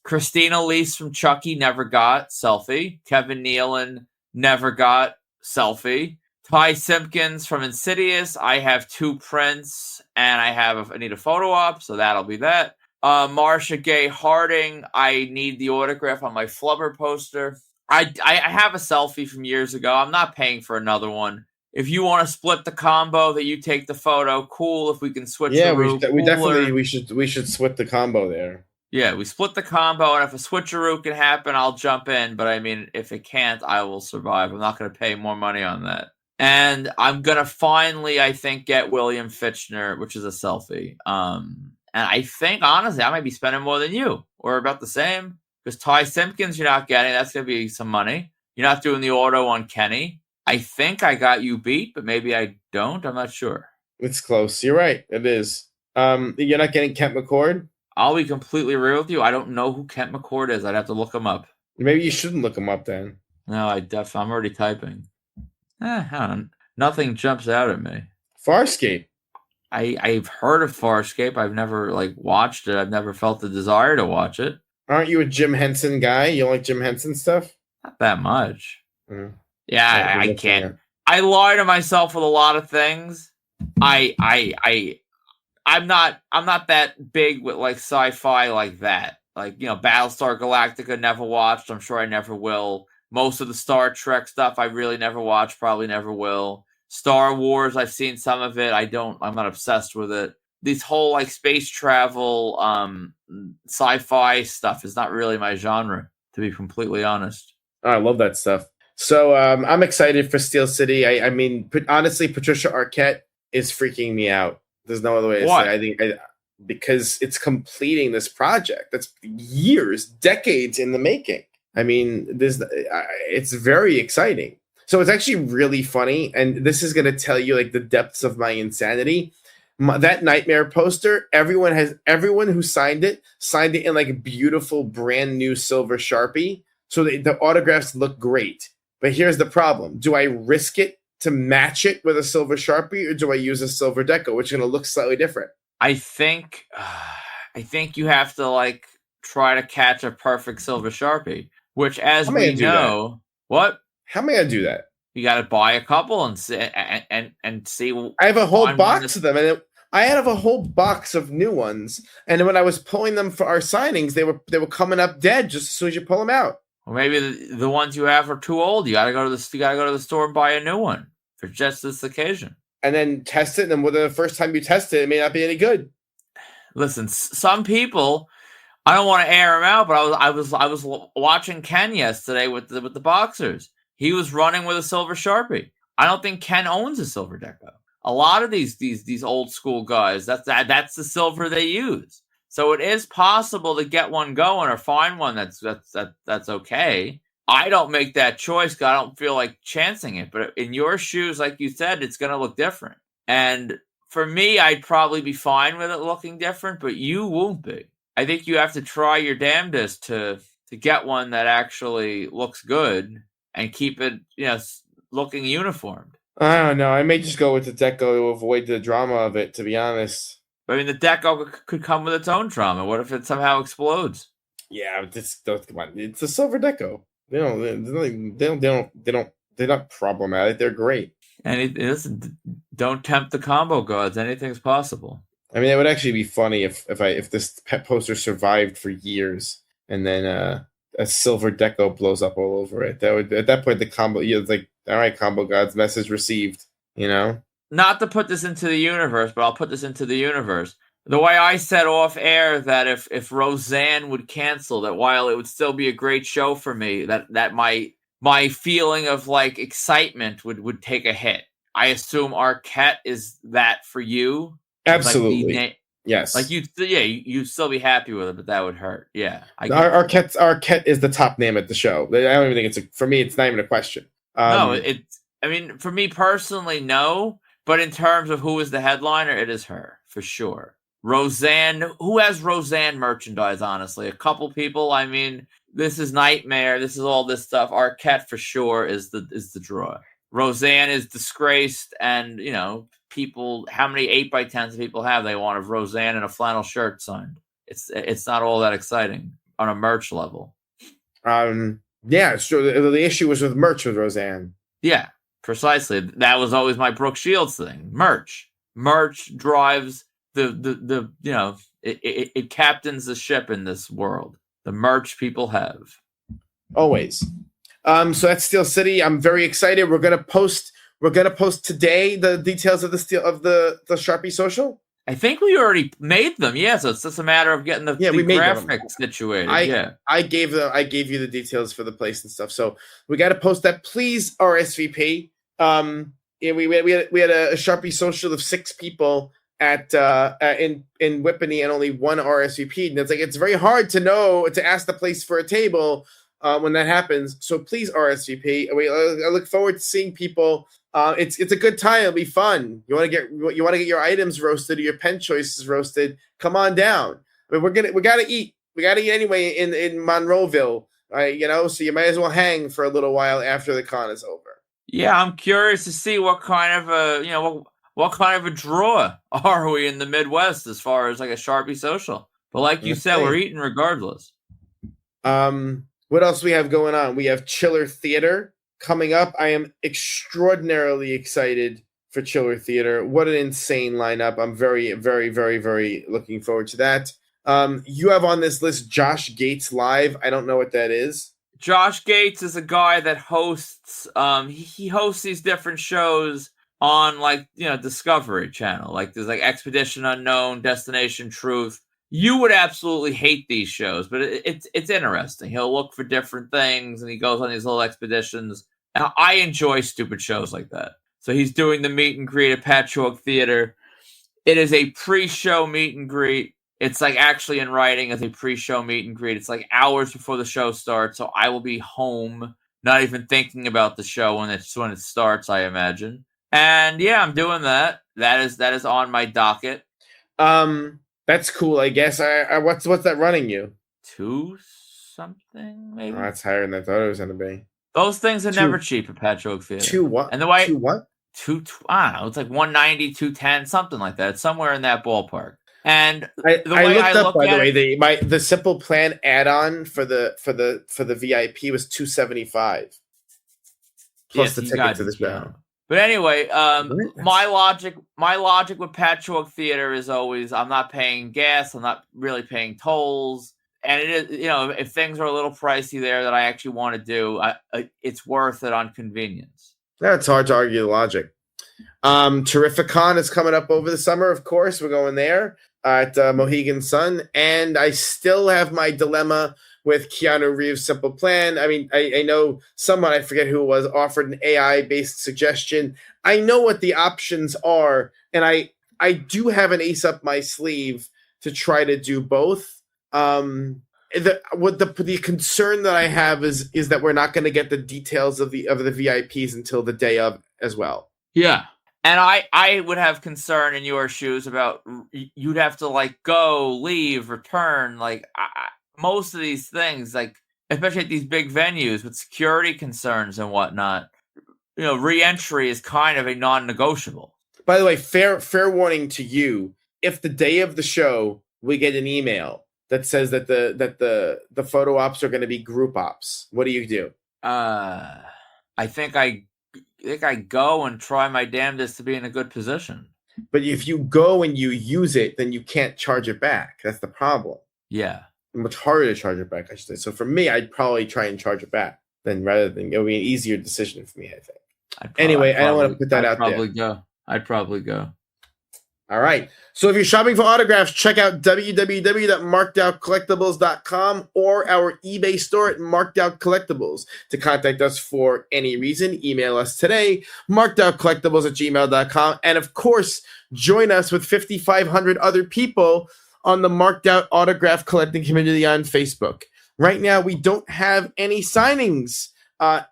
Christina Lease from Chucky never got selfie. Kevin Nealon never got selfie. Ty Simpkins from Insidious. I have 2 prints and I need a photo op, so that'll be that. Marcia Gay Harding, I need the autograph on my Flubber poster. I have a selfie from years ago. I'm not paying for another one. If you want to split the combo that you take the photo, cool. If we can switch Yeah, we should split the combo there. Yeah, we split the combo, and if a switcheroo can happen, I'll jump in. But I mean, if it can't, I will survive. I'm not going to pay more money on that. And I'm going to finally, I think, get William Fitchner, which is a selfie. And I think, honestly, I might be spending more than you, or about the same. Because Ty Simpkins, you're not getting. That's going to be some money. You're not doing the auto on Kenny. I think I got you beat, but maybe I don't. I'm not sure. It's close. You're right. It is. You're not getting Kent McCord? I'll be completely real with you. I don't know who Kent McCord is. I'd have to look him up. Maybe you shouldn't look him up then. No, I'm already typing. Nothing jumps out at me. Farscape. I've heard of Farscape. I've never watched it. I've never felt the desire to watch it. Aren't you a Jim Henson guy? You like Jim Henson stuff? Not that much. Mm. Yeah, I can't. I lie to myself with a lot of things. I'm not that big with sci-fi like that. Battlestar Galactica never watched. I'm sure I never will. Most of the Star Trek stuff I really never watched, probably never will. Star Wars, I've seen some of it. I'm not obsessed with it. These whole space travel, sci-fi stuff is not really my genre, to be completely honest. Oh, I love that stuff. So I'm excited for Steel City. I mean, honestly, Patricia Arquette is freaking me out. There's no other way to say. I think because it's completing this project that's years, decades in the making. I mean, it's very exciting. So it's actually really funny, and this is going to tell you the depths of my insanity. That Nightmare poster, everyone who signed it in a beautiful brand new silver Sharpie, so the autographs look great. But here's the problem: do I risk it to match it with a silver Sharpie, or do I use a silver deco, which is going to look slightly different? I think you have to try to catch a perfect silver Sharpie, which, as we know, what? How am I going to do that? You got to buy a couple and see. I have a whole box of them, and I have a whole box of new ones. And when I was pulling them for our signings, they were coming up dead just as soon as you pull them out. Or maybe the ones you have are too old. You got to go to the store and buy a new one for just this occasion. And then test it, and whether the first time you test it may not be any good. Listen, some people, I don't want to air them out, but I was watching Ken yesterday with the boxers. He was running with a silver Sharpie. I don't think Ken owns a silver deco. A lot of these old school guys, that's the silver they use. So it is possible to get one going or find one that's okay. I don't make that choice 'cause I don't feel like chancing it. But in your shoes, like you said, it's going to look different. And for me, I'd probably be fine with it looking different, but you won't be. I think you have to try your damnedest to get one that actually looks good and keep it, looking uniformed. I don't know. I may just go with the deco to avoid the drama of it, to be honest. I mean, the deco could come with its own drama. What if it somehow explodes? Yeah, come on. It's a silver deco. They're not problematic. They're great. And listen, don't tempt the combo gods. Anything's possible. I mean, it would actually be funny if this pet poster survived for years and then a silver deco blows up all over it. That would, at that point, the combo, it's like, all right, combo gods, message received. Not to put this into the universe, but I'll put this into the universe. The way I said off air that if Roseanne would cancel, that while it would still be a great show for me, that my feeling of like excitement would take a hit. I assume Arquette is that for you. Absolutely. Like yes. Like you'd still be happy with it, but that would hurt. Yeah. Arquette is the top name at the show. I don't even think for me, it's not even a question. No, I mean, for me personally, no. But in terms of who is the headliner, it is her, for sure. Roseanne, who has Roseanne merchandise, honestly? A couple people. I mean, this is Nightmare. This is all this stuff. Arquette, for sure, is the draw. Roseanne is disgraced, and, people, how many 8x10s people have they want of Roseanne in a flannel shirt signed? It's not all that exciting on a merch level. Yeah, so the issue was with merch with Roseanne. Yeah, precisely. That was always my Brooke Shields thing. Merch drives it captains the ship in this world. The merch people have. Always. So that's Steel City. I'm very excited. We're gonna post today the details of the Sharpie Social. I think we already made them. Yeah, so it's just a matter of getting the graphics situated. I gave you the details for the place and stuff. So we got to post that. Please RSVP. We had a Sharpie Social of 6 people at in Whippany and only 1 RSVP. And it's very hard to ask the place for a table when that happens. So please RSVP. I look forward to seeing people. It's a good time. It'll be fun. You want to get your items roasted or your pen choices roasted? Come on down. I mean, we gotta eat. We gotta eat anyway in Monroeville. So you might as well hang for a little while after the con is over. Yeah, I'm curious to see what kind of a draw are we in the Midwest as far as like a Sharpie Social. But like you said, we're eating regardless. What else we have going on? We have Chiller Theater coming up. I am extraordinarily excited for Chiller Theater. What an insane lineup. I'm very, very, very, very looking forward to that. You have on this list Josh Gates Live. I don't know what that is. Josh Gates is a guy that hosts, he hosts these different shows on Discovery Channel. Like there's Expedition Unknown, Destination Truth. You would absolutely hate these shows, but it's interesting. He'll look for different things and he goes on these little expeditions. And I enjoy stupid shows like that. So he's doing the meet and greet at Patchogue Theater. It is a pre-show meet and greet. It's actually in writing as a pre-show meet and greet. It's hours before the show starts. So I will be home, not even thinking about the show when it starts, I imagine. And yeah, I'm doing that. That is on my docket. That's cool, I guess. What's that running you? 2 something, maybe? Oh, that's higher than I thought it was going to be. Those things are never cheap at Patchogue Theater. 2 what? And the way 2 what? 2, I don't know. It's 190, 210, something like that. It's somewhere in that ballpark. And I looked up, by the way, the Simple Plan add-on for the VIP was $275 plus the ticket to the show. But anyway, my logic with Patchogue Theater is always I'm not paying gas, I'm not really paying tolls, and it is if things are a little pricey there that I actually want to do, it's worth it on convenience. Yeah, it's hard to argue the logic. Terrificon is coming up over the summer. Of course, we're going there at Mohegan Sun, and I still have my dilemma with Keanu Reeves' Simple Plan. I mean, I know someone, I forget who it was, offered an AI-based suggestion. I know what the options are, and I do have an ace up my sleeve to try to do both. And the concern that I have is that we're not going to get the details of the VIPs until the day of as well. Yeah. And I would have concern in your shoes about you'd have to like go, leave, return. Like most of these things, like especially at these big venues with security concerns and whatnot, re-entry is kind of a non-negotiable. By the way, fair warning to you: if the day of the show we get an email that says that the photo ops are going to be group ops, what do? I think I go and try my damnedest to be in a good position. But if you go and you use it, then you can't charge it back. That's the problem. Yeah. Much harder to charge it back, I should say. So for me, I'd probably try and charge it back rather than it would be an easier decision for me, I think. I don't want to put that out there. I'd probably go. All right. So if you're shopping for autographs, check out www.markedoutcollectibles.com or our eBay store at Marked Out Collectibles. To contact us for any reason, email us today, markedoutcollectibles@gmail.com. And of course, join us with 5,500 other people on the Marked Out Autograph Collecting Community on Facebook. Right now, we don't have any signings I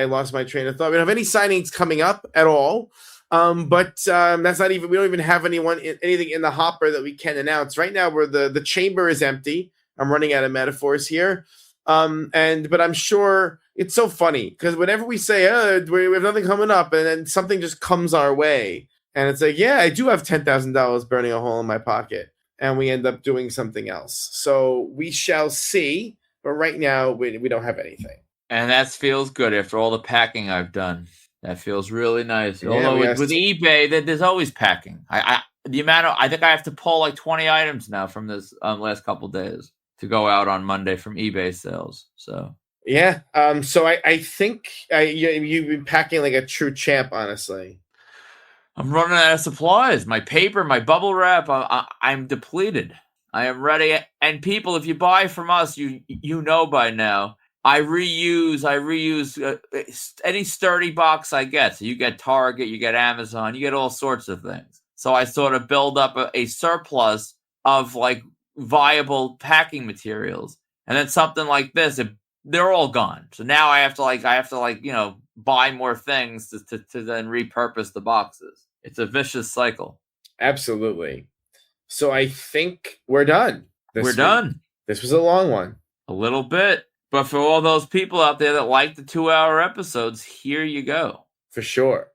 lost my train of thought. We don't have any signings coming up at all. But that's not even. We don't even have anything in the hopper that we can announce right now. Where the chamber is empty. I'm running out of metaphors here. But I'm sure it's so funny because whenever we say, we have nothing coming up, and then something just comes our way, and it's like, yeah, I do have $10,000 burning a hole in my pocket, and we end up doing something else. So we shall see. But right now, we don't have anything. And that feels good after all the packing I've done. That feels really nice. Yeah, although with eBay, there's always packing. I think I have to pull like 20 items now from this last couple days to go out on Monday from eBay sales. So yeah. So I think you've been packing like a true champ, honestly. I'm running out of supplies. My paper, my bubble wrap. I'm depleted. I am ready. And people, if you buy from us, you know by now. I reuse any sturdy box I get. So you get Target, you get Amazon, you get all sorts of things. So I sort of build up a surplus of like viable packing materials. And then something like this, they're all gone. So now I have to buy more things to then repurpose the boxes. It's a vicious cycle. Absolutely. So I think we're done. We're done. This was a long one. A little bit. But for all those people out there that like the 2-hour episodes, here you go. For sure.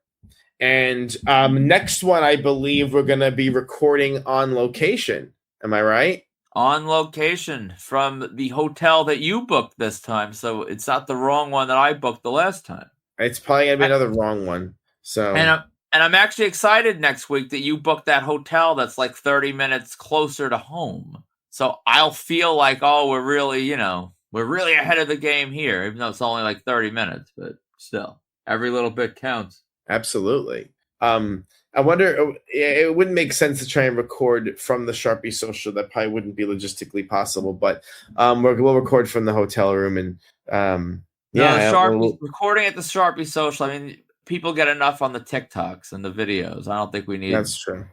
And next one, I believe we're going to be recording on location. Am I right? On location from the hotel that you booked this time. So it's not the wrong one that I booked the last time. It's probably going to be another wrong one. So And I'm actually excited next week that you booked that hotel that's like 30 minutes closer to home. So I'll feel like, we're really ahead of the game here, even though it's only like 30 minutes, but still, every little bit counts. Absolutely. I wonder, it wouldn't make sense to try and record from the Sharpie Social. That probably wouldn't be logistically possible, but we'll record from the hotel room. And recording at the Sharpie Social, I mean, people get enough on the TikToks and the videos. I don't think we need. That's true.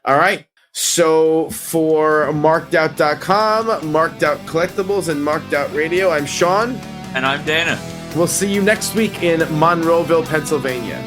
All right. So for markedout.com, Marked Out Collectibles, and Marked Out Radio, I'm Sean. And I'm Dana. We'll see you next week in Monroeville, Pennsylvania.